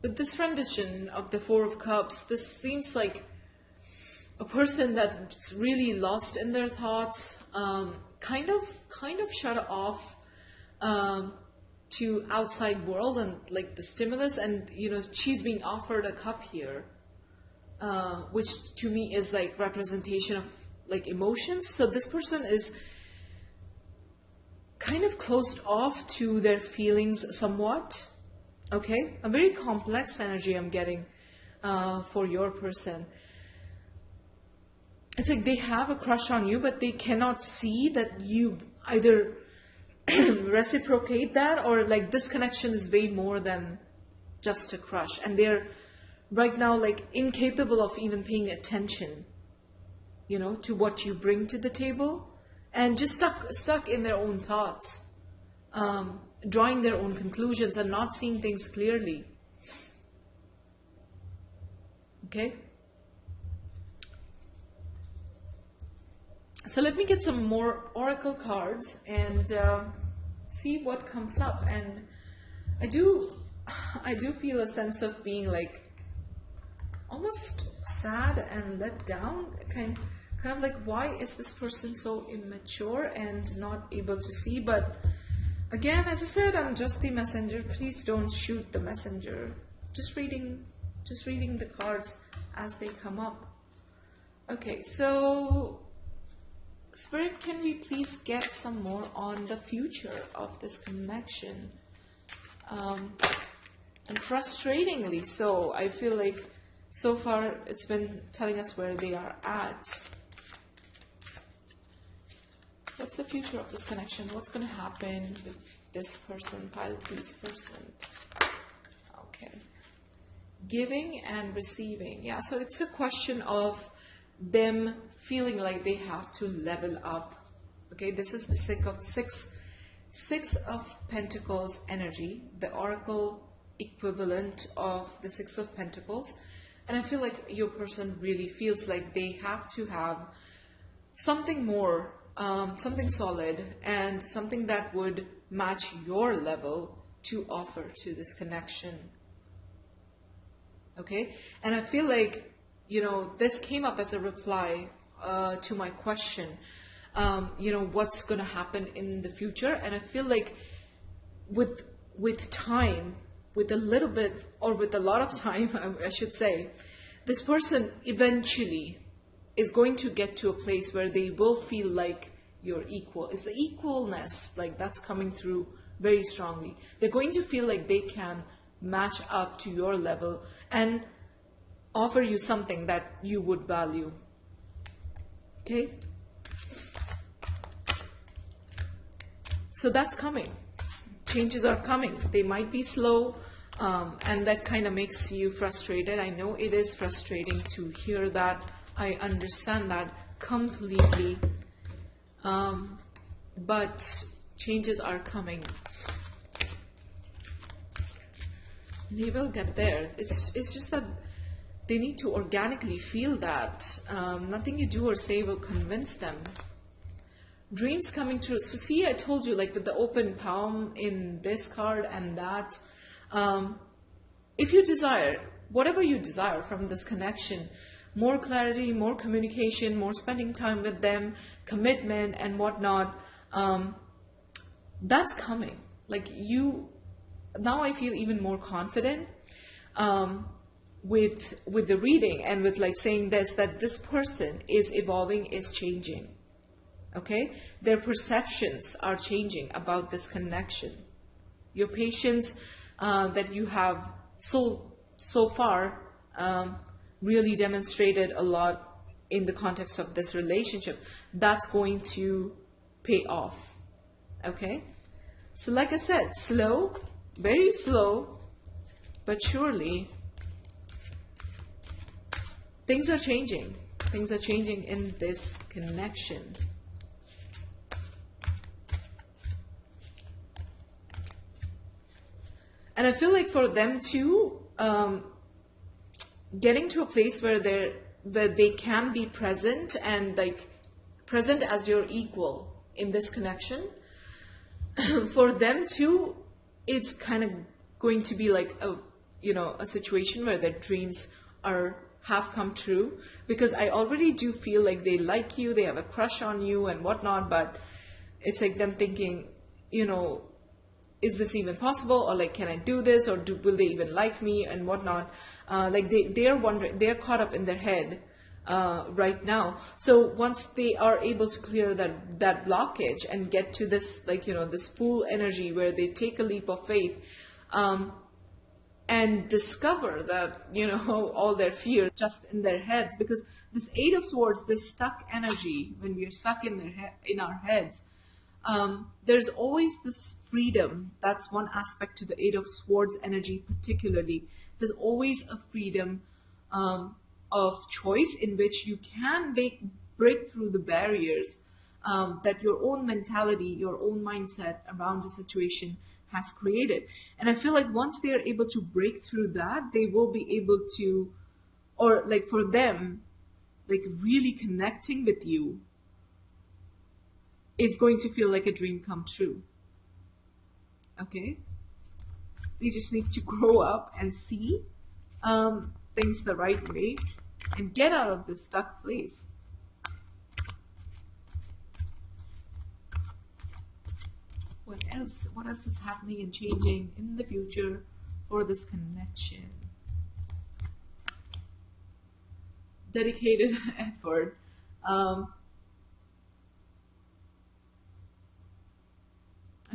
With this rendition of the Four of Cups, this seems like a person that's really lost in their thoughts, kind of shut off to outside world and like the stimulus, and you know, she's being offered a cup here, which to me is like representation of like emotions. So this person is kind of closed off to their feelings somewhat. Okay, a very complex energy I'm getting for your person. It's like they have a crush on you, but they cannot see that you either reciprocate that, or like this connection is way more than just a crush, and they're right now like incapable of even paying attention, you know, to what you bring to the table, and just stuck in their own thoughts, drawing their own conclusions and not seeing things clearly. Okay? So let me get some more oracle cards and see what comes up. And I do feel a sense of being like almost sad and let down, kind of like, why is this person so immature and not able to see? But again, as I said, I'm just the messenger. Please don't shoot the messenger. Just reading the cards as they come up. Okay, so Spirit, can we please get some more on the future of this connection? And frustratingly so, I feel like so far it's been telling us where they are at. What's the future of this connection? What's going to happen with this person, pile 3's person? Okay. Giving and receiving. Yeah, so it's a question of them feeling like they have to level up. Okay, this is the six of Pentacles energy, the oracle equivalent of the Six of Pentacles. And I feel like your person really feels like they have to have something more, something solid, and something that would match your level to offer to this connection. Okay, and I feel like, you know, this came up as a reply to my question, you know, what's going to happen in the future. And I feel like with time, with a little bit, or with a lot of time, I should say, this person eventually is going to get to a place where they will feel like you're equal. It's the equalness, like that's coming through very strongly. They're going to feel like they can match up to your level and offer you something that you would value. Okay? So that's coming. Changes are coming. They might be slow, and that kind of makes you frustrated. I know it is frustrating to hear that. I understand that completely. But changes are coming. They will get there. It's just that they need to organically feel that. Nothing you do or say will convince them. Dreams coming true. So see, I told you, like with the open palm in this card and that, if you desire, whatever you desire from this connection, more clarity, more communication, more spending time with them, commitment and whatnot, that's coming. Like you, now I feel even more confident with the reading and with like saying this, that this person is evolving, is changing. Okay, their perceptions are changing about this connection. Your patience that you have so far really demonstrated a lot in the context of this relationship. That's going to pay off. Okay, so like I said, slow, very slow, but surely things are changing. Things are changing in this connection. And I feel like for them too, getting to a place where they can be present and like present as your equal in this connection, for them too, it's kind of going to be like a situation where their dreams have come true, because I already do feel like they like you, they have a crush on you and whatnot, but it's like them thinking, is this even possible, or like, can I do this, or will they even like me and whatnot? Like they're wondering, they're caught up in their head right now. So once they are able to clear that blockage and get to this, like, this full energy where they take a leap of faith, and discover that, all their fears just in their heads, because this Eight of Swords, this stuck energy, when we're stuck in our heads, there's always this freedom. That's one aspect to the Eight of Swords energy particularly. There's always a freedom of choice in which you can break through the barriers that your own mentality, your own mindset around the situation has created. And I feel like once they are able to break through that, they will be able to, or like for them, like really connecting with you is going to feel like a dream come true. Okay? They just need to grow up and see things the right way and get out of this stuck place. What else? What else is happening and changing in the future for this connection? Dedicated effort. I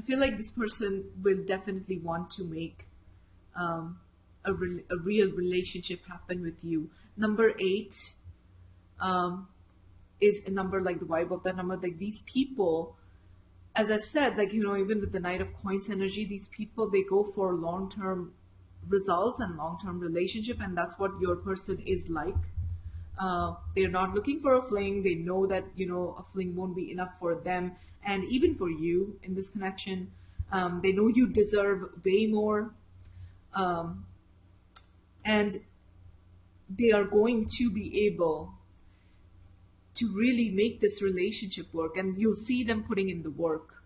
feel like this person will definitely want to make a real relationship happen with you. Number 8 is a number, like the vibe of that number, like these people, as I said, like, even with the Knight of Coins energy, these people, they go for long-term results and long-term relationship, and that's what your person is like. They're not looking for a fling. They know that, a fling won't be enough for them. And even for you in this connection, they know you deserve way more. And they are going to be able to really make this relationship work. And you'll see them putting in the work.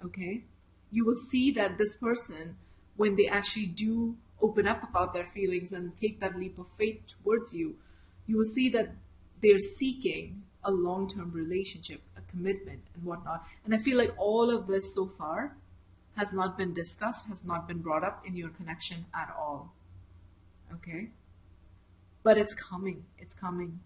Okay? You will see that this person, when they actually do open up about their feelings and take that leap of faith towards you, you will see that they're seeking a long-term relationship, a commitment and whatnot. And I feel like all of this so far has not been discussed, has not been brought up in your connection at all. Okay? But it's coming. It's coming.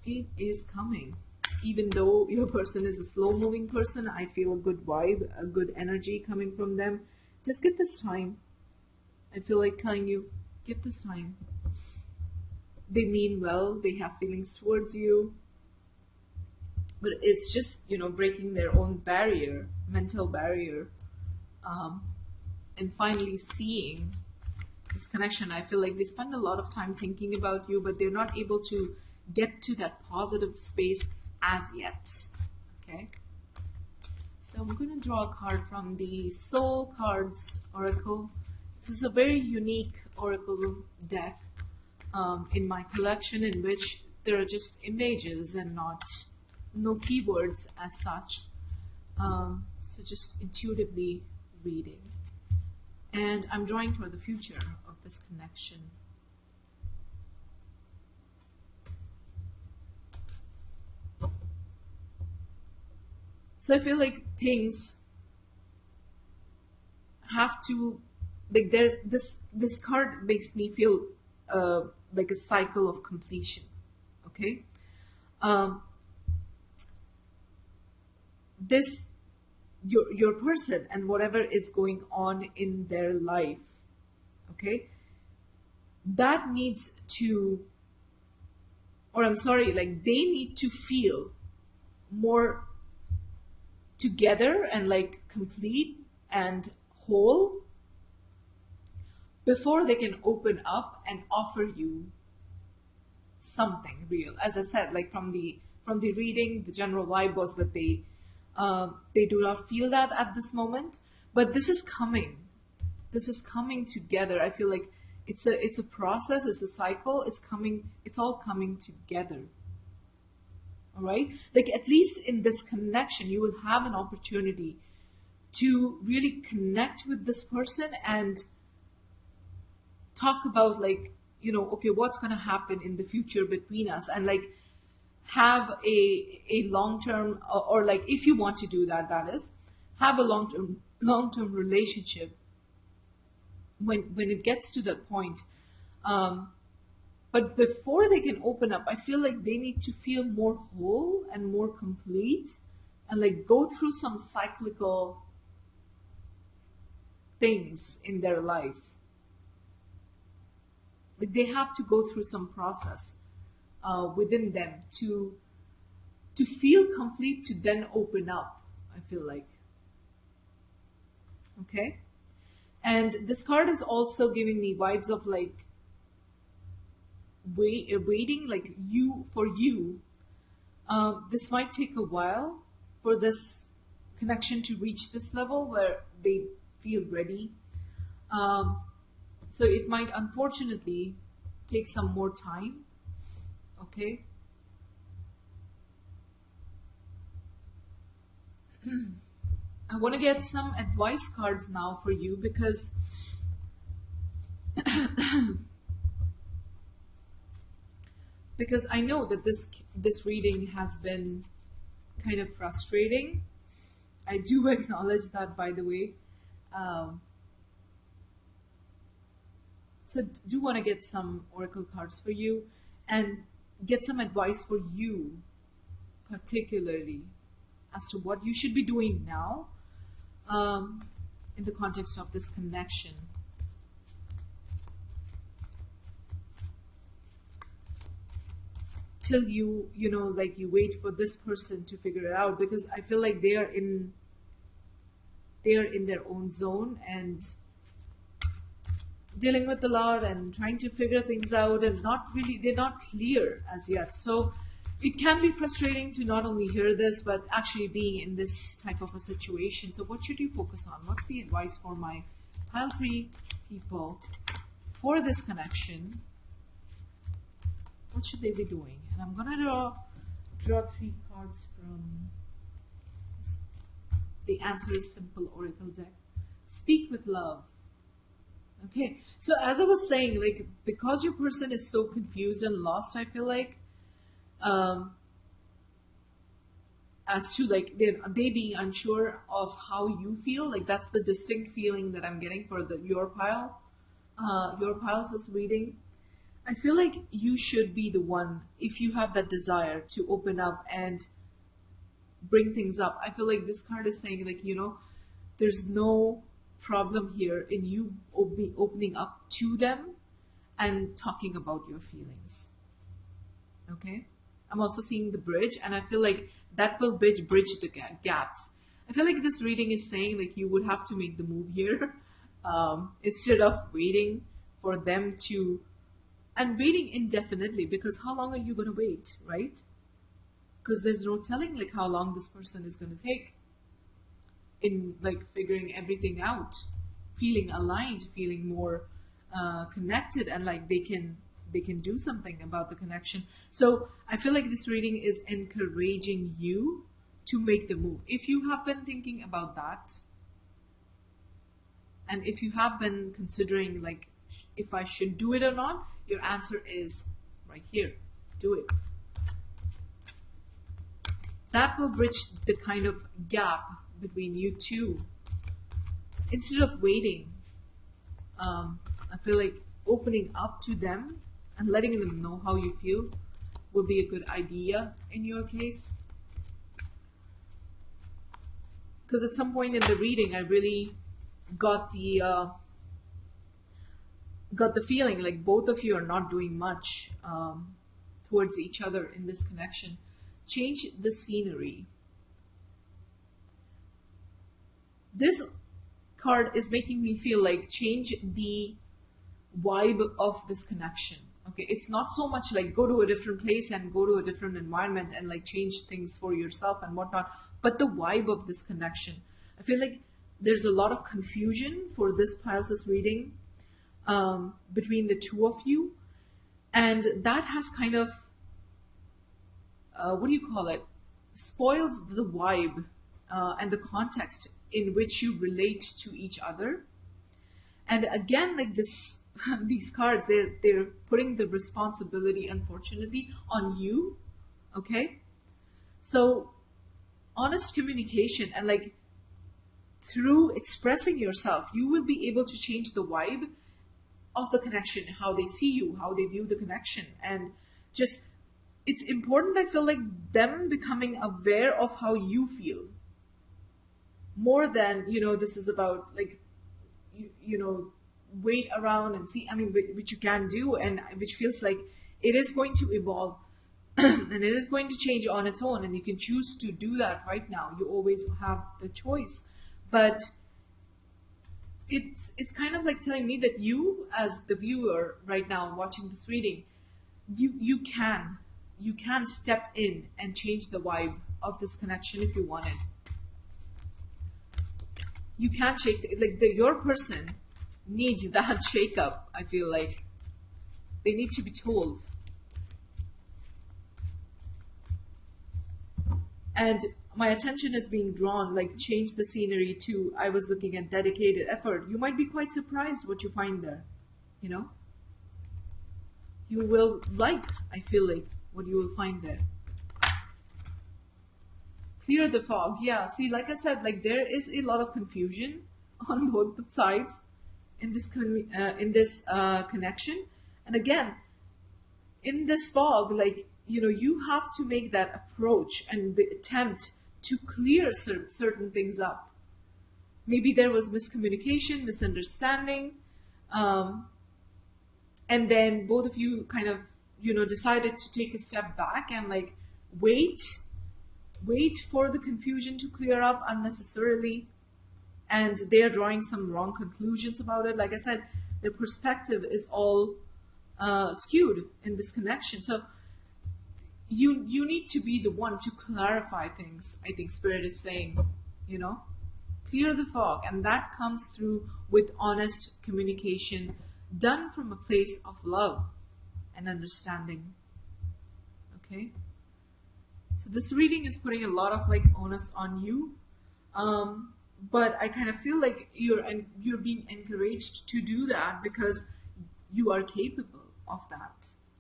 It is coming. Even though your person is a slow-moving person, I feel a good vibe, a good energy coming from them. Just give this time. I feel like telling you, give this time. They mean well. They have feelings towards you. but it's just, you know, breaking their own barrier, mental barrier, and finally seeing this connection. I feel like they spend a lot of time thinking about you, but they're not able to get to that positive space as yet. Okay, so I'm going to draw a card from the Soul Cards Oracle. This is a very unique oracle deck in my collection, in which there are just images and no keywords as such. So just intuitively reading. And I'm drawing for the future of this connection. So I feel like things have to, like, there's this card makes me feel like a cycle of completion. Okay, this your person and whatever is going on in their life, okay, that needs to, or I'm sorry, like they need to feel more together and like complete and whole before they can open up and offer you something real. As I said, like from the reading, the general vibe was that they do not feel that at this moment, but this is coming. This is coming together. I feel like it's a process. It's a cycle. It's coming. It's all coming together. All right. Like at least in this connection, you will have an opportunity to really connect with this person and talk about, like, you know, okay, what's going to happen in the future between us, and like have a long-term, or like if you want to do that, that is, have a long-term relationship when it gets to that point. But before they can open up, I feel like they need to feel more whole and more complete, and like go through some cyclical things in their lives. Like they have to go through some process within them to feel complete, to then open up, I feel like. Okay? And this card is also giving me vibes of like waiting, like you. This might take a while for this connection to reach this level where they feel ready. So it might unfortunately take some more time. Okay. I want to get some advice cards now for you, because because I know that this reading has been kind of frustrating. I do acknowledge that, by the way. So do want to get some oracle cards for you and get some advice for you, particularly as to what you should be doing now in the context of this connection. Till you know, like you wait for this person to figure it out, because I feel like they are in their own zone and dealing with a lot and trying to figure things out, and they're not clear as yet. So it can be frustrating to not only hear this, but actually being in this type of a situation. So what should you focus on? What's the advice for my pile 3 people for this connection? What should they be doing? And I'm gonna draw 3 cards from the Answer is Simple Oracle deck. Speak with love. Okay, so as I was saying, like, because your person is so confused and lost, I feel like, as to like they being unsure of how you feel, like that's the distinct feeling that I'm getting for your pile's reading. I feel like you should be the one, if you have that desire to open up and bring things up. I feel like this card is saying, like, you know, there's no problem here in you opening up to them and talking about your feelings. Okay? I'm also seeing the bridge, and I feel like that will bridge the gaps. I feel like this reading is saying like you would have to make the move here, instead of waiting for them to, and waiting indefinitely, because how long are you going to wait, right? Because there's no telling like how long this person is going to take in like figuring everything out, feeling aligned, feeling more connected, and like they can do something about the connection. So I feel like this reading is encouraging you to make the move. If you have been thinking about that, and if you have been considering like if I should do it or not, your answer is right here. Do it. That will bridge the kind of gap between you two. Instead of waiting, I feel like opening up to them and letting them know how you feel would be a good idea in your case. Because at some point in the reading, I really got the feeling like both of you are not doing much towards each other in this connection. Change the scenery. This card is making me feel like change the vibe of this connection. Okay, it's not so much like go to a different place and go to a different environment and like change things for yourself and whatnot, but the vibe of this connection. I feel like there's a lot of confusion for this Pisces reading between the two of you, and that has kind of what do you call it, spoils the vibe and the context in which you relate to each other. And again, like this these cards, they're putting the responsibility, unfortunately, on you. Okay, so honest communication, and like through expressing yourself, you will be able to change the vibe of the connection, how they see you, how they view the connection. And just, it's important, I feel like, them becoming aware of how you feel more than, this is about like wait around and see, I mean, which you can do, and which feels like it is going to evolve and it is going to change on its own, and you can choose to do that right now. You always have the choice. But it's kind of like telling me that you, as the viewer right now watching this reading, you can step in and change the vibe of this connection if you wanted. You can shake your person needs that shake up. I feel like they need to be told. And my attention is being drawn, like change the scenery to, I was looking at dedicated effort. You might be quite surprised what you find there. You will like, I feel like, what you will find there. Clear the fog. Yeah, see, like I said, like there is a lot of confusion on both sides in this connection. And again, in this fog, like, you have to make that approach and the attempt to clear certain things up. Maybe there was miscommunication, misunderstanding, and then both of you kind of, decided to take a step back and like wait for the confusion to clear up unnecessarily. And they are drawing some wrong conclusions about it. Like I said, their perspective is all skewed in this connection. So you need to be the one to clarify things. I think Spirit is saying, clear the fog. And that comes through with honest communication done from a place of love and understanding. Okay? So this reading is putting a lot of like onus on you. But I kind of feel like you're being encouraged to do that because you are capable of that.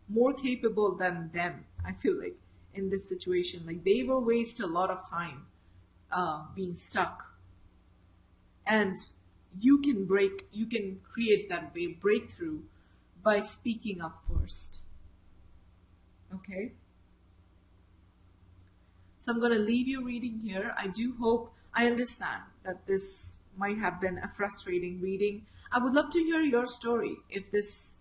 More capable than them, I feel like, in this situation. Like they will waste a lot of time being stuck. And you can create that breakthrough by speaking up first. Okay? So I'm going to leave you reading here. I understand that this might have been a frustrating reading. I would love to hear your story. If this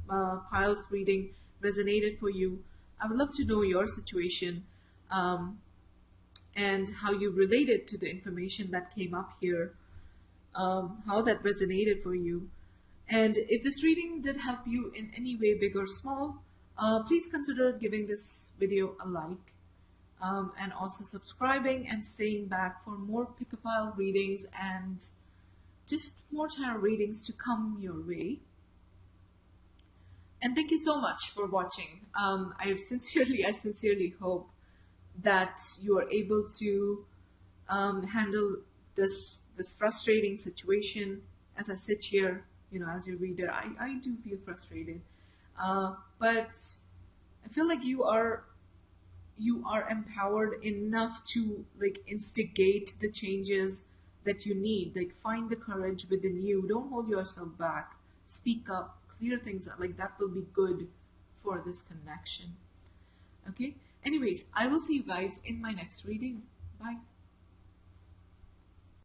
Piles reading resonated for you, I would love to know your situation, and how you related to the information that came up here, how that resonated for you. And if this reading did help you in any way, big or small, please consider giving this video a like, and also subscribing and staying back for more pick-a-pile readings and just more tarot readings to come your way. And thank you so much for watching. I sincerely hope that you are able to handle this frustrating situation. As I sit here, as your reader, I do feel frustrated, but I feel like you are empowered enough to instigate the changes that you need. Find the courage within you. Don't hold yourself back. Speak up. Clear things up. That will be good for this connection. Okay? Anyways, I will see you guys in my next reading. Bye.